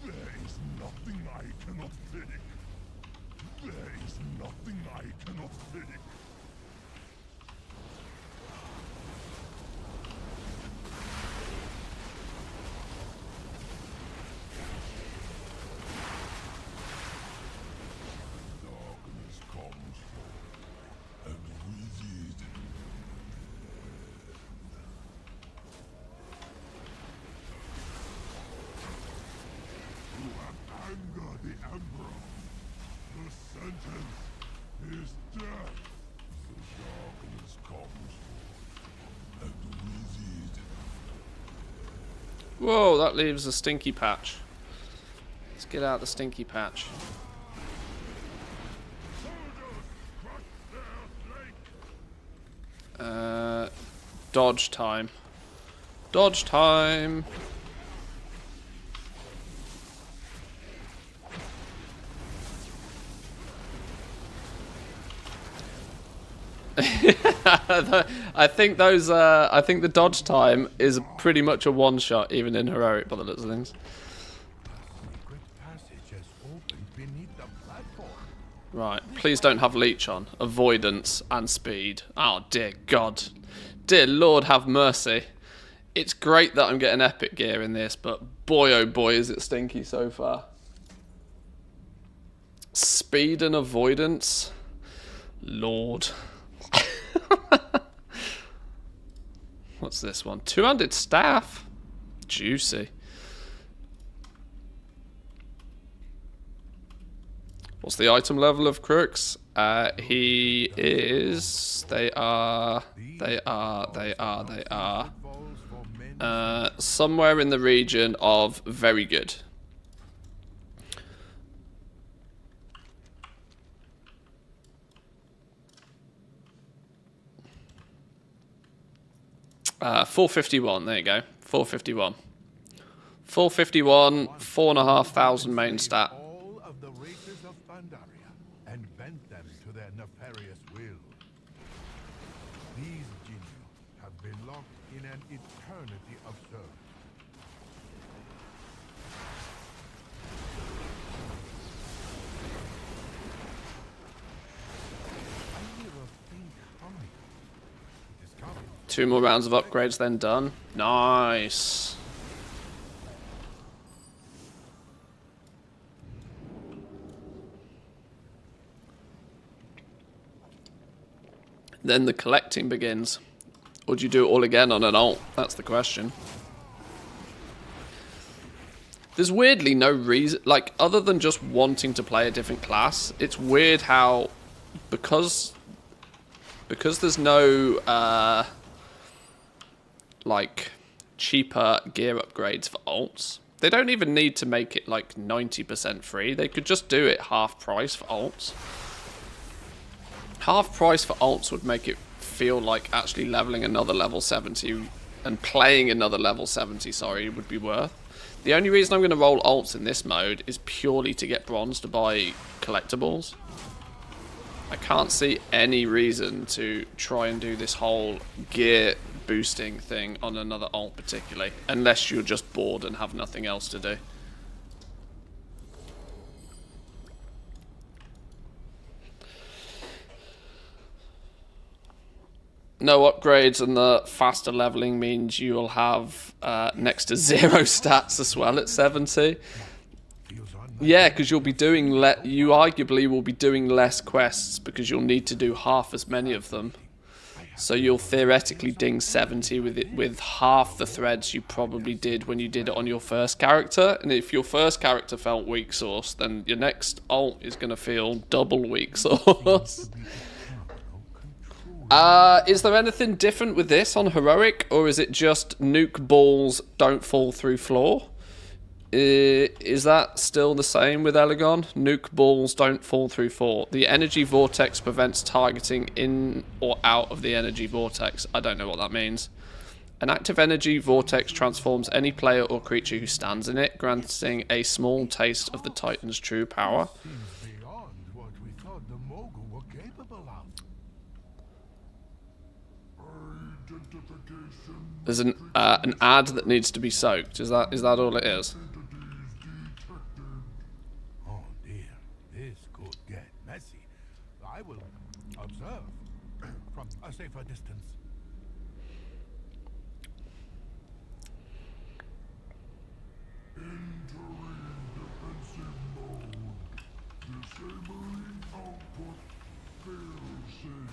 There is nothing I cannot finish. There is nothing I cannot finish. Darkness comes, and with it, you have angered the Emperor. The sentence is death. The darkness comes, and with it, Whoa, that leaves a stinky patch. Let's get out the stinky patch. Dodge time. Dodge time. I think those. I think the dodge time is pretty much a one-shot, even in heroic, by the looks of things. a secret passage has opened beneath the platform. Right, please don't have leech on. Avoidance and speed. Oh, dear God. Dear Lord, have mercy. It's great that I'm getting epic gear in this, but boy, oh boy, is it stinky so far. Speed and avoidance? Lord. What's this one? Two-handed staff? Juicy. What's the item level of Crooks? He is... They are... somewhere in the region of very good. Uh, 451, there you go. 451. 451, 4,500 main stat. All of the races of Pandaria and bent them to their nefarious will. These Jinju have been locked in an eternity of service. I hear a faint humming. It is coming. 2 more rounds of upgrades, then done. Nice. Then the collecting begins. Or do you do it all again on an alt? That's the question. There's weirdly no reason, like, other than just wanting to play a different class, it's weird how, because there's no, like, cheaper gear upgrades for alts, they don't even need to make it, like, 90% free. They could just do it half price for alts. Half price for alts would make it feel like actually leveling another level 70 and playing another level 70, sorry, would be worth. The only reason I'm going to roll alts in this mode is purely to get bronze to buy collectibles. I can't see any reason to try and do this whole gear boosting thing on another alt particularly, unless you're just bored and have nothing else to do. No upgrades and the faster leveling means you'll have next to 0 stats as well at 70. Yeah, because you'll be doing you arguably will be doing less quests because you'll need to do half as many of them. So you'll theoretically ding 70 with half the threads you probably did when you did it on your first character. And if your first character felt weak sauce, then your next alt is going to feel double weak sauce. Is there anything different with this on heroic, or is it just nuke balls don't fall through floor? Is that still the same with Elegon? Nuke balls don't fall through floor. The energy vortex prevents targeting in or out of the energy vortex. I don't know what that means. An active energy vortex transforms any player or creature who stands in it, granting a small taste of the Titan's true power. Seems beyond what we thought the Mogul were capable of. There's an ad that needs to be soaked. Is that all it is? Oh dear, this could get messy. I will observe from a safer distance. Entering defensive mode. Disabling output. Failsafe.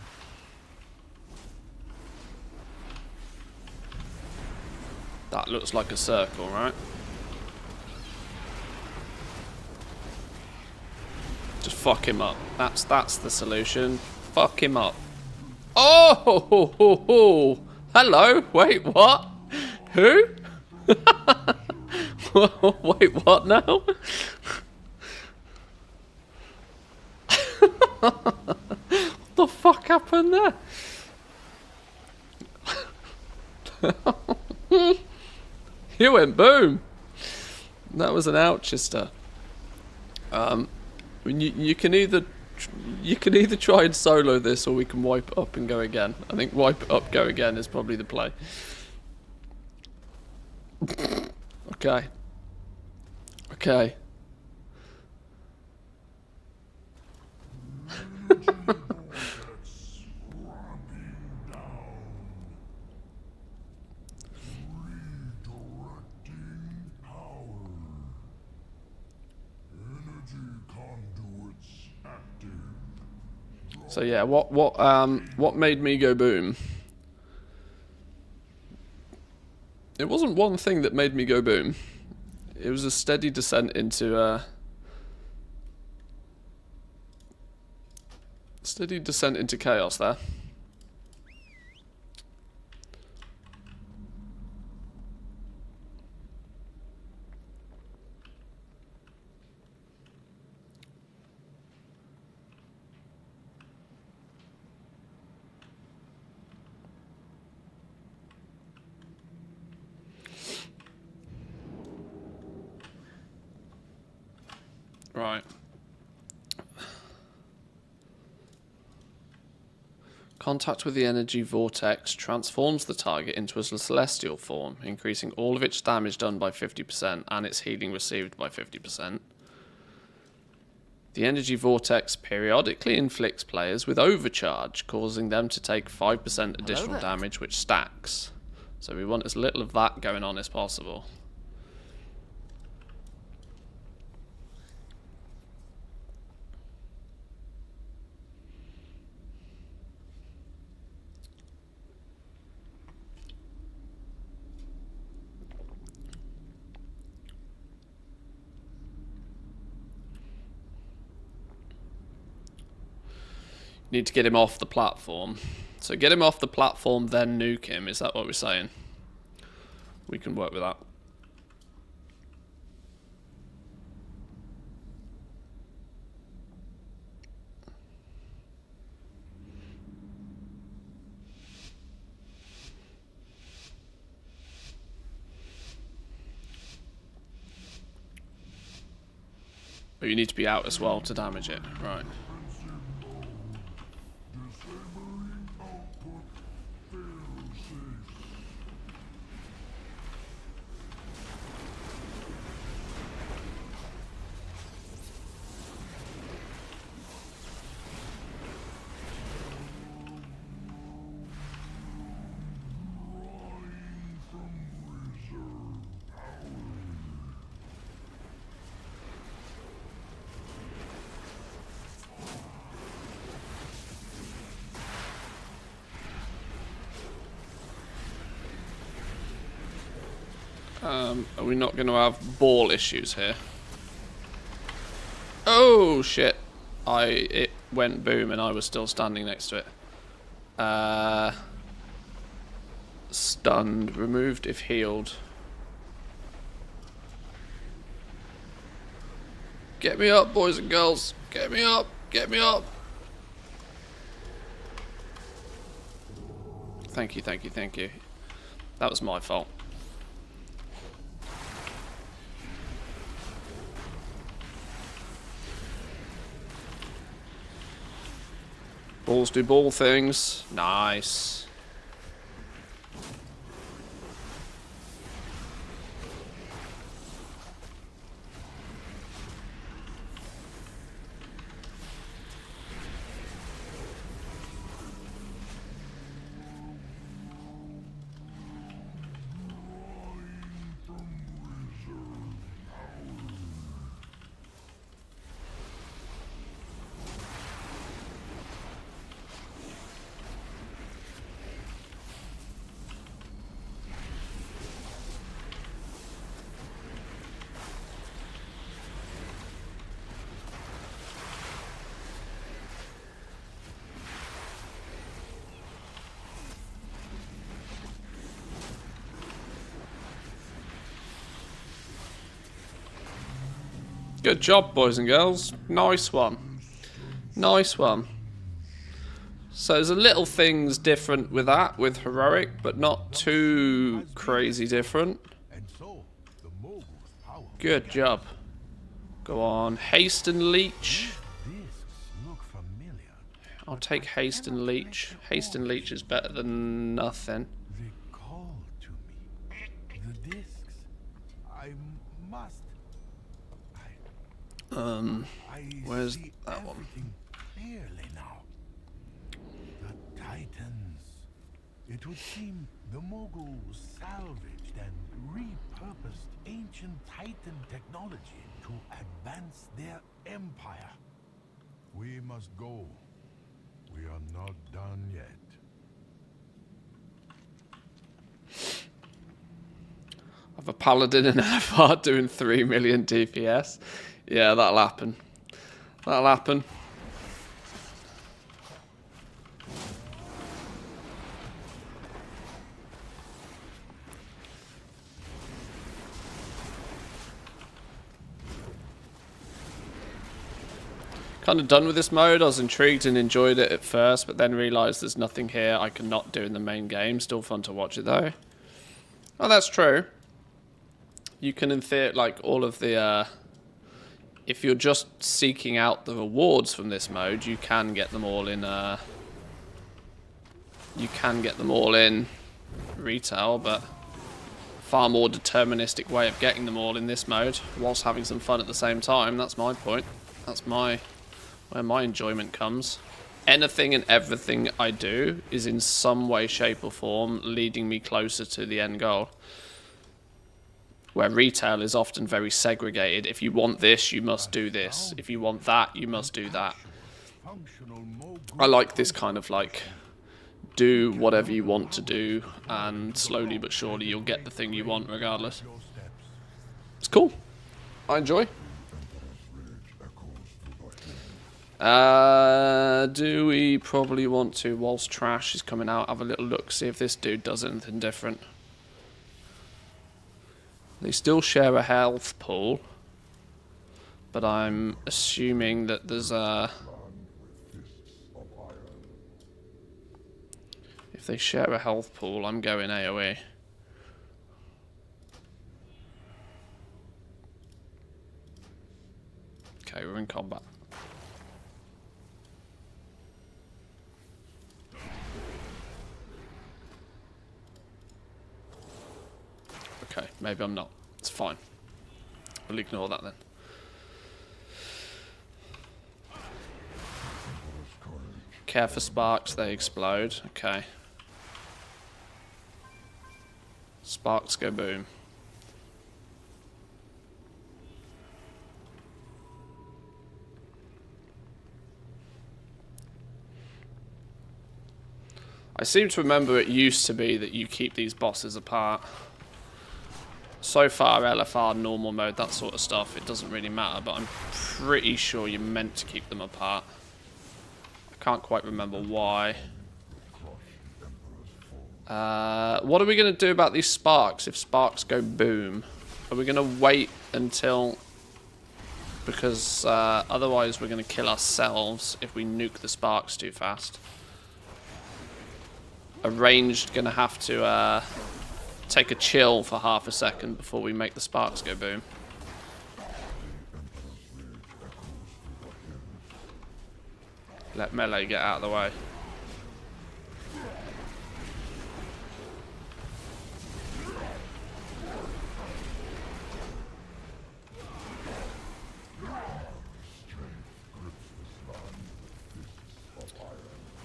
That looks like a circle, right? Just fuck him up. That's the solution. Fuck him up. Oh! Ho, ho, ho. Hello. Wait, what? Who? Wait, what now? What the fuck happened there? You went boom. That was an Alchester. You can either try and solo this, or we can wipe it up and go again. I think wipe it up, go again is probably the play. Okay. Okay. So yeah, what made me go boom? It wasn't one thing that made me go boom. It was a steady descent into chaos there. Right. Contact with the energy vortex transforms the target into a celestial form, increasing all of its damage done by 50% and its healing received by 50%. The energy vortex periodically inflicts players with overcharge, causing them to take 5% additional damage, which stacks. So we want as little of that going on as possible. Need to get him off the platform. So get him off the platform, then nuke him. Is that what we're saying? We can work with that. But you need to be out as well to damage it. Right. Are we not going to have ball issues here? Oh shit! It went boom and I was still standing next to it. Stunned, removed if healed. Get me up, boys and girls! Get me up! Get me up! Thank you, thank you, thank you. That was my fault. Balls do ball things. Nice. Good job, boys and girls. Nice one. Nice one. So there's a little things different with that, with heroic, but not too crazy different. And so, the mogul's power. Good job. Go on. Haste and leech. Discs look familiar. I'll take haste and leech. Haste and leech is better than nothing. They call to me. The discs. I must. I Where's see that one? everything clearly now. The Titans. It would seem the moguls salvaged and repurposed ancient Titan technology to advance their empire. We must go. We are not done yet. I have a paladin and LFR doing 3 million DPS. Yeah, that'll happen. That'll happen. Kind of done with this mode. I was intrigued and enjoyed it at first, but then realised there's nothing here I can not do in the main game. Still fun to watch it though. Oh, that's true. You can, in theory, like all of the, if you're just seeking out the rewards from this mode, you can get them all in, retail, but far more deterministic way of getting them all in this mode, whilst having some fun at the same time. That's my point. That's where my enjoyment comes. Anything and everything I do is in some way, shape or form leading me closer to the end goal. Where retail is often very segregated. If you want this, you must do this. If you want that, you must do that. I like this kind of like, do whatever you want to do, and slowly but surely you'll get the thing you want regardless. It's cool. I enjoy. Do we probably want to, whilst Trash is coming out, have a little look, see if this dude does anything different. They still share a health pool, but I'm assuming that there's a... If they share a health pool, I'm going AoE. Okay, we're in combat. Okay, maybe I'm not. It's fine. We'll ignore that then. Care for sparks, they explode. Okay. Sparks go boom. I seem to remember it used to be that you keep these bosses apart. So far, LFR, normal mode, that sort of stuff, it doesn't really matter, but I'm pretty sure you're meant to keep them apart. I can't quite remember why. What are we going to do about these sparks if sparks go boom? Are we going to wait until... Because otherwise we're going to kill ourselves if we nuke the sparks too fast. A ranged going to have to... take a chill for half a second before we make the sparks go boom. Let melee get out of the way.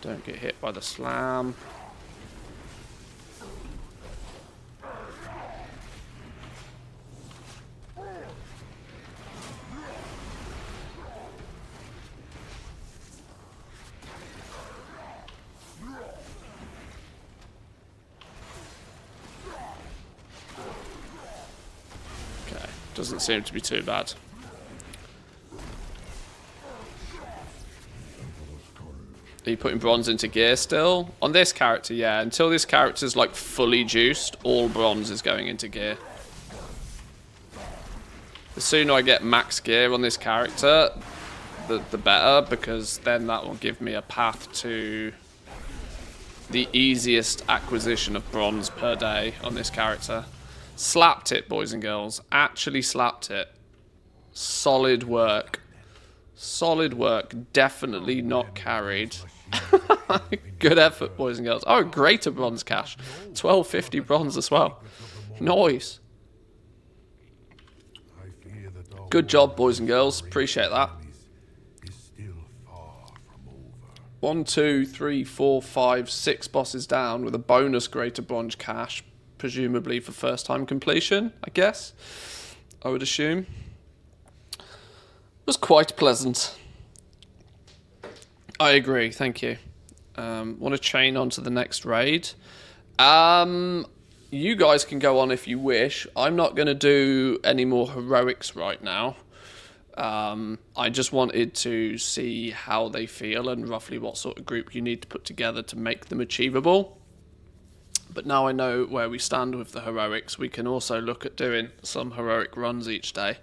Don't get hit by the slam. Doesn't seem to be too bad. Are you putting bronze into gear still? On this character, yeah. Until this character's like fully juiced, all bronze is going into gear. The sooner I get max gear on this character, the better, because then that will give me a path to the easiest acquisition of bronze per day on this character. Slapped it, boys and girls. Actually slapped it. Solid work. Solid work. Definitely not carried. Good effort, boys and girls. Oh, greater bronze cash. 1250 bronze as well. Nice. Good job, boys and girls. Appreciate that. 1, 2, 3, 4, 5, 6 bosses down with a bonus greater bronze cash. Presumably for first time completion, I guess. I would assume. It was quite pleasant. I agree, thank you. Want to chain on to the next raid. You guys can go on if you wish. I'm not going to do any more heroics right now. I just wanted to see how they feel and roughly what sort of group you need to put together to make them achievable. But now I know where we stand with the heroics, we can also look at doing some heroic runs each day.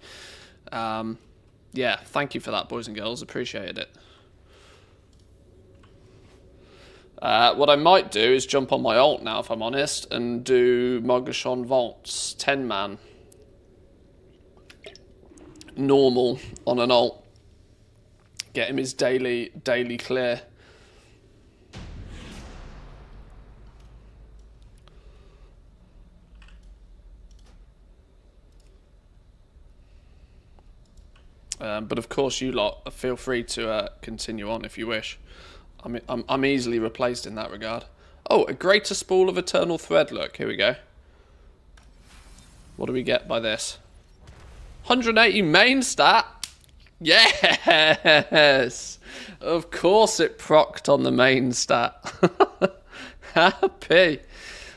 Yeah, thank you for that, boys and girls. Appreciated it. What I might do is jump on my ult now, if I'm honest, and do Mogashon Vaults, 10-man. Normal on an ult. Get him his daily clear. But of course, you lot feel free to continue on if you wish. I'm easily replaced in that regard. Oh, a greater spool of eternal thread. Look, here we go. What do we get by this? 180 main stat. Yes, of course it procced on the main stat. Happy.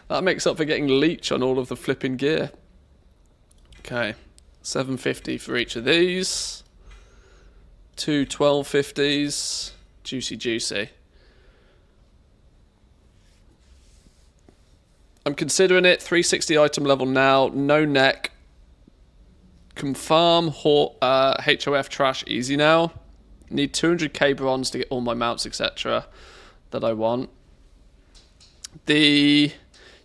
That makes up for getting leech on all of the flipping gear. Okay, 750 for each of these. 2 1250s. Juicy. I'm considering it. 360 item level now. No neck. Confirm HOF trash easy now. Need 200k bronze to get all my mounts, etc. that I want. Did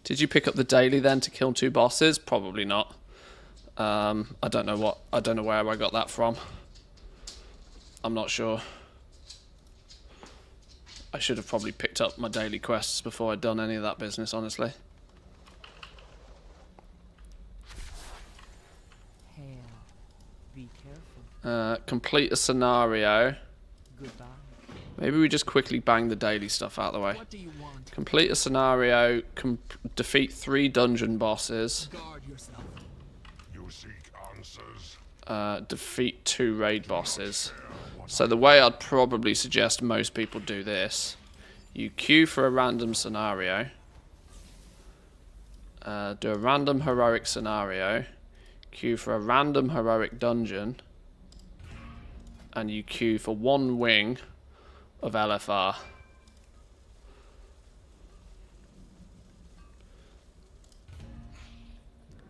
you pick up the daily then to kill 2 bosses? Probably not. I don't know where I got that from. I'm not sure. I should have probably picked up my daily quests before I'd done any of that business, honestly. Be careful. Complete a scenario. Goodbye. Maybe we just quickly bang the daily stuff out of the way. What do you want? Complete a scenario. Defeat 3 dungeon bosses. Guard yourself. You seek answers. Defeat 2 raid bosses. So the way I'd probably suggest most people do this, you queue for a random scenario, do a random heroic scenario, queue for a random heroic dungeon, and you queue for 1 wing of LFR.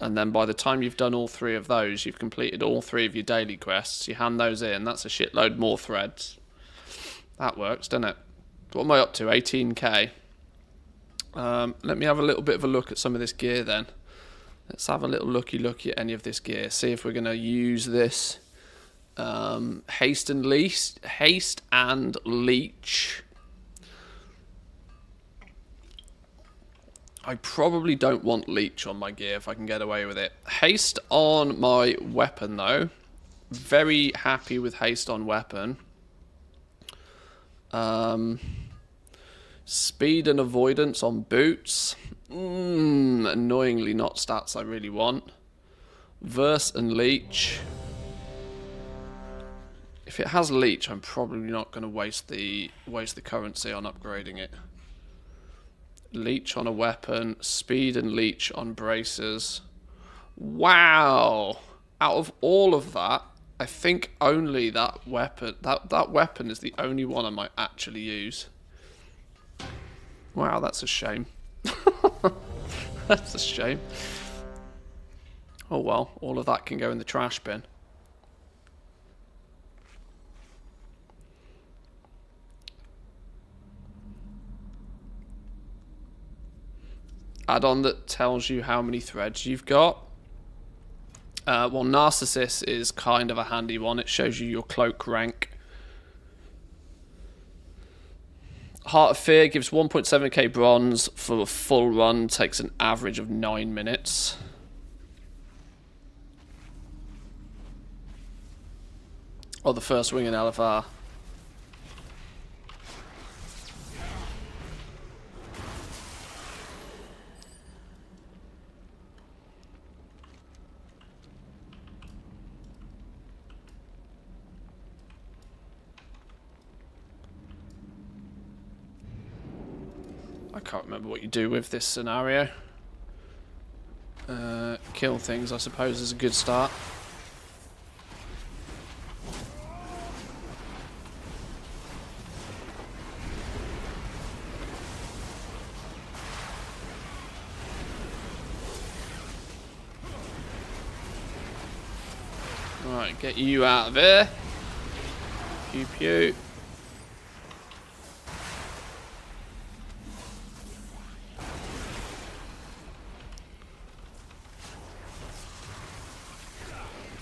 And then by the time you've done all 3 of those, you've completed all 3 of your daily quests. You hand those in. That's a shitload more threads. That works, doesn't it? What am I up to? 18k. Let me have a little bit of a look at some of this gear then. Let's have a little looky at any of this gear. See if we're going to use this. Haste and leech. I probably don't want leech on my gear if I can get away with it. Haste on my weapon though. Very happy with haste on weapon. Speed and avoidance on boots. Annoyingly not stats I really want. Verse and leech. If it has leech, I'm probably not going to waste the currency on upgrading it. Leech on a weapon, speed and leech on bracers. Wow! Out of all of that, I think only that weapon, that weapon is the only one I might actually use. Wow, that's a shame. That's a shame. Oh well, all of that can go in the trash bin. Add-on that tells you how many threads you've got. Well, Narcissus is kind of a handy one. It shows you your cloak rank. Heart of Fear gives 1.7k bronze for a full run. Takes an average of 9 minutes. Or the first wing in LFR. I can't remember what you do with this scenario. Kill things, I suppose, is a good start. Right, get you out of here. Pew pew.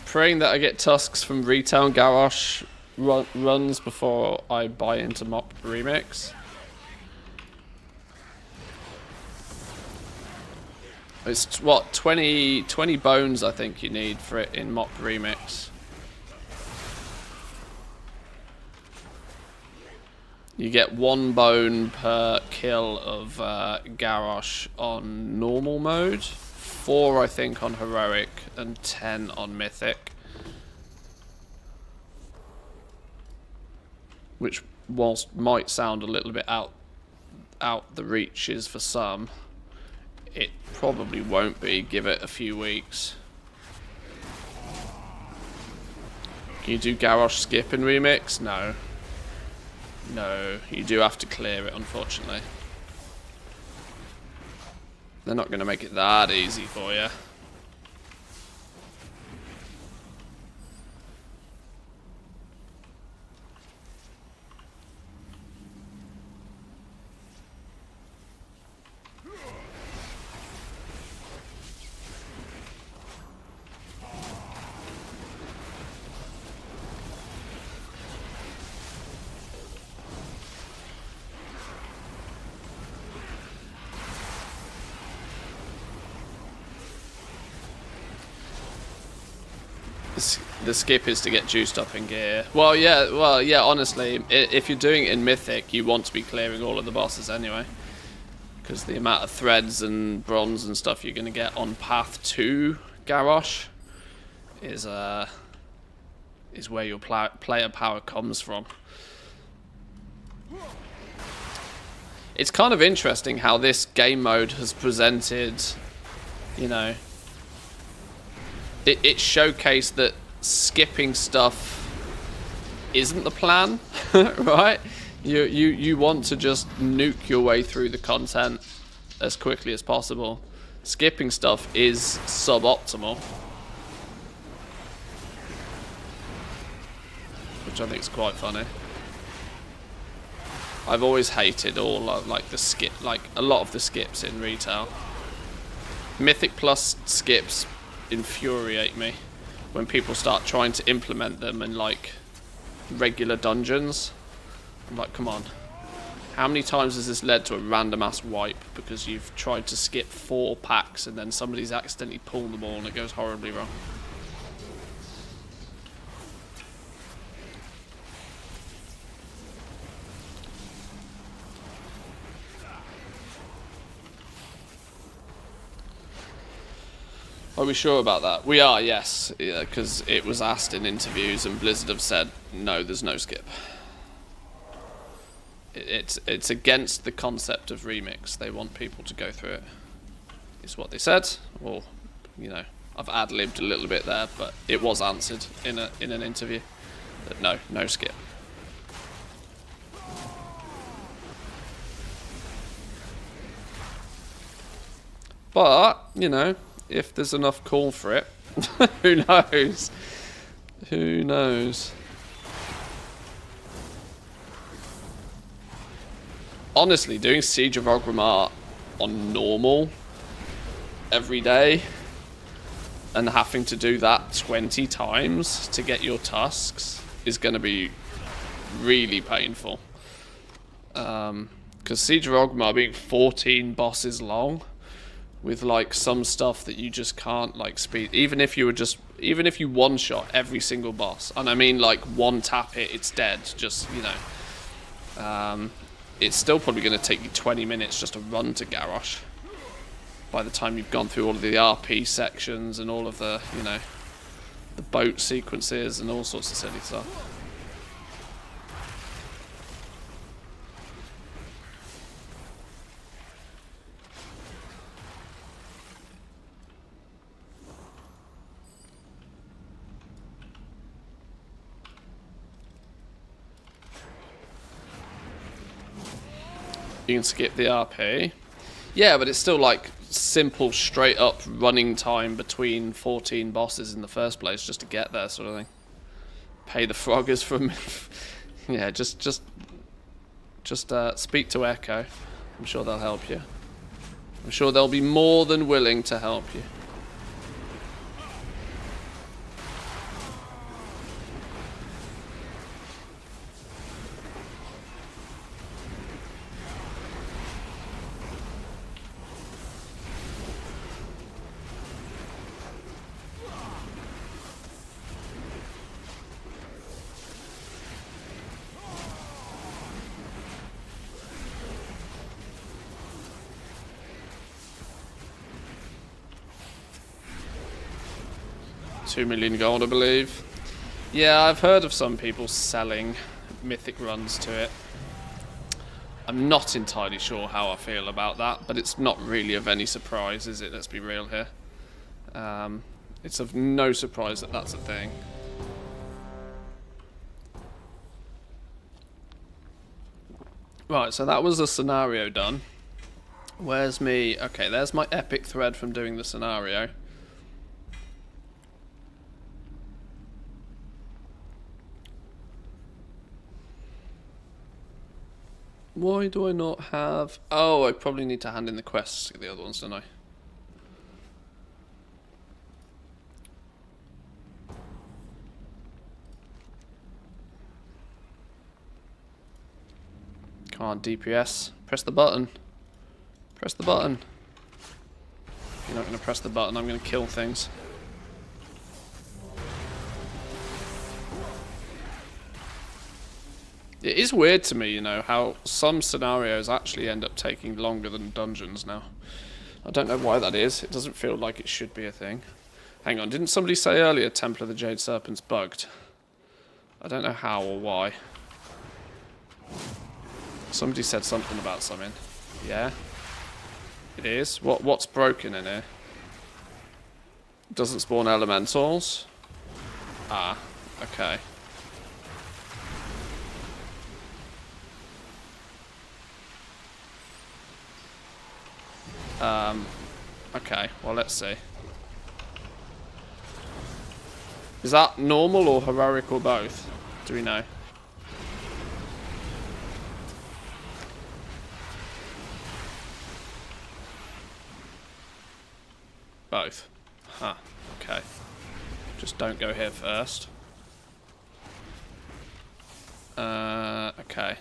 Praying that I get tusks from retail and garage runs before I buy into Mop Remix. It's what, 20 bones I think you need for it in Mop Remix. You get 1 bone per kill of Garrosh on normal mode, 4 I think on heroic, and 10 on mythic. Which, whilst might sound a little bit out the reaches for some, it probably won't be. Give it a few weeks. Can you do Garrosh skip in Remix? No. No, you do have to clear it, unfortunately. They're not going to make it that easy for you. The skip is to get juiced up in gear. Well, yeah. Honestly, if you're doing it in Mythic, you want to be clearing all of the bosses anyway, because the amount of threads and bronze and stuff you're going to get on path to Garrosh is where your player power comes from. It's kind of interesting how this game mode has presented, you know. It showcased that skipping stuff isn't the plan, right? You want to just nuke your way through the content as quickly as possible. Skipping stuff is suboptimal, which I think is quite funny. I've always hated all of, like a lot of the skips in retail. Mythic Plus skips infuriate me when people start trying to implement them in like regular dungeons. I'm like, come on, how many times has this led to a random ass wipe because you've tried to skip 4 packs and then somebody's accidentally pulled them all and it goes horribly wrong. Are we sure about that? We are, yes. Because it was asked in interviews and Blizzard have said, no, there's no skip. It's against the concept of Remix. They want people to go through it. Is what they said. Or, you know, I've ad-libbed a little bit there, but it was answered in an interview. That no skip. But, you know, if there's enough call for it, who knows? Who knows? Honestly, doing Siege of Orgrimmar on normal every day and having to do that 20 times to get your tusks is going to be really painful. Because Siege of Orgrimmar being 14 bosses long, with like some stuff that you just can't like speed, even if you one shot every single boss, and I mean like one tap it, it's dead, just, you know, it's still probably going to take you 20 minutes just to run to Garrosh by the time you've gone through all of the RP sections and all of the, you know, the boat sequences and all sorts of silly stuff. You can skip the RP. Yeah, but it's still like simple, straight up running time between 14 bosses in the first place just to get there, sort of thing. Pay the froggers from. Yeah, just speak to Echo. I'm sure they'll help you. I'm sure they'll be more than willing to help you. $2 million gold, I believe. Yeah, I've heard of some people selling mythic runs to it. I'm not entirely sure how I feel about that, but it's not really of any surprise, is it? Let's be real here. It's of no surprise that that's a thing. Right, so that was a scenario done. Where's me? Okay, there's my epic thread from doing the scenario. Why do I not have... Oh, I probably need to hand in the quests to the other ones, don't I? Come on, DPS. Press the button. Press the button. If you're not going to press the button, I'm going to kill things. It is weird to me, you know, how some scenarios actually end up taking longer than dungeons now. I don't know why that is. It doesn't feel like it should be a thing. Hang on, didn't somebody say earlier Temple of the Jade Serpent's bugged? I don't know how or why. Somebody said something about something. Yeah? It is? What's broken in here? Doesn't spawn elementals? Ah, okay. Okay, well, let's see. Is that normal or heroic or both? Do we know? Both. Huh, okay. Just don't go here first. Okay.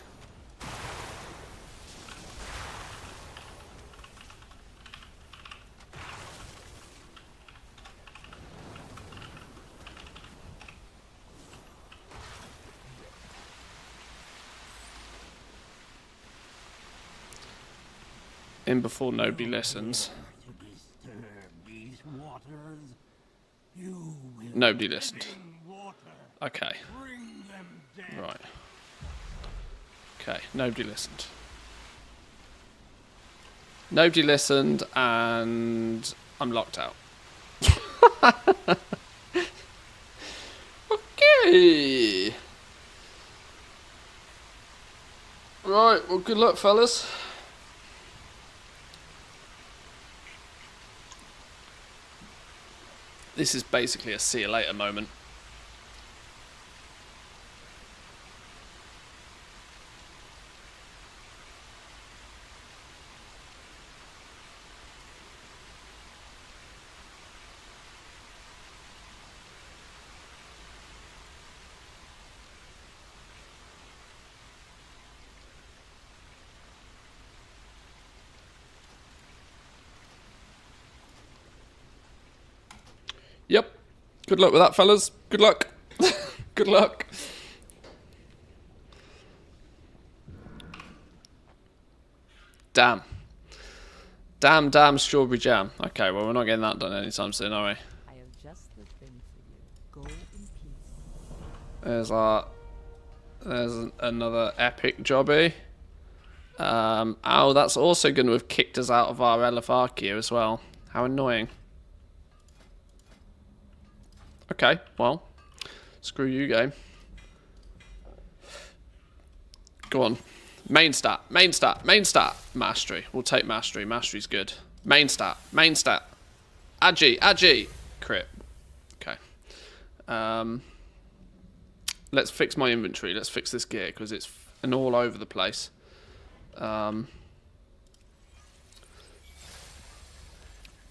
In before nobody listens. Nobody listened. Okay. Right. Okay, nobody listened. Nobody listened, and I'm locked out. Okay. Right, well, good luck, fellas. This is basically a see you later moment. Yep. Good luck with that, fellas. Good luck. Good luck. Damn. Damn strawberry jam. Okay, well, we're not getting that done anytime soon, are we? I have just the thing for you. Go in peace. There's another epic jobby. Oh, that's also going to have kicked us out of our LFR queue as well. How annoying. Okay, well, screw you, game. Go on. Main stat, main stat, main stat. Mastery. We'll take mastery. Mastery's good. Main stat, main stat. Agi. Crit. Okay. Let's fix my inventory. Let's fix this gear because it's all over the place.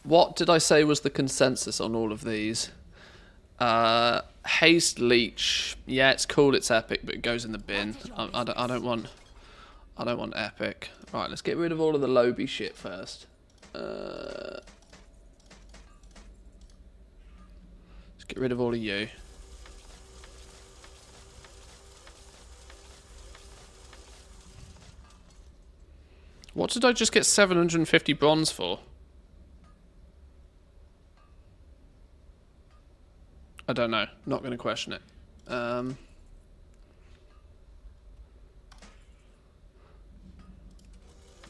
What did I say was the consensus on all of these? Haste Leech. Yeah, it's cool. It's epic, but it goes in the bin. I don't want epic. Right, let's get rid of all of the Lobby shit first. Let's get rid of all of you. What did I just get 750 bronze for? I don't know. Not going to question it.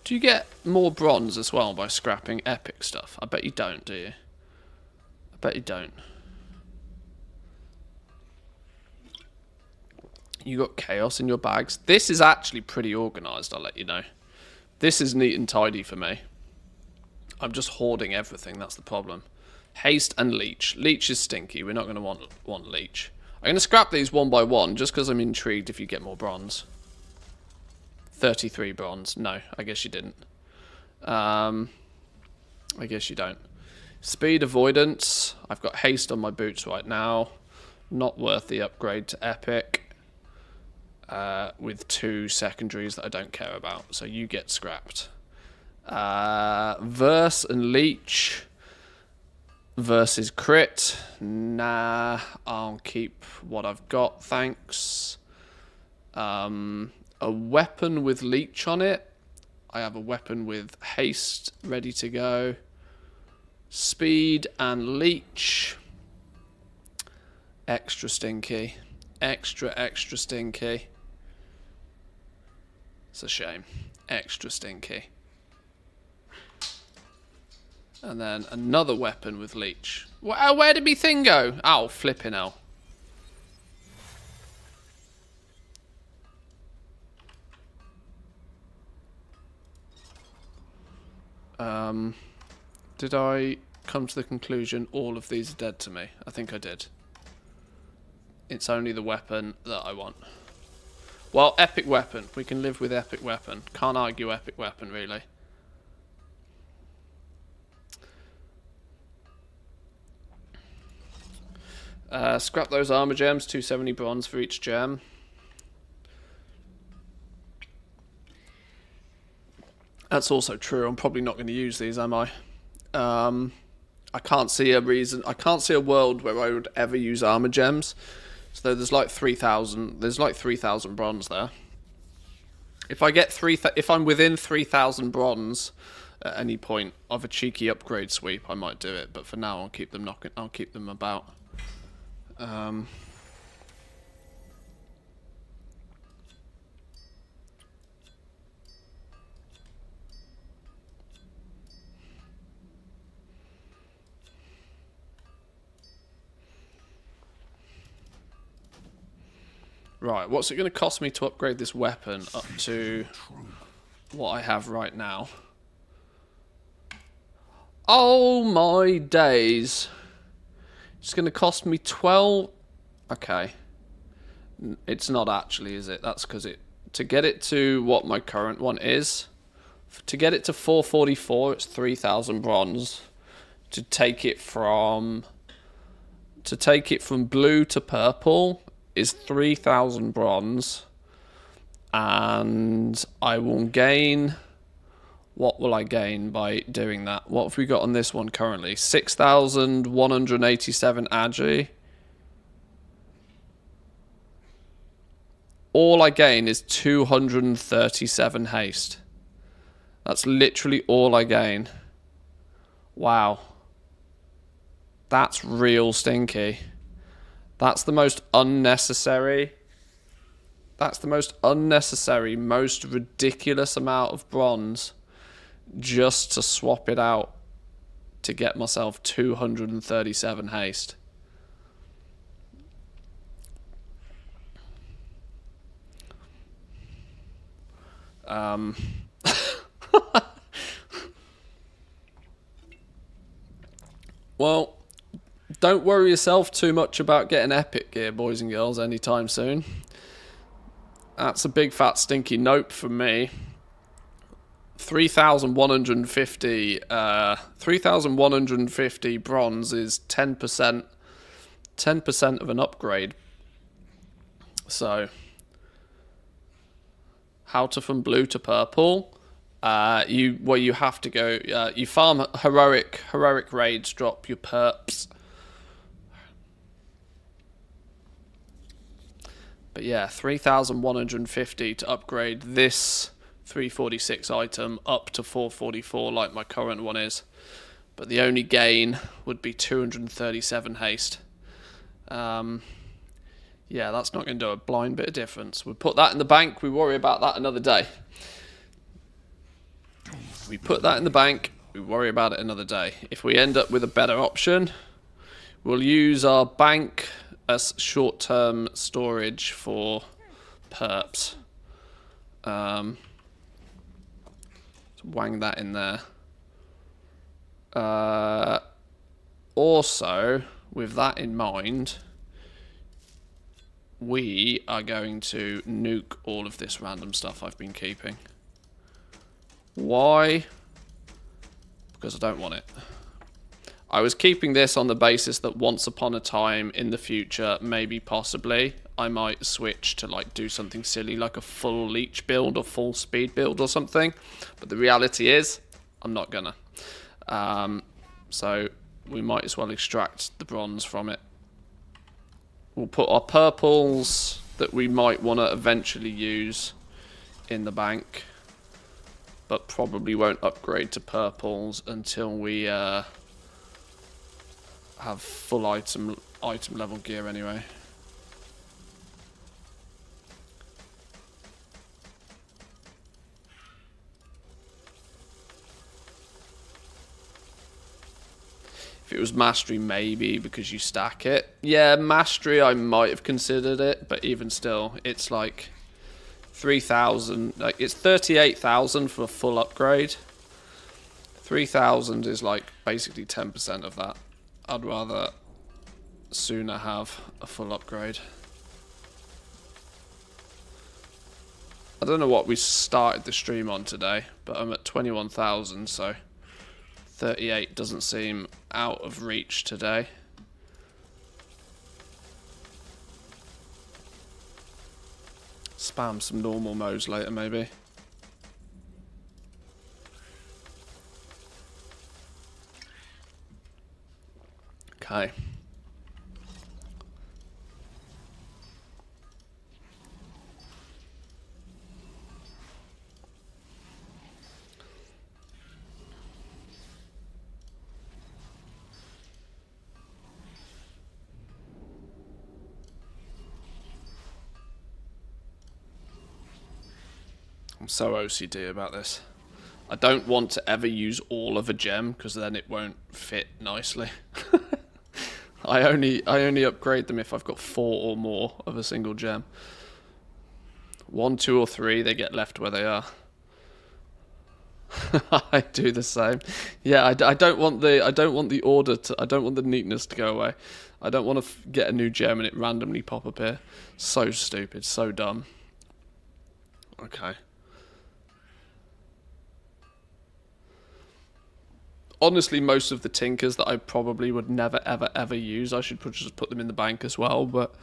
Do you get more bronze as well by scrapping epic stuff? I bet you don't, do you? I bet you don't. You got chaos in your bags. This is actually pretty organised, I'll let you know. This is neat and tidy for me. I'm just hoarding everything, that's the problem. Haste and Leech. Leech is stinky. We're not going to want Leech. I'm going to scrap these one by one just because I'm intrigued if you get more bronze. 33 bronze. No, I guess you didn't. I guess you don't. Speed avoidance. I've got haste on my boots right now. Not worth the upgrade to epic. With 2 secondaries that I don't care about. So you get scrapped. Verse and Leech. Versus crit. Nah, I'll keep what I've got, thanks. A weapon with Leech on it. I have a weapon with haste ready to go. Speed and Leech. Extra stinky. Extra stinky. It's a shame. Extra stinky. And then another weapon with Leech. Where did my thing go? Oh, flipping hell. Did I come to the conclusion all of these are dead to me? I think I did. It's only the weapon that I want. Well, epic weapon. We can live with epic weapon. Can't argue epic weapon, really. Scrap those armor gems, 270 bronze for each gem. That's also true. I'm probably not going to use these, am I? I can't see a reason. I can't see a world where I would ever use armor gems. So there's like 3,000. There's like 3,000 bronze there. If I get if I'm within 3,000 bronze at any point of a cheeky upgrade sweep, I might do it. But for now, I'll keep them knocking. I'll keep them about. Right, what's it going to cost me to upgrade this weapon up to what I have right now? Oh my days. It's going to cost me 12... Okay. It's not actually, is it? That's because to get it to what my current one is, to get it to 444, it's 3,000 bronze. To take it from blue to purple is 3,000 bronze, and I will gain... What will I gain by doing that? What have we got on this one currently? 6,187 agi. All I gain is 237 haste. That's literally all I gain. Wow. That's real stinky. That's the most unnecessary. That's the most unnecessary, most ridiculous amount of bronze just to swap it out to get myself 237 haste. Well, don't worry yourself too much about getting epic gear, boys and girls, anytime soon. That's a big fat stinky nope from me. 3,150 3,150 bronze is 10% of an upgrade. So how to from blue to purple? You have to go. You farm heroic raids, drop your perps. But yeah, 3,150 to upgrade this 346 item up to 444 like my current one is. But the only gain would be 237 haste. Yeah, that's not going to do a blind bit of difference. We put that in the bank. We worry about that another day. We put that in the bank. We worry about it another day. If we end up with a better option, we'll use our bank as short-term storage for perps. So wang that in there. Also, with that in mind, we are going to nuke all of this random stuff I've been keeping. Why? Because I don't want it. I was keeping this on the basis that once upon a time in the future, maybe possibly, I might switch to like do something silly like a full leech build or full speed build or something. But the reality is, I'm not gonna. So we might as well extract the bronze from it. We'll put our purples that we might want to eventually use in the bank, but probably won't upgrade to purples until we have full item level gear anyway. If it was mastery, maybe, because you stack it. Yeah, mastery, I might have considered it, but even still, it's like 3,000. Like, it's 38,000 for a full upgrade. 3,000 is like basically 10% of that. I'd rather sooner have a full upgrade. I don't know what we started the stream on today, but I'm at 21,000, so 38 doesn't seem out of reach today. Spam some normal modes later, maybe. Okay. I'm so OCD about this. I don't want to ever use all of a gem because then it won't fit nicely. I only upgrade them if I've got 4 or more of a single gem. 1, 2, or 3, they get left where they are. I do the same. Yeah, I don't want the order to. I don't want the neatness to go away. I don't want to get a new gem and it randomly pop up here. So stupid, so dumb. Okay. Honestly, most of the tinkers that I probably would never, ever, ever use, I should just put them in the bank as well, but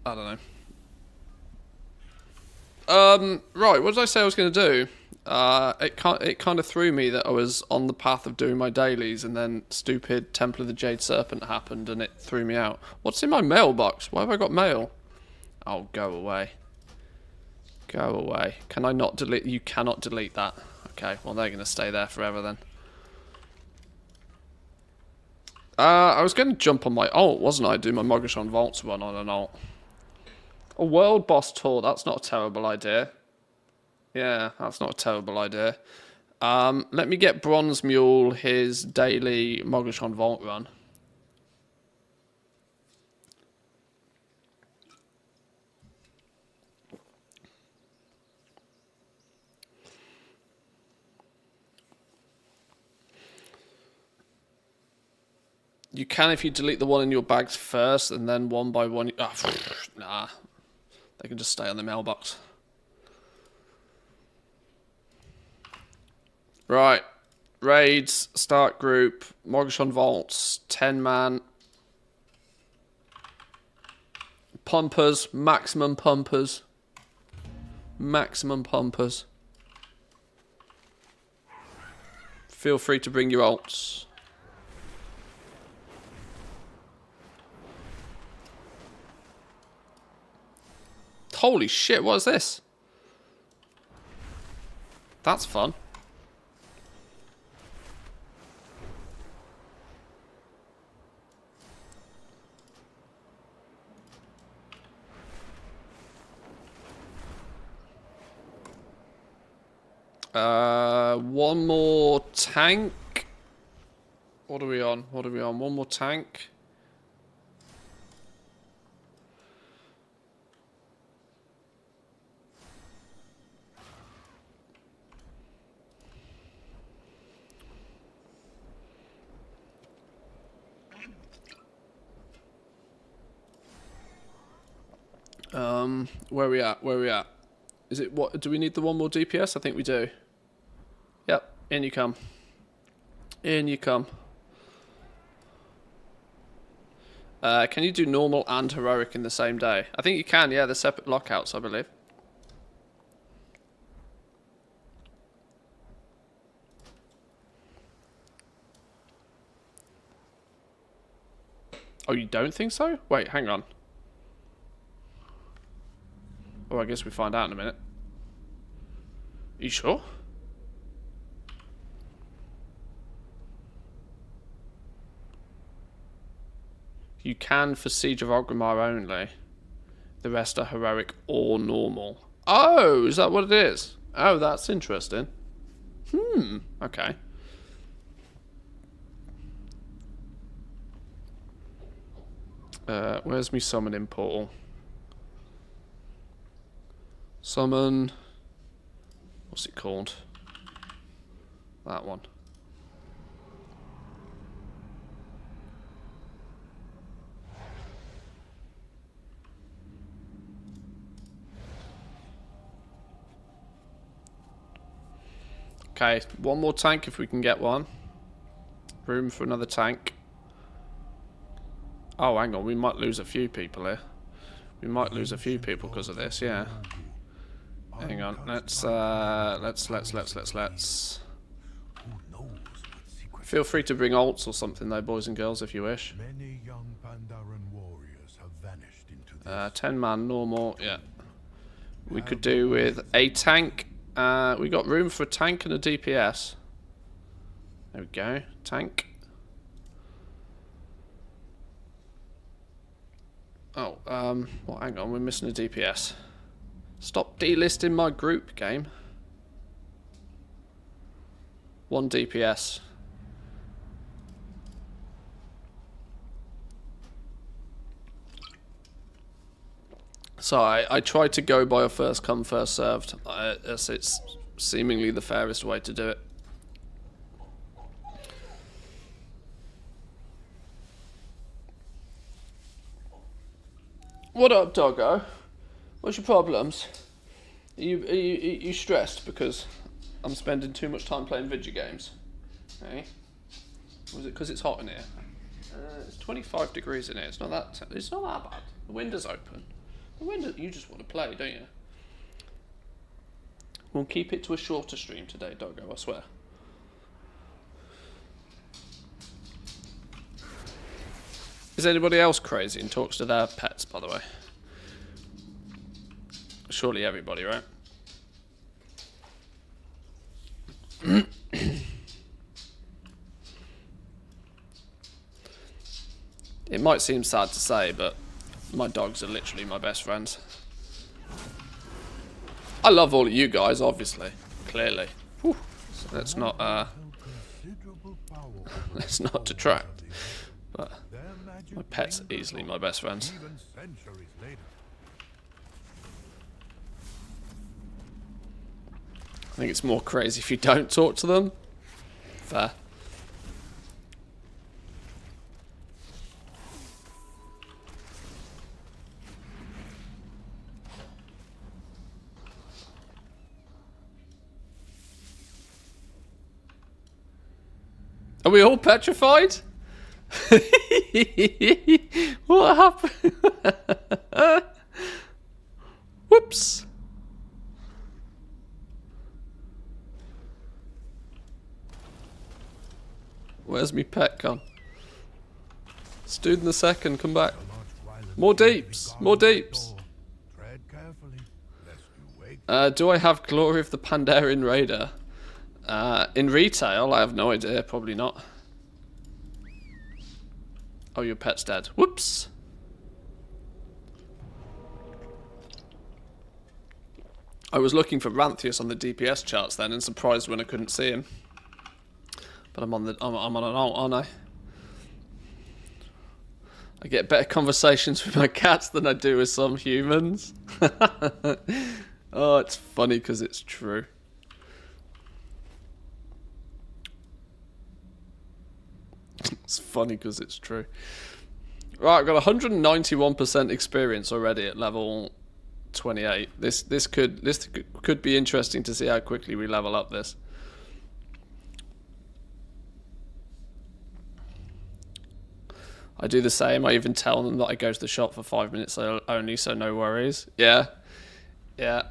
I don't know. Right, what did I say I was going to do? It kind of threw me that I was on the path of doing my dailies, and then stupid Temple of the Jade Serpent happened, and it threw me out. What's in my mailbox? Why have I got mail? Oh, go away. Go away. Can I not delete? You cannot delete that. Okay, well, they're going to stay there forever then. I was going to jump on my alt, wasn't I? Do my Mogashon Vaults run on an alt. A world boss tour, that's not a terrible idea. Yeah, that's not a terrible idea. Let me get Bronze Mule his daily Mogashon Vault run. You can if you delete the one in your bags first, and then one by one. Oh, nah, they can just stay on the mailbox. Right, raids, start group, Morgashon Vaults, 10-man. Pumpers, maximum pumpers. Maximum pumpers. Feel free to bring your alts. Holy shit, what is this? That's fun. One more tank. What are we on? What are we on? One more tank. Where are we at? Where are we at? Is it what? Do we need the one more DPS? I think we do. Yep, in you come. In you come. Can you do normal and heroic in the same day? I think you can, yeah, they're separate lockouts, I believe. Oh, you don't think so? Wait, hang on. Oh, I guess we find out in a minute. Are you sure? You can for Siege of Orgrimmar only. The rest are heroic or normal. Oh, is that what it is? Oh, that's interesting. Okay. Where's me summoning portal? Summon. What's it called? That one. Okay, one more tank if we can get one. Room for another tank. Oh, hang on, we might lose a few people here. We might lose a few people because of this, yeah. Hang on, let's feel free to bring alts or something though, boys and girls, if you wish. Many young Pandaran warriors have vanished into this. 10-man normal, yeah. We could do with a tank. We got room for a tank and a DPS. There we go, tank. Oh, well, hang on, we're missing a DPS. Stop delisting my group, game. One DPS. So I tried to go by a first come, first served. It's seemingly the fairest way to do it. What up, doggo? What's your problems? Are you stressed because I'm spending too much time playing video games? Hey? Was it because it's hot in here? It's 25 degrees in here. It's not that bad. The window's open. The window. You just want to play, don't you? We'll keep it to a shorter stream today, doggo. I swear. Is anybody else crazy and talks to their pets, by the way? Surely everybody, right? It might seem sad to say, but my dogs are literally my best friends. I love all of you guys, obviously, clearly. Whew. So let's not let's not detract. But my pets are easily my best friends. I think it's more crazy if you don't talk to them. Fair. Are we all petrified? What happened? Whoops. Where's me pet gone? Student the second, come back. More deeps, more deeps. Tread carefully, lest you wake. Do I have Glory of the Pandaren Raider? In retail, I have no idea. Probably not. Oh, your pet's dead. Whoops. I was looking for Ranthius on the DPS charts then, and surprised when I couldn't see him. But I'm on an alt, aren't I? I get better conversations with my cats than I do with some humans. Oh, it's funny because it's true. It's funny because it's true. Right, I've got 191% experience already at level 28. This could be interesting to see how quickly we level up this. I do the same. I even tell them that I go to the shop for 5 minutes only, so no worries. Yeah. Yeah.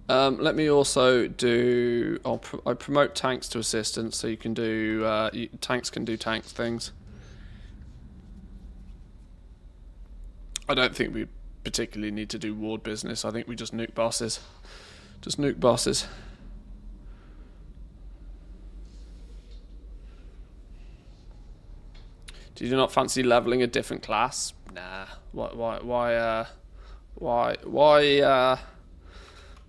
Let me also do... I promote tanks to assistants, so you can do... tanks can do tanks things. I don't think we particularly need to do ward business. I think we just nuke bosses. Just nuke bosses. Do you not fancy leveling a different class? Nah.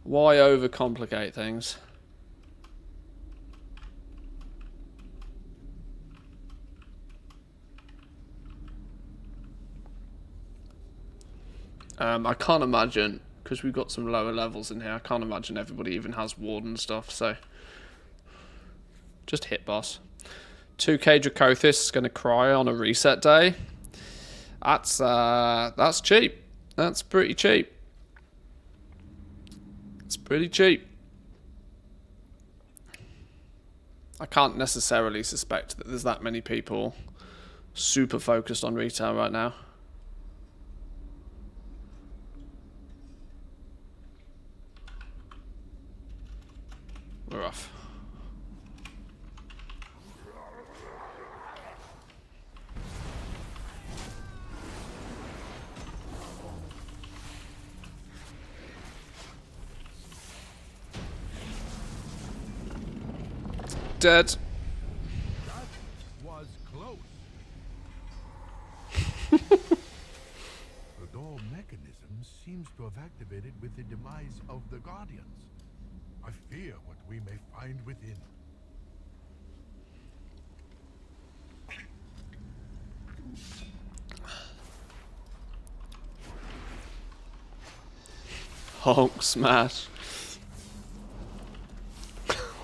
Why overcomplicate things? I can't imagine, because we've got some lower levels in here, I can't imagine everybody even has ward and stuff, so just hit boss. 2k Dracothis is going to cry on a reset day. That's cheap. That's pretty cheap. It's pretty cheap. I can't necessarily suspect that there's that many people super focused on retail right now. We're off. Dead. That was close. The door mechanism seems to have activated with the demise of the Guardians. I fear what we may find within. Hulk smash.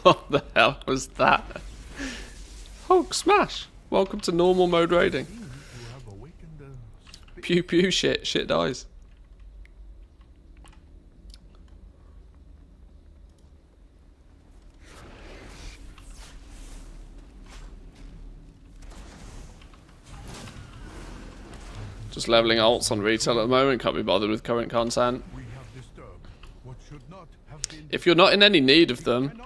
What the hell was that? Hulk smash. Welcome to normal mode raiding. Pew pew shit. Shit dies. Just leveling alts on retail at the moment. Can't be bothered with current content. If you're not in any need of them,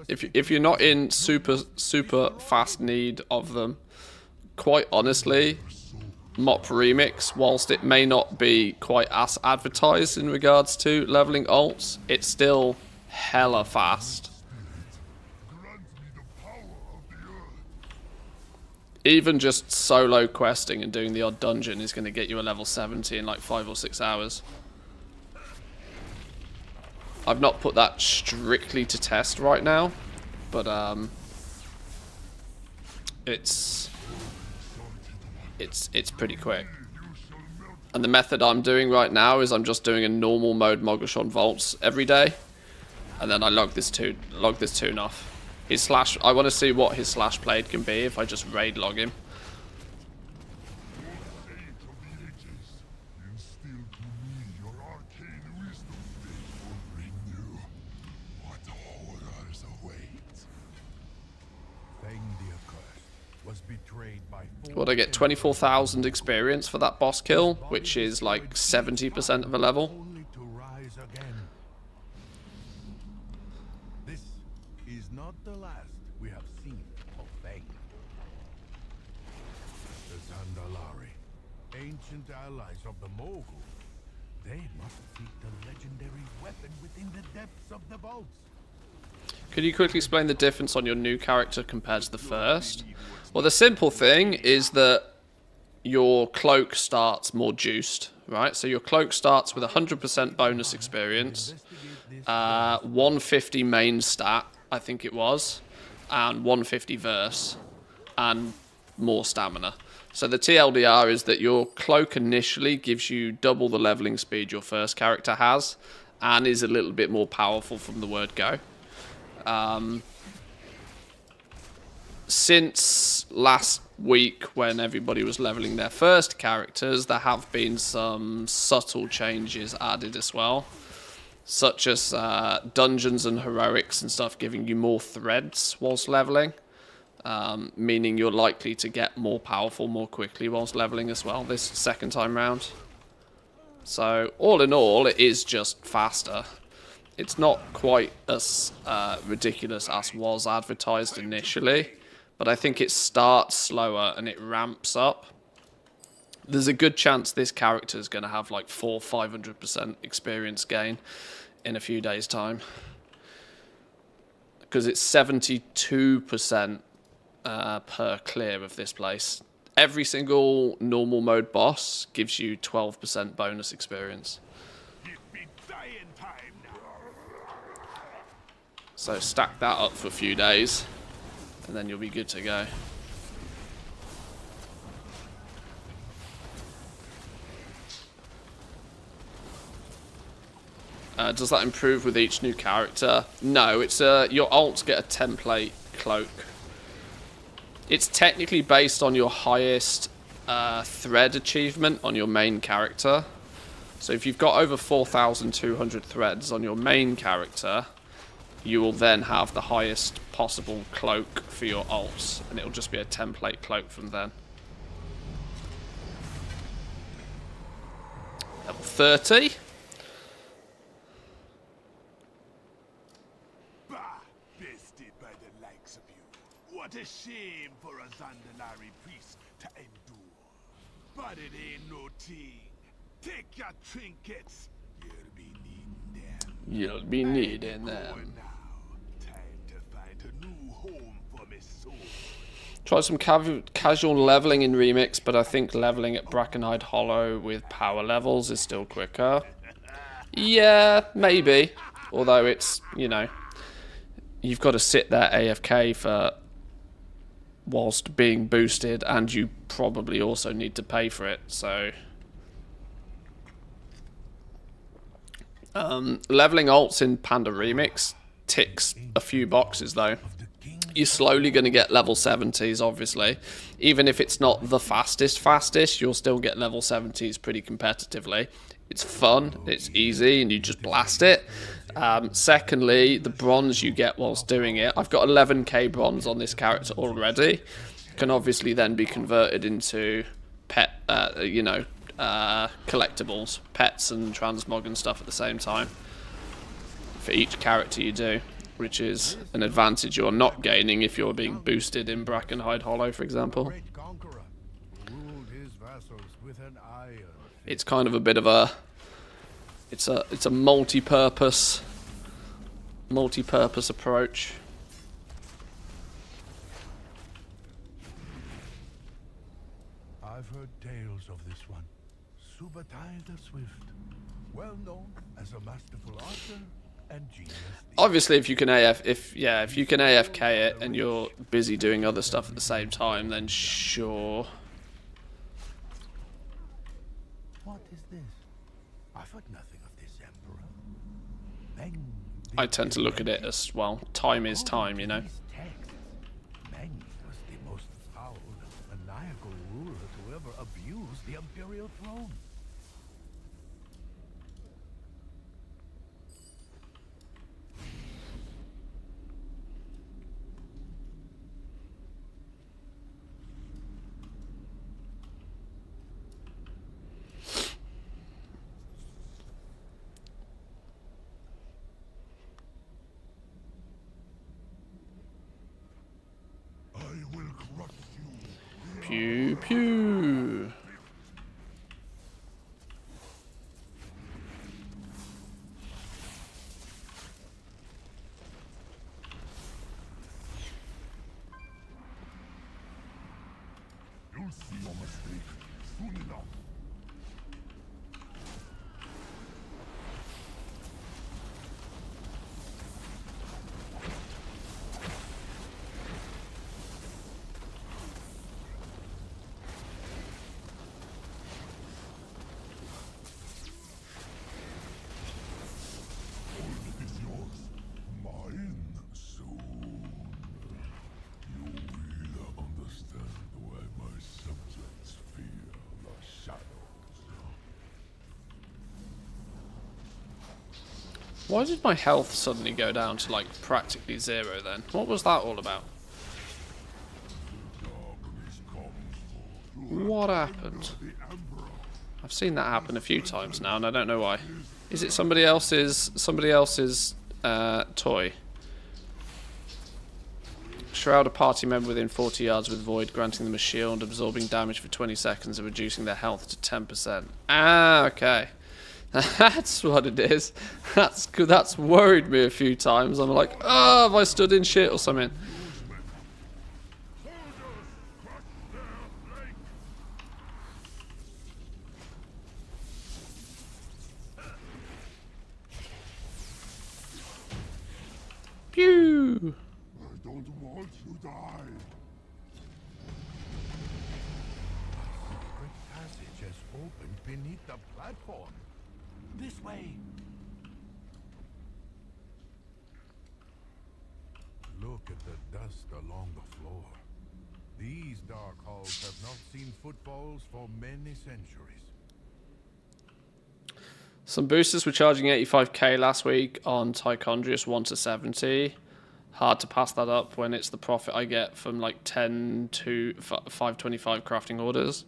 if you're not in super fast need of them, quite honestly, Mop Remix, whilst it may not be quite as advertised in regards to leveling alts, it's still hella fast. Even just solo questing and doing the odd dungeon is going to get you a level 70 in like 5 or 6 hours. I've not put that strictly to test right now, but it's pretty quick. And the method I'm doing right now is I'm just doing a normal mode Mogoshon Vaults every day, and then I log this tune off. His slash, I want to see what his slash played can be if I just raid log him. betrayed by Would I get 24,000 experience for that boss kill, which is like 70% of a level? only to rise again. This is not the last we have seen of Fang. The Zandalari, ancient allies of the Mogul. They must seek the legendary weapon within the depths of the vaults. Could you quickly explain the difference on your new character compared to the first? Well, the simple thing is that your cloak starts more juiced, right? So your cloak starts with 100% bonus experience, 150 main stat, I think it was, and 150 verse, and more stamina. So the TLDR is that your cloak initially gives you double the leveling speed your first character has, and is a little bit more powerful from the word go. Since last week, when everybody was leveling their first characters, there have been some subtle changes added as well, such as dungeons and heroics and stuff giving you more threads whilst leveling, meaning you're likely to get more powerful more quickly whilst leveling as well this second time round. So all in all, it is just faster. It's not quite as ridiculous as was advertised initially, but I think it starts slower and it ramps up. There's a good chance this character is going to have like 400-500% experience gain in a few days' time, because it's 72% per clear of this place. Every single normal mode boss gives you 12% bonus experience. So stack that up for a few days, and then you'll be good to go. Does that improve with each new character? No, it's your alts get a template cloak. It's technically based on your highest thread achievement on your main character. So if you've got over 4,200 threads on your main character, you will then have the highest possible cloak for your alts, and it'll just be a template cloak from then. Level 30. Bah, bested by the likes of you. What a shame for a Zandalari priest to endure. But it ain't no thing. Take your trinkets. You'll be needing them. You'll be needing them. Try some casual leveling in Remix, but I think leveling at Brackenhide Hollow with power levels is still quicker. Yeah, maybe. Although it's, you know, you've got to sit there AFK for whilst being boosted, and you probably also need to pay for it, so... leveling alts in Panda Remix ticks a few boxes though. You're slowly going to get level 70s, obviously. Even if it's not the fastest, you'll still get level 70s pretty competitively. It's fun, it's easy, and you just blast it. Secondly, the bronze you get whilst doing it. I've got 11k bronze on this character already. Can obviously then be converted into collectibles, pets and transmog and stuff at the same time for each character you do, which is an advantage you're not gaining if you're being boosted in Brackenhide Hollow, for example. It's kind of a bit of a it's a multi-purpose approach. I've heard tales of this one. Subutai the Swift, well known as a masterful archer and genius. Obviously, if you can AFK it and you're busy doing other stuff at the same time, then sure. What is this? I've heard nothing of this emperor. I tend to look at it as, well, time is time, you know. Meng was the most foul, maniacal ruler to ever abuse the imperial throne. Pew pew. You'll see your mistake soon enough. All is yours, mine soon. You will understand why my subjects fear the shadows. Why did my health suddenly go down to like practically 0 then? What was that all about? Darkness comes for What happened? the Emperor. I've seen that happen a few times now, and I don't know why. Is it somebody else's toy? Shroud a party member within 40 yards with Void, granting them a shield, absorbing damage for 20 seconds, and reducing their health to 10%. Ah, okay. That's what it is. That's good. That's worried me a few times. I'm like, oh, have I stood in shit or something? Pew! I don't want to die. Secret passage has opened beneath the platform. This way. Look at the dust along the floor. These dark halls have not seen footfalls for many centuries. Some boosters were charging 85k last week on Tichondrius 1 to 70. Hard to pass that up when it's the profit I get from like 10 to 525 crafting orders.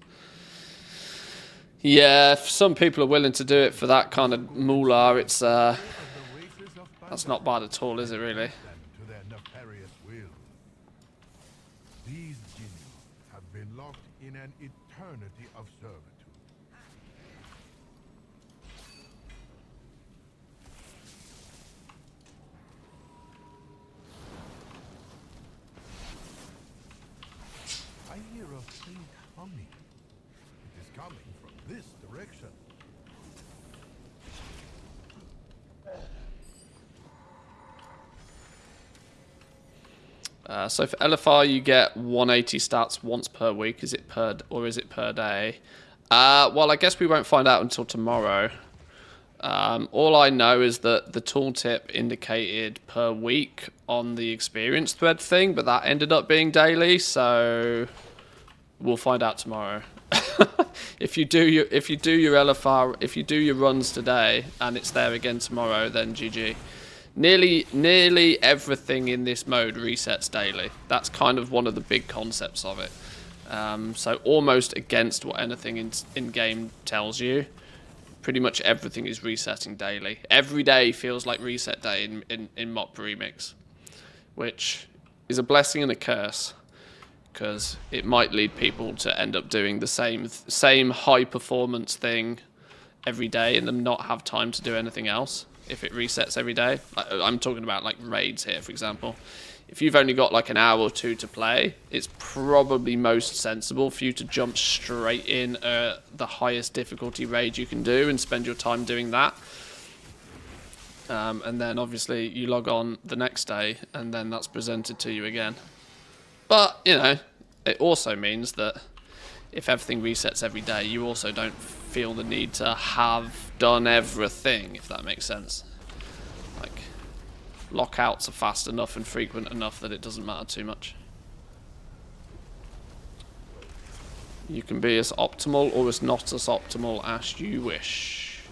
Yeah, if some people are willing to do it for that kind of moolah, it's that's not bad at all, is it really? To their nefarious will. These genii have been locked in an eternity of servitude. I hear a faint humming. It is coming from this direction. So for LFR you get 180 stats once per week. Is it per day? Well, I guess we won't find out until tomorrow. All I know is that the tooltip indicated per week on the experience thread thing, but that ended up being daily, so we'll find out tomorrow. If you do your LFR, if you do your runs today and it's there again tomorrow, then GG. Nearly everything in this mode resets daily. That's kind of one of the big concepts of it. So almost against what anything in game tells you. Pretty much everything is resetting daily. Every day feels like reset day in Mop Remix, which is a blessing and a curse, because it might lead people to end up doing the same high performance thing every day and them not have time to do anything else if it resets every day. I'm talking about like raids here, for example. If you've only got like an hour or two to play, it's probably most sensible for you to jump straight in the highest difficulty raid you can do and spend your time doing that. And then obviously you log on the next day and then that's presented to you again. But, you know, it also means that if everything resets every day, you also don't feel the need to have done everything, if that makes sense. Like, lockouts are fast enough and frequent enough that it doesn't matter too much. You can be as optimal or as not as optimal as you wish.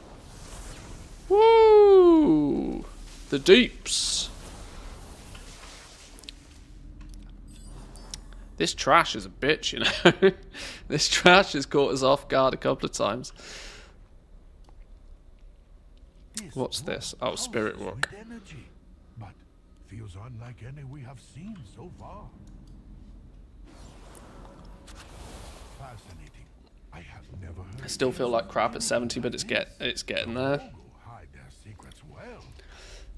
Woo! The deeps. This trash is a bitch, you know. This trash has caught us off guard a couple of times. What's this? Oh, spirit walk. Energy, but feels unlike any we have seen so far. Fascinating. I have never heard I still feel like crap at 70, but it's getting there. Mogu hide their secrets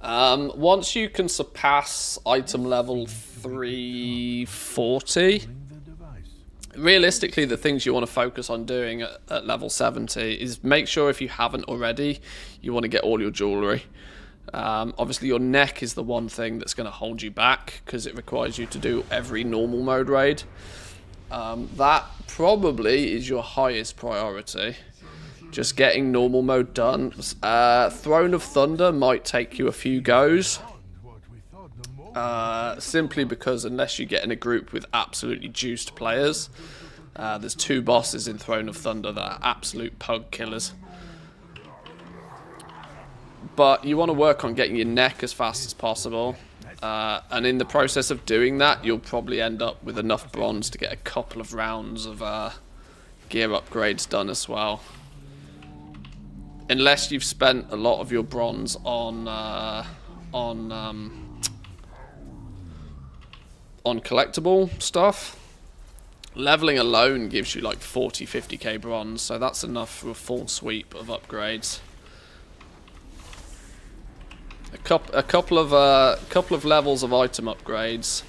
well. Once you can surpass item level 340, Bring the device. realistically, the things you want to focus on doing at level 70 is make sure, if you haven't already, you want to get all your jewellery. Obviously, your neck is the one thing that's going to hold you back because it requires you to do every normal mode raid. That probably is your highest priority. Just getting normal mode done. Throne of Thunder might take you a few goes. What we thought the Mogu Simply because unless you get in a group with absolutely juiced players, there's 2 bosses in Throne of Thunder that are absolute pug killers. But you want to work on getting your neck as fast as possible. And in the process of doing that, you'll probably end up with enough bronze to get a couple of rounds of gear upgrades done as well. Unless you've spent a lot of your bronze on collectible stuff. Leveling alone gives you like 40-50k bronze, so that's enough for a full sweep of upgrades. A couple of levels of item upgrades.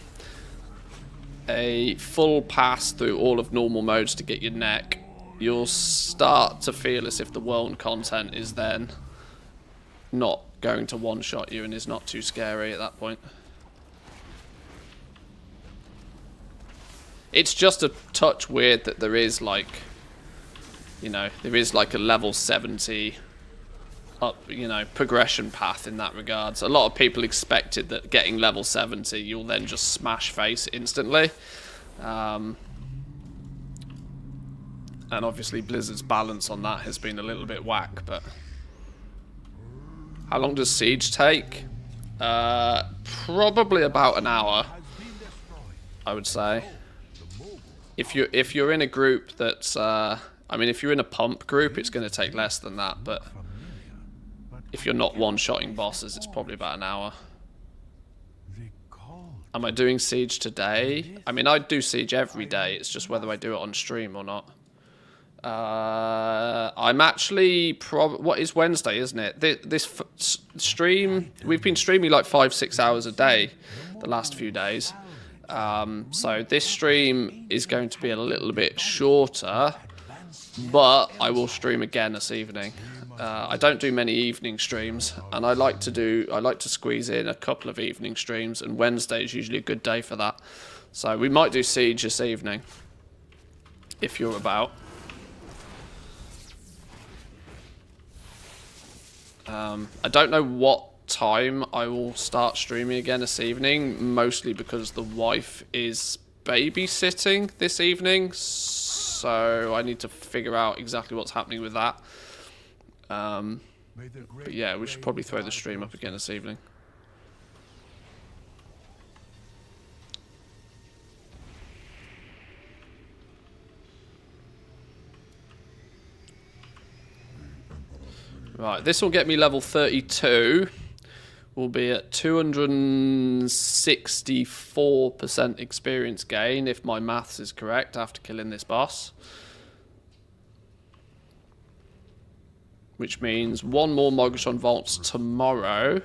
A full pass through all of normal modes to get your neck. You'll start to feel as if the world content is then not going to one-shot you and is not too scary at that point. It's just a touch weird that there is like, there is like a level 70 up, progression path in that regards. A lot of people expected that getting level 70, you'll then just smash face instantly. And obviously Blizzard's balance on that has been a little bit whack, but... How long does Siege take? Probably about an hour, I would say. If you're in a group that's... if you're in a pump group, it's going to take less than that, but... If you're not one-shotting bosses, it's probably about an hour. Am I doing Siege today? I do Siege every day, it's just whether I do it on stream or not. I'm actually what is Wednesday, isn't it? This stream, we've been streaming like 5-6 hours a day the last few days. So this stream is going to be a little bit shorter, but I will stream again this evening. I don't do many evening streams, and I like to squeeze in a couple of evening streams, and Wednesday is usually a good day for that. So we might do Siege this evening, if you're about. I don't know what time I will start streaming again this evening, mostly because the wife is babysitting this evening, so I need to figure out exactly what's happening with that. But yeah, we should probably throw the stream up again this evening. Right, this will get me level 32. We'll be at 264% experience gain, if my maths is correct, after killing this boss. Which means one more Mogashon Vaults tomorrow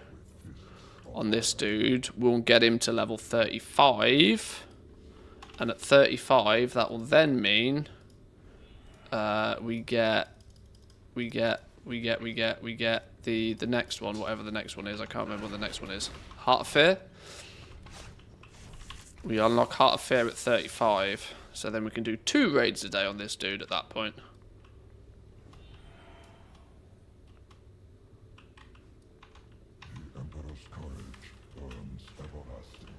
on this dude will get him to level 35. And at 35, that will then mean we get the next one, whatever the next one is. I can't remember what the next one is. Heart of Fear. We unlock Heart of Fear at 35, so then we can do 2 raids a day on this dude at that point. The Emperor's courage burns everlasting.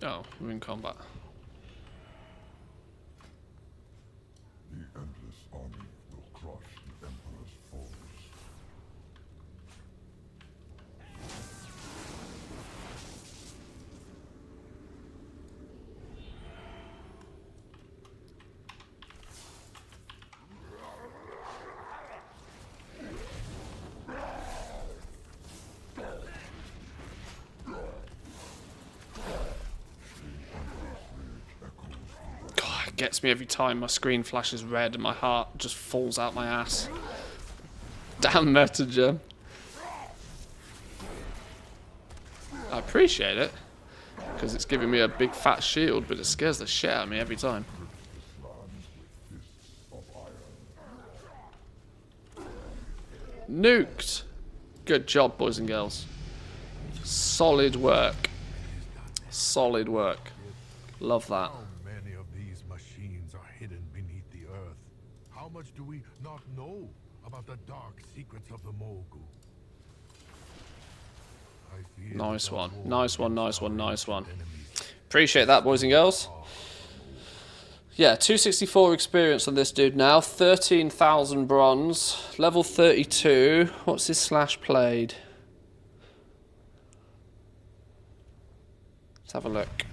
Oh, we're in combat. The endless army will crush the Emperor's foes. Gets me every time. My screen flashes red and my heart just falls out my ass. Damn Metager. I appreciate it, because it's giving me a big fat shield, but it scares the shit out of me every time. Nuked. Good job, boys and girls. Solid work. Solid work. Love that. How many of these machines are hidden beneath the earth? How much do we not know about the dark secrets of the Mogul? I fear Nice that one. war Nice one, against nice one, our nice one. ancient enemies Appreciate that, boys and girls. Yeah, 264 experience on this dude now. 13,000 bronze. Level 32. What's his slash played? Let's have a look.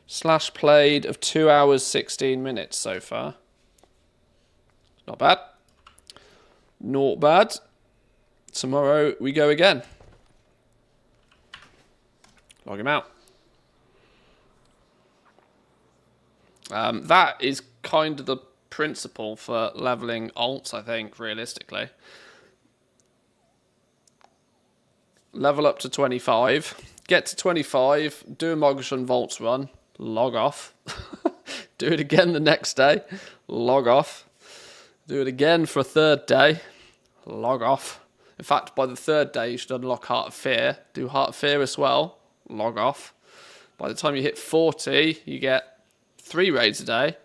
Slash played of 2 hours 16 minutes so far. Not bad. Not bad. Tomorrow we go again. Log him out. That is kind of the principle for leveling alts, I think, realistically. Level up to 25. Get to 25. Do a Mogushun Vaults run. Log off. Do it again the next day. Log off. Do it again for a third day. Log off. In fact, by the third day, you should unlock Heart of Fear. Do Heart of Fear as well. Log off. By the time you hit 40, you get 3 raids a day.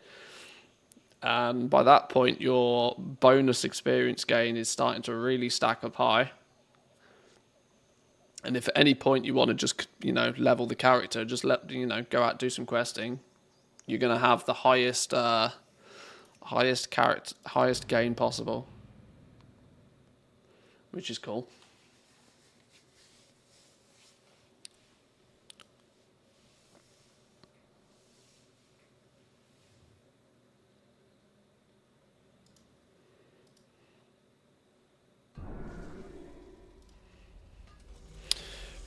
And by that point, your bonus experience gain is starting to really stack up high. And if at any point you want to just, level the character, just go out, do some questing, you're going to have the highest gain possible, which is cool.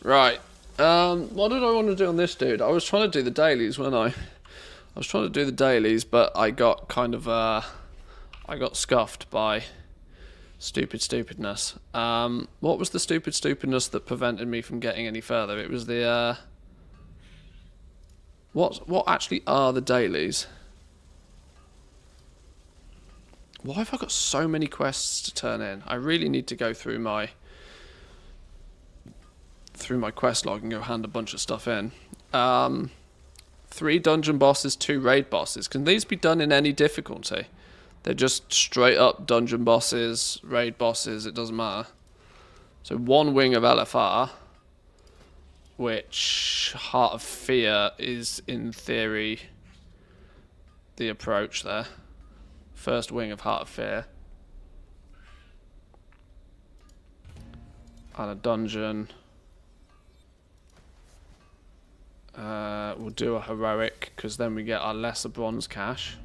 Right. What did I want to do on this dude? I was trying to do the dailies, wasn't I? I was trying to do the dailies, but I got I got scuffed by stupidness. What was the stupidness that prevented me from getting any further? It was the what actually are the dailies? Why have I got so many quests to turn in? I really need to go through my quest log and go hand a bunch of stuff in. 3 dungeon bosses, 2 raid bosses. Can these be done in any difficulty? They're just straight up dungeon bosses, raid bosses, it doesn't matter. So 1 wing of LFR, which Heart of Fear is in theory the approach there. First wing of Heart of Fear. And a dungeon. We'll do a heroic, because then we get our lesser bronze cash.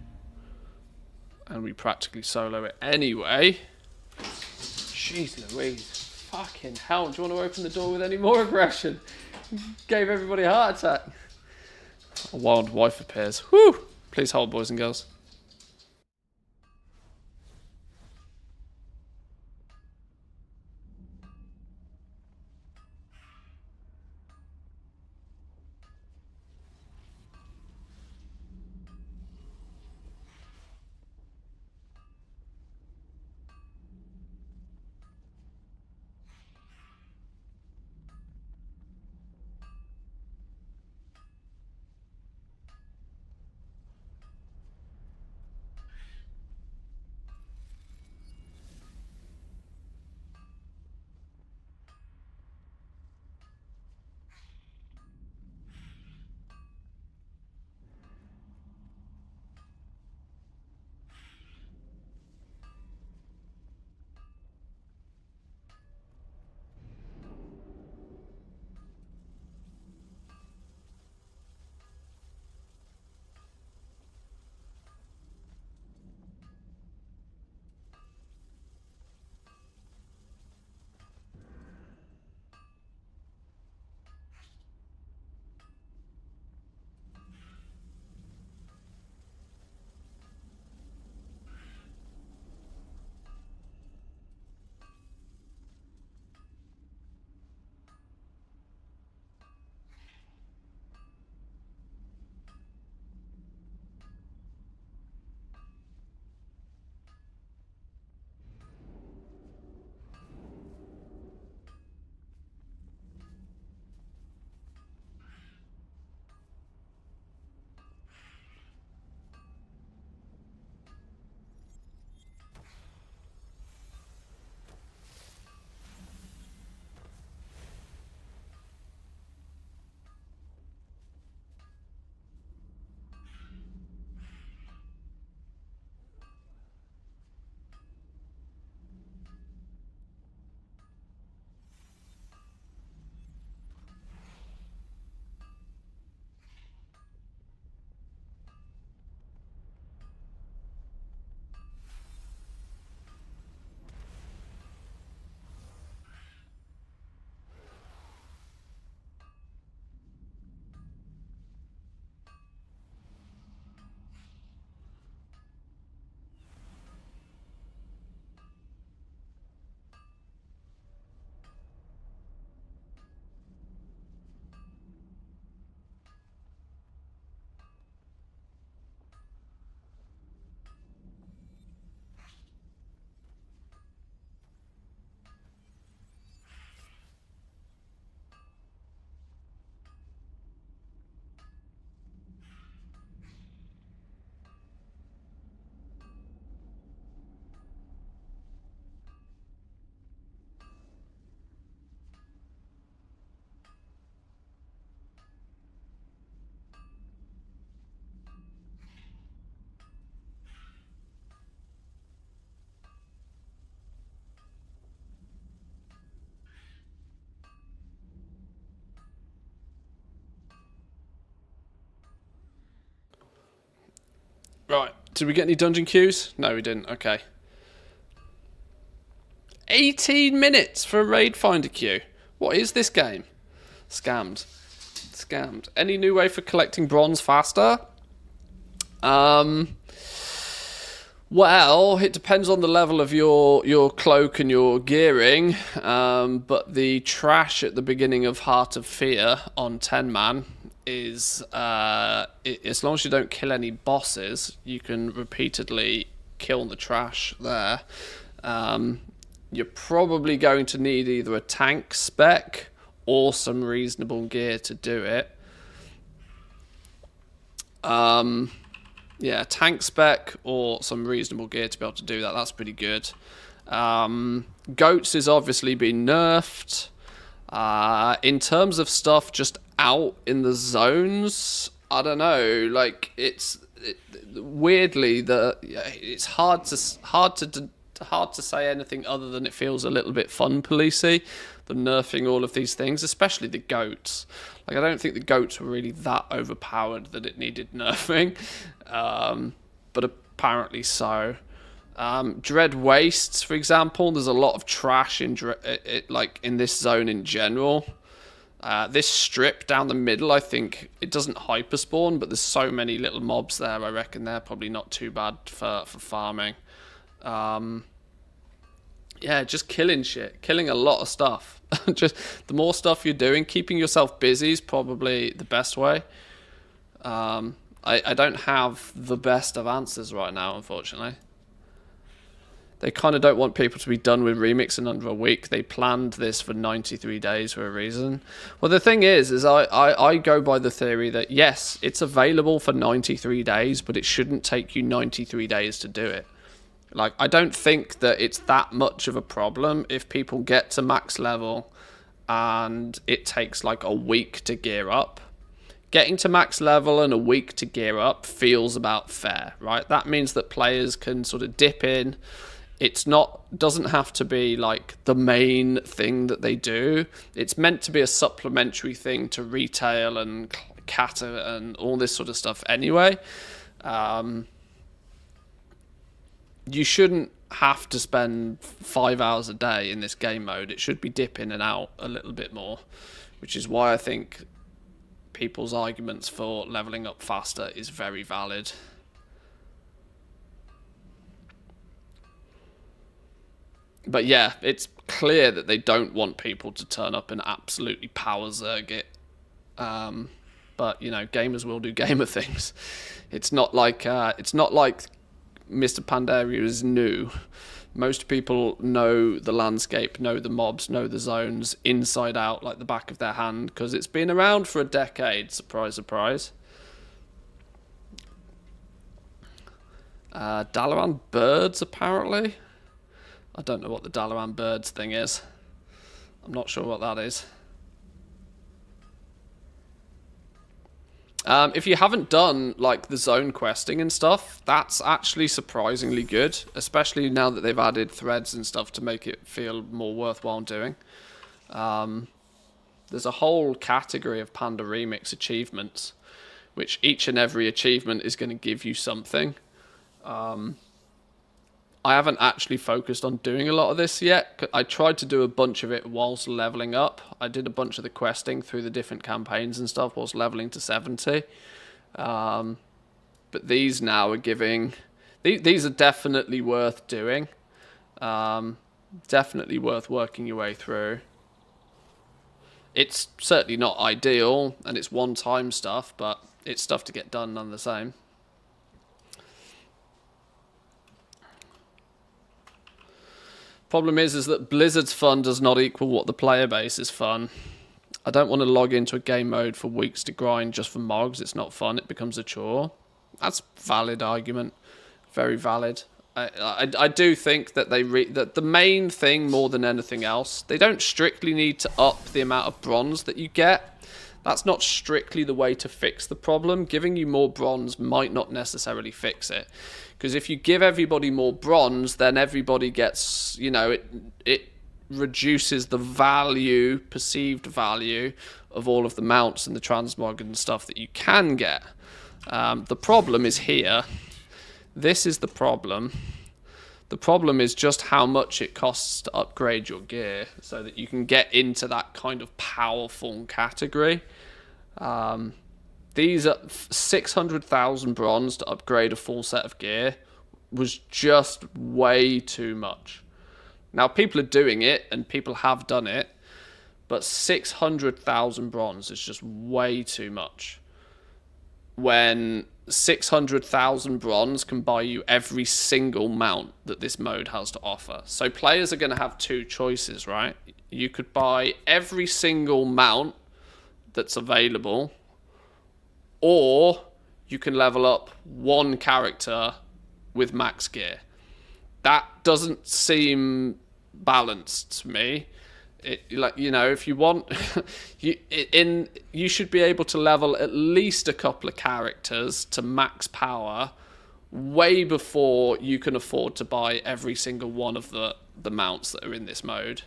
And we practically solo it anyway. Jeez Louise. Fucking hell. Do you want to open the door with any more aggression? Gave everybody a heart attack. A wild wife appears. Whew. Please hold, boys and girls. Right. Did we get any dungeon queues? No, we didn't. Okay. 18 minutes for a raid finder queue. What is this game? Scammed. Scammed. Any new way for collecting bronze faster? Well, it depends on the level of your cloak and your gearing, but the trash at the beginning of Heart of Fear on 10 man is, as long as you don't kill any bosses, you can repeatedly kill the trash there. You're probably going to need either a tank spec or some reasonable gear to do it. Yeah, tank spec or some reasonable gear to be able to do that. That's pretty good. Goats has obviously been nerfed. In terms of stuff just out in the zones, I don't know. Like weirdly, it's hard to say anything other than it feels a little bit fun policey. The nerfing all of these things, especially the goats. Like, I don't think the goats were really that overpowered that it needed nerfing, but apparently so. Dread Wastes, for example, there's a lot of trash in in this zone in general. This strip down the middle, I think it doesn't hyperspawn, but there's so many little mobs there. I reckon they're probably not too bad for farming. Yeah, just killing shit, killing a lot of stuff. Just the more stuff you're doing, keeping yourself busy is probably the best way. I don't have the best of answers right now, unfortunately. They kind of don't want people to be done with Remix in under a week. They planned this for 93 days for a reason. Well, the thing is I go by the theory that, yes, it's available for 93 days, but it shouldn't take you 93 days to do it. Like, I don't think that it's that much of a problem if people get to max level and it takes like a week to gear up. Getting to max level and a week to gear up feels about fair, right? That means that players can sort of dip in. Doesn't have to be like the main thing that they do. It's meant to be a supplementary thing to retail and kata and all this sort of stuff anyway. You shouldn't have to spend 5 hours a day in this game mode. It should be dip in and out a little bit more, which is why I think people's arguments for leveling up faster is very valid. But yeah, it's clear that they don't want people to turn up and absolutely power zerg it. But you know, gamers will do gamer things. It's not like Mr. Pandaria is new. Most people know the landscape, know the mobs, know the zones inside out like the back of their hand because it's been around for a decade. Surprise, surprise. Dalaran birds, apparently. I don't know what the Dalaran birds thing is. I'm not sure what that is. If you haven't done like the zone questing and stuff, that's actually surprisingly good, especially now that they've added threads and stuff to make it feel more worthwhile doing. There's a whole category of Panda Remix achievements, which each and every achievement is going to give you something. I haven't actually focused on doing a lot of this yet. I tried to do a bunch of it whilst leveling up. I did a bunch of the questing through the different campaigns and stuff whilst leveling to 70. But these now are giving... These are definitely worth doing. Definitely worth working your way through. It's certainly not ideal, and it's one-time stuff, but it's stuff to get done none the same. Problem is that Blizzard's fun does not equal what the player base is fun. I don't want to log into a game mode for weeks to grind just for mogs. It's not fun. It becomes a chore. That's a valid argument. Very valid. I do think that that the main thing more than anything else, they don't strictly need to up the amount of bronze that you get. That's not strictly the way to fix the problem. Giving you more bronze might not necessarily fix it. Because if you give everybody more bronze, then everybody gets, you know, it reduces the value, perceived value, of all of the mounts and the transmog and stuff that you can get. The problem is here. This is the problem. The problem is just how much it costs to upgrade your gear so that you can get into that kind of powerful category. These are 600,000 bronze to upgrade a full set of gear was just way too much. Now, people are doing it, and people have done it, but 600,000 bronze is just way too much. When 600,000 bronze can buy you every single mount that this mode has to offer. So players are going to have two choices, right? You could buy every single mount that's available, or you can level up one character with max gear. That doesn't seem balanced to me. Like, you know, if you want, you should be able to level at least a couple of characters to max power way before you can afford to buy every single one of the mounts that are in this mode.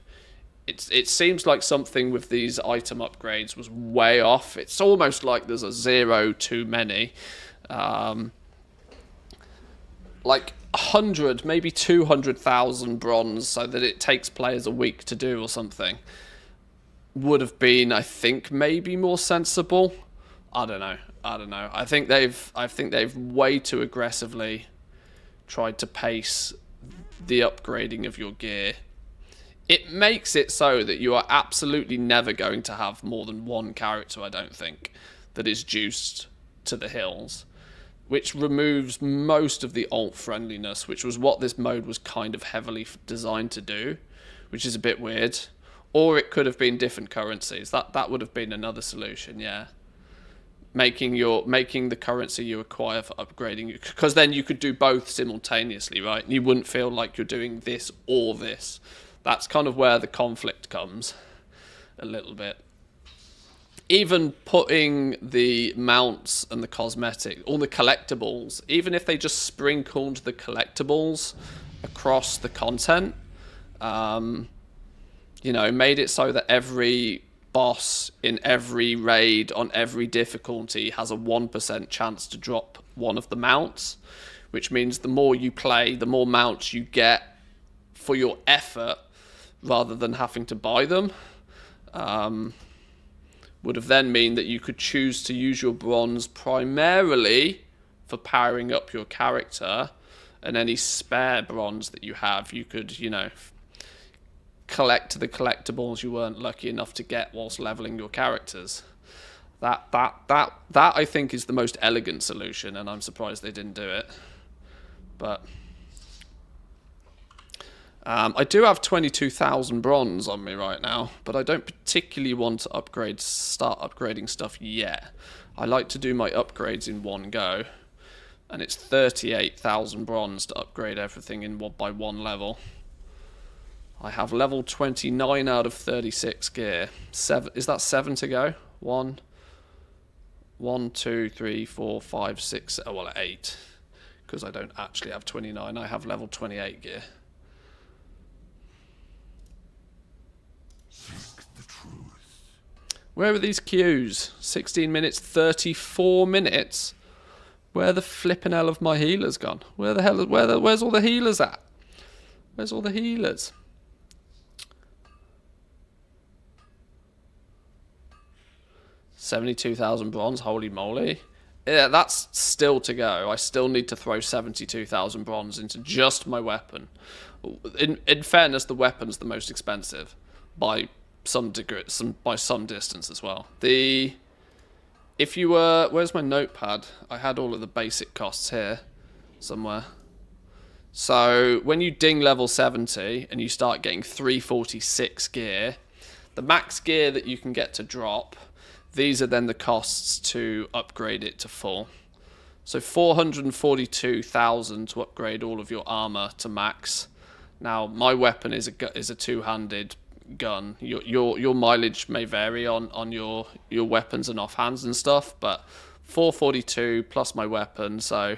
It seems like something with these item upgrades was way off. It's almost like there's a zero too many. Like 100, maybe 200,000 bronze so that it takes players a week to do or something would have been, I think, maybe more sensible. I don't know. I think they've way too aggressively tried to pace the upgrading of your gear. It makes it so that you are absolutely never going to have more than one character, I don't think, that is juiced to the hills, which removes most of the alt friendliness, which was what this mode was kind of heavily designed to do, which is a bit weird. Or it could have been different currencies. That would have been another solution, yeah. Making the currency you acquire for upgrading, because then you could do both simultaneously, right? You wouldn't feel like you're doing this or this. That's kind of where the conflict comes a little bit. Even putting the mounts and the cosmetic, all the collectibles, even if they just sprinkled the collectibles across the content, you know, made it so that every boss in every raid on every difficulty has a 1% chance to drop one of the mounts, which means the more you play, the more mounts you get for your effort rather than having to buy them. Would have then mean that you could choose to use your bronze primarily for powering up your character, and any spare bronze that you have, you could, you know, collect the collectibles you weren't lucky enough to get whilst leveling your characters. That I think is the most elegant solution, and I'm surprised they didn't do it. But I do have 22,000 bronze on me right now, but I don't particularly want to start upgrading stuff yet. I like to do my upgrades in one go, and it's 38,000 bronze to upgrade everything by one level. I have level 29 out of 36 gear. Is that 7 to go? 1, 2, 3, 4, 5, 6. Oh, well, 8. Because I don't actually have 29. I have level 28 gear. Where are these queues? 16 minutes, 34 minutes? Where the flippin' hell have my healers gone? Where's all the healers at? Where's all the healers? $72,000 bronze, holy moly. Yeah, that's still to go. I still need to throw 72,000 bronze into just my weapon. In fairness, the weapon's the most expensive by some degree, by some distance as well. If you were, where's my notepad? I had all of the basic costs here somewhere. So when you ding level 70 and you start getting 346 gear, the max gear that you can get to drop, these are then the costs to upgrade it to full. So 442,000 to upgrade all of your armor to max. Now my weapon is a two-handed gun. Your mileage may vary on your weapons and offhands and stuff, but 442 plus my weapon, so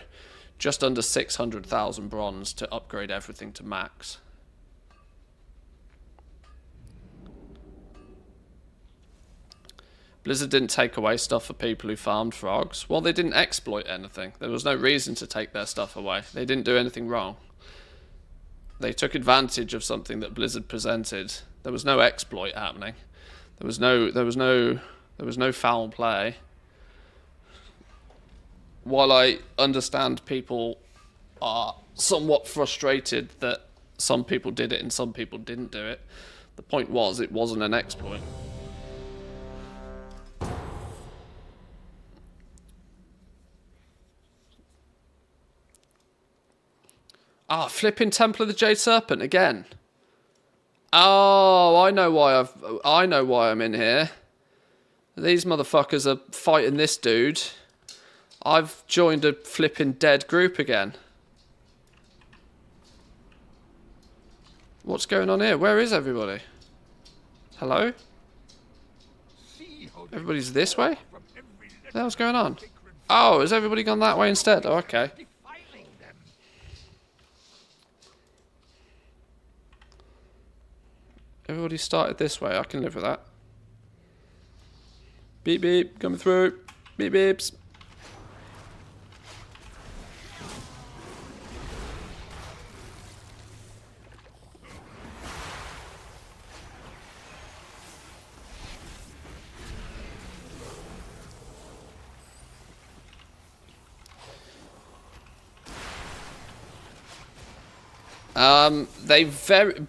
just under 600,000 bronze to upgrade everything to max. Blizzard didn't take away stuff for people who farmed frogs. Well, they didn't exploit anything. There was no reason to take their stuff away. They didn't do anything wrong. They took advantage of something that Blizzard presented. There was no exploit happening. There was no foul play. While I understand people are somewhat frustrated that some people did it and some people didn't do it, the point was it wasn't an exploit. Ah, flipping Temple of the Jade Serpent again. Oh, I know why I'm in here. These motherfuckers are fighting this dude. I've joined a flipping dead group again. What's going on here? Where is everybody? Hello? Everybody's this way? What the hell's going on? Oh, has everybody gone that way instead? Oh, okay. Everybody started this way. I can live with that. Beep beep, coming through. Beep beeps.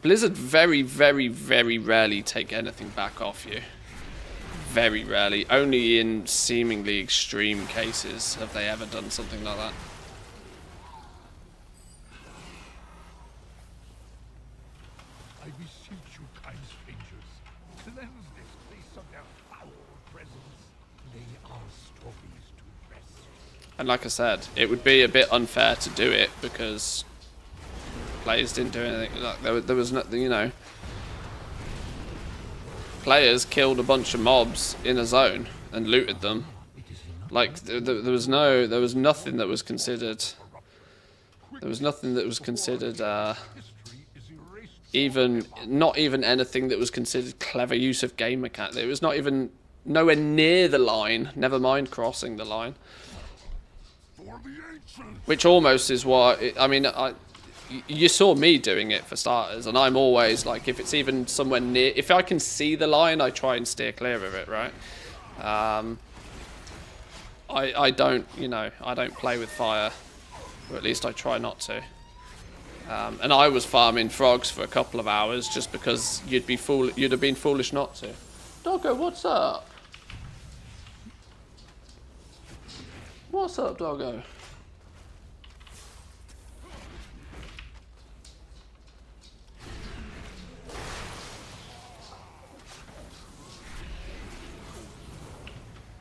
Blizzard very rarely take anything back off you. Very rarely. Only in seemingly extreme cases have they ever done something like that. I beseech you, kind strangers, cleanse this place of their foul presence. Lay our stories to rest. And like I said, it would be a bit unfair to do it because players didn't do anything. Like there was nothing, you know. Players killed a bunch of mobs in a zone and looted them. Like there was nothing that was considered. There was nothing that was considered even not even anything that was considered clever use of game mechanics. It was not even nowhere near the line. Never mind crossing the line. Which almost is why I mean you saw me doing it for starters, and I'm always like, if it's even somewhere near, if I can see the line, I try and steer clear of it, right? I don't, you know, I don't play with fire, or at least I try not to. And I was farming frogs for a couple of hours just because you'd have been foolish not to. Doggo, what's up? What's up, Doggo?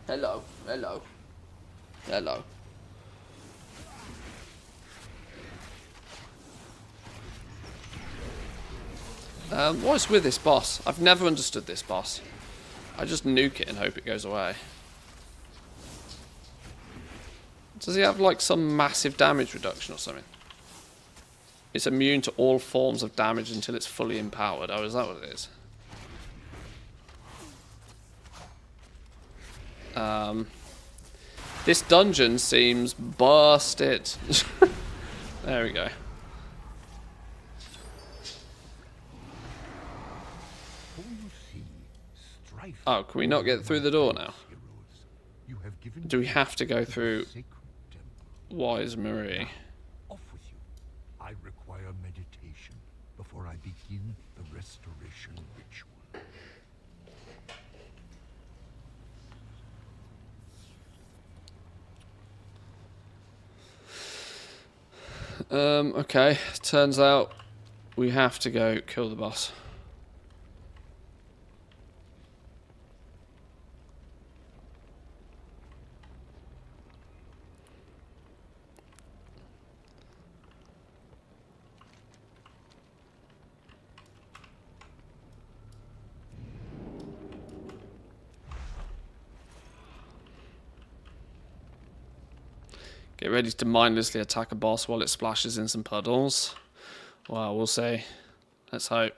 Hello, hello, hello. What's with this boss? I've never understood this boss. I just nuke it and hope it goes away. Does he have like some massive damage reduction or something? It's immune to all forms of damage until it's fully empowered. Oh, is that what it is? This dungeon seems busted. There we go. Oh, can we not get through the door now? Do we have to go through Wise Marie? Off with you. I require meditation before I begin the restoration ritual. Okay. Turns out we have to go kill the boss. Get ready to mindlessly attack a boss while it splashes in some puddles. Well, we'll see. Let's hope.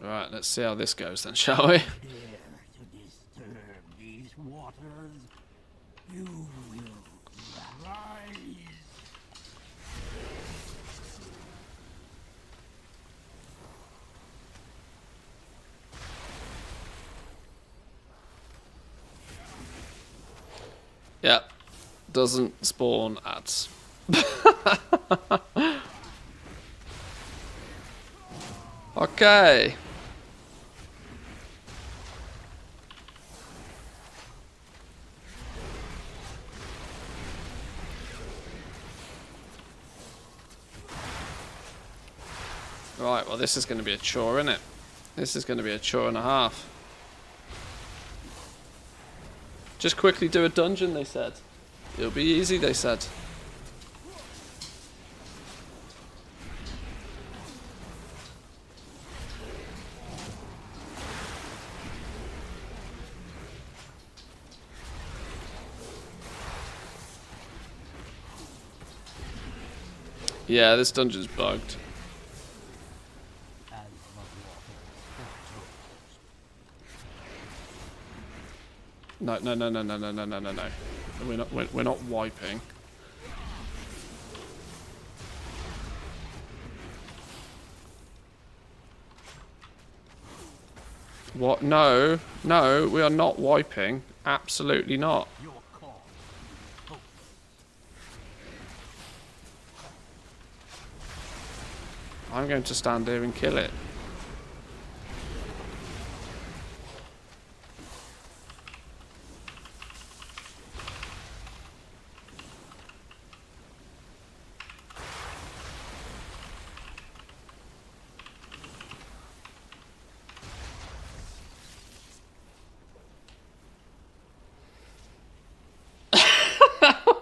Right, let's see how this goes then, shall we? Dare to disturb these waters, you will rise. Yeah, doesn't spawn ads. Okay. Right, well this is going to be a chore, isn't it? This is going to be a chore and a half. Just quickly do a dungeon, they said. It'll be easy, they said. Yeah, this dungeon's bugged. No. We're not wiping. What? No, we are not wiping. Absolutely not. I'm going to stand here and kill it.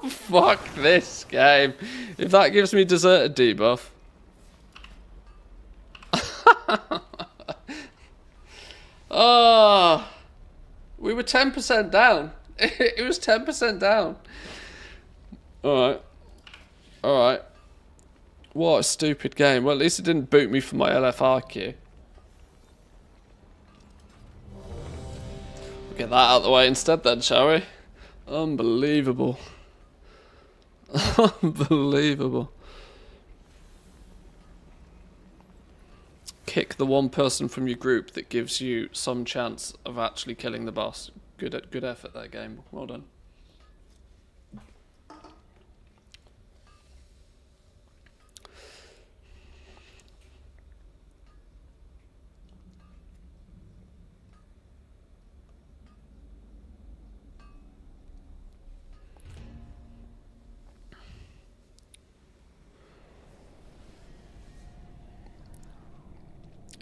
Fuck this game. If that gives me deserted debuff. Oh, we were 10% down. It was 10% down. Alright. Alright. What a stupid game. Well, at least it didn't boot me for my LFR queue. We'll get that out of the way instead then, shall we? Unbelievable. Unbelievable. Kick the one person from your group that gives you some chance of actually killing the boss. Good effort, that game. Well done.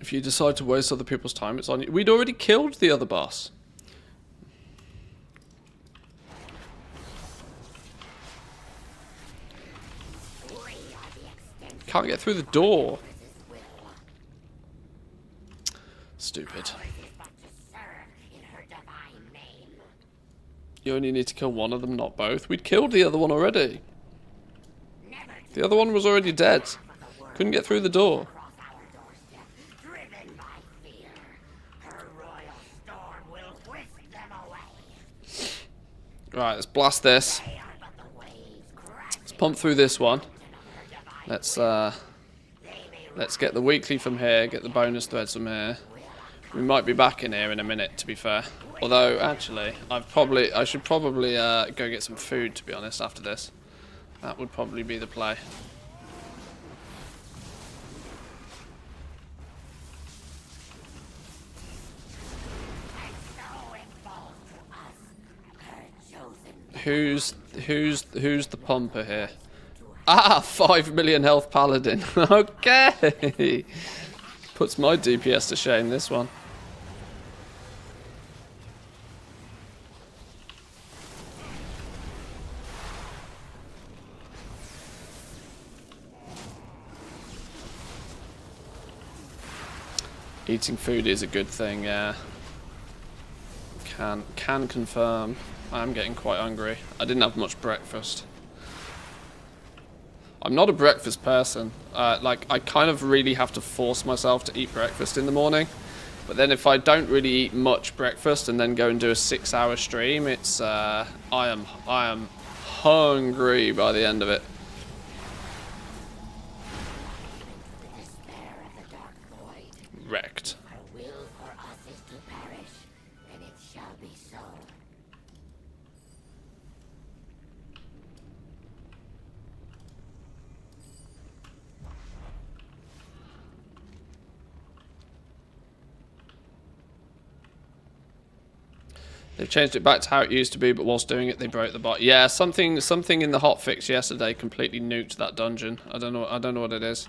If you decide to waste other people's time, it's on you. We'd already killed the other boss. Can't get through the door. Stupid. You only need to kill one of them, not both. We'd killed the other one already. The other one was already dead. Couldn't get through the door. Right, let's blast this. Let's pump through this one. Let's get the weekly from here, get the bonus threads from here. We might be back in here in a minute, to be fair. Although, actually, I should probably go get some food, to be honest, after this. That would probably be the play. Who's the pumper here? Ah, 5 million health paladin. Okay. Puts my DPS to shame, this one. Eating food is a good thing, yeah. Can confirm. I am getting quite hungry. I didn't have much breakfast. I'm not a breakfast person. Like, I kind of really have to force myself to eat breakfast in the morning. But then if I don't really eat much breakfast and then go and do a 6-hour stream, it's I am hungry by the end of it. The despair of the dark void. Wrecked. Our will for us is to perish, and it shall be so. They've changed it back to how it used to be, but whilst doing it, they broke the bot. Yeah, something in the hotfix yesterday completely nuked that dungeon. I don't know what it is.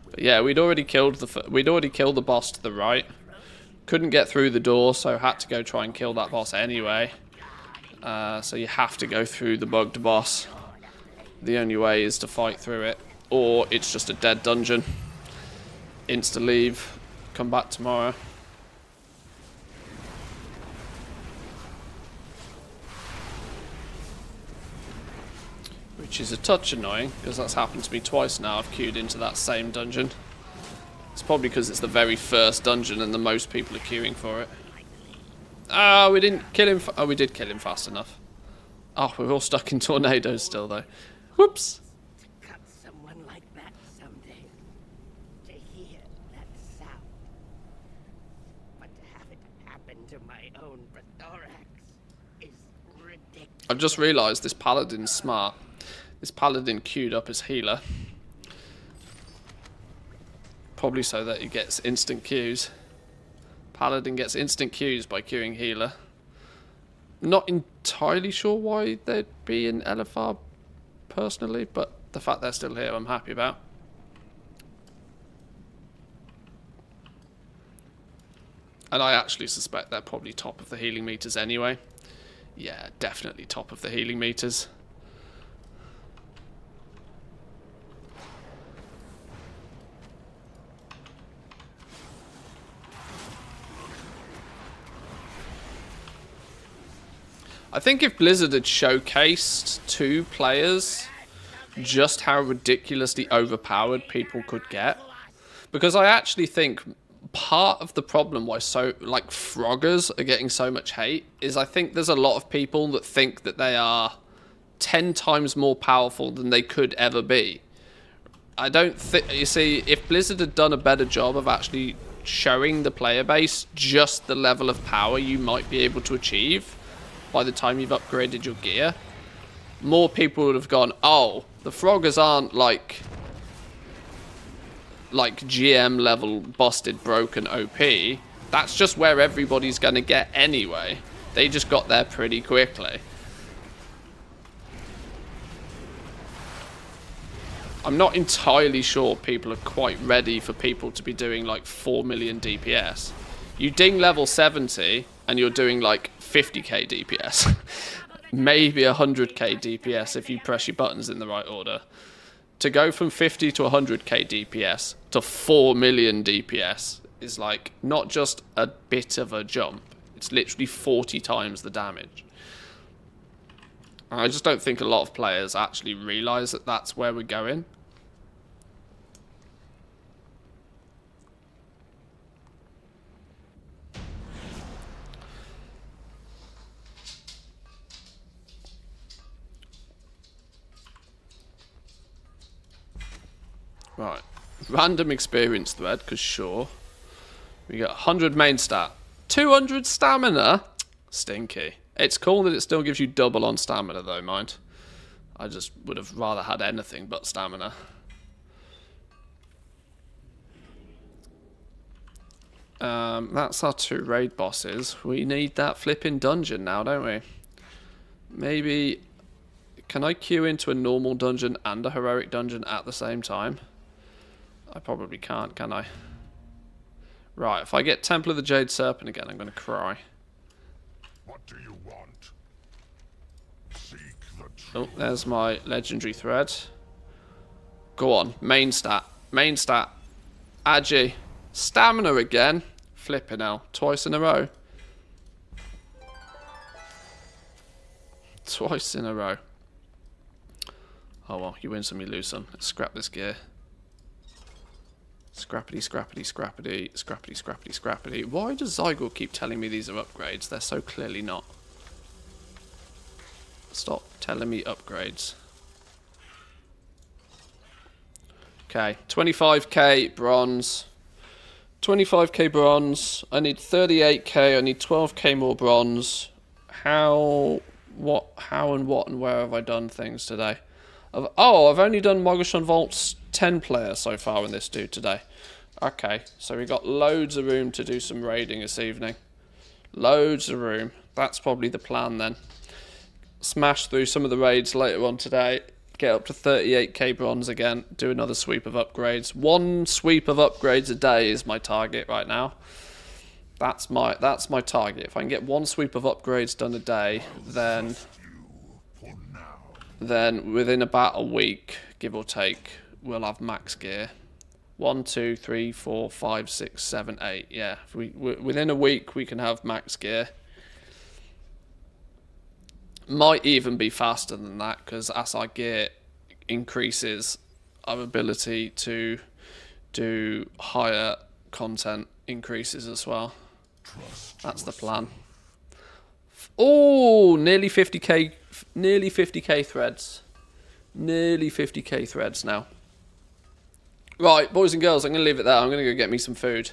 But yeah, we'd already killed the boss to the right. Couldn't get through the door, so had to go try and kill that boss anyway. So you have to go through the bugged boss. The only way is to fight through it, or it's just a dead dungeon. Insta leave, come back tomorrow. Which is a touch annoying, because that's happened to me twice now. I've queued into that same dungeon. It's probably because it's the very first dungeon and the most people are queuing for it. Ah, we didn't kill him. Oh, we did kill him fast enough. Oh, we're all stuck in tornadoes still, though. Whoops. To cut someone like that someday. To hear that sound. But to have it happen to my own thorax is ridiculous. I've just realised this paladin's smart. This paladin queued up as healer. Probably so that he gets instant queues. Paladin gets instant queues by queuing healer. Not entirely sure why they'd be in LFR personally, but the fact they're still here I'm happy about. And I actually suspect they're probably top of the healing meters anyway. Yeah, definitely top of the healing meters. I think if Blizzard had showcased to players just how ridiculously overpowered people could get, because I actually think part of the problem why Froggers are getting so much hate is I think there's a lot of people that think that they are 10 times more powerful than they could ever be. I don't think, you see, if Blizzard had done a better job of actually showing the player base just the level of power you might be able to achieve by the time you've upgraded your gear, more people would have gone, oh, the Froggers aren't like GM level busted broken OP. That's just where everybody's going to get anyway. They just got there pretty quickly. I'm not entirely sure people are quite ready for people to be doing like 4 million DPS. You ding level 70 and you're doing like 50k DPS. Maybe 100k DPS if you press your buttons in the right order. To go from 50 to 100k DPS to 4 million DPS is like not just a bit of a jump. It's literally 40 times the damage. I just don't think a lot of players actually realise that that's where we're going. Right, random experience thread, because sure. We got 100 main stat, 200 stamina. Stinky. It's cool that it still gives you double on stamina though, mind. I just would have rather had anything but stamina. That's our 2 raid bosses. We need that flipping dungeon now, don't we? Maybe... Can I queue into a normal dungeon and a heroic dungeon at the same time? I probably can't, can I? Right, if I get Temple of the Jade Serpent again, I'm going to cry. What do you want? Seek the truth. Oh, there's my legendary thread. Go on, main stat. Main stat. Agi. Stamina again. Flipping hell. Twice in a row. Twice in a row. Oh well, you win some, you lose some. Let's scrap this gear. Scrappity, scrappity, scrappity, scrappity, scrappity, scrappity. Why does Zygor keep telling me these are upgrades? They're so clearly not. Stop telling me upgrades. Okay, 25k bronze. 25k bronze. I need 38k. I need 12k more bronze. How and what and where have I done things today? I've only done Mogoshon Vault's 10 player so far in this dude today. Okay, so we got loads of room to do some raiding this evening. Loads of room. That's probably the plan then. Smash through some of the raids later on today. Get up to 38k bronze again. Do another sweep of upgrades. One sweep of upgrades a day is my target right now. That's my target. If I can get one sweep of upgrades done a day, then within about a week, give or take, we'll have max gear. 1, 2, 3, 4, 5, 6, 7, 8. Yeah, within a week we can have max gear. Might even be faster than that, because as our gear increases, our ability to do higher content increases as well. That's the plan. Oh, nearly 50k threads. Nearly 50k threads now. Right, boys and girls, I'm going to leave it there. I'm going to go get me some food.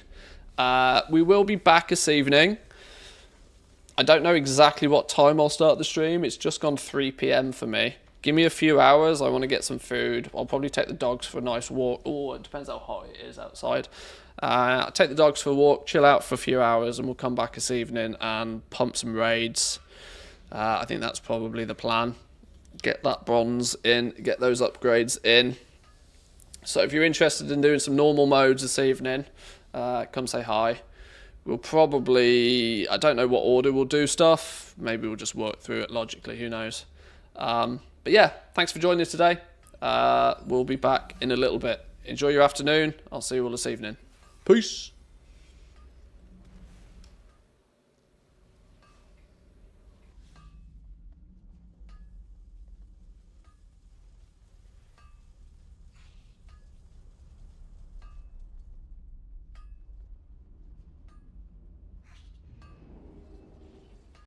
We will be back this evening. I don't know exactly what time I'll start the stream. It's just gone 3 PM for me. Give me a few hours. I want to get some food. I'll probably take the dogs for a nice walk. Oh, it depends how hot it is outside. I'll take the dogs for a walk, chill out for a few hours, and we'll come back this evening and pump some raids. I think that's probably the plan. Get that bronze in, get those upgrades in. So if you're interested in doing some normal modes this evening, come say hi. We'll probably, I don't know what order we'll do stuff. Maybe we'll just work through it logically, who knows. But yeah, thanks for joining us today. We'll be back in a little bit. Enjoy your afternoon. I'll see you all this evening. Peace.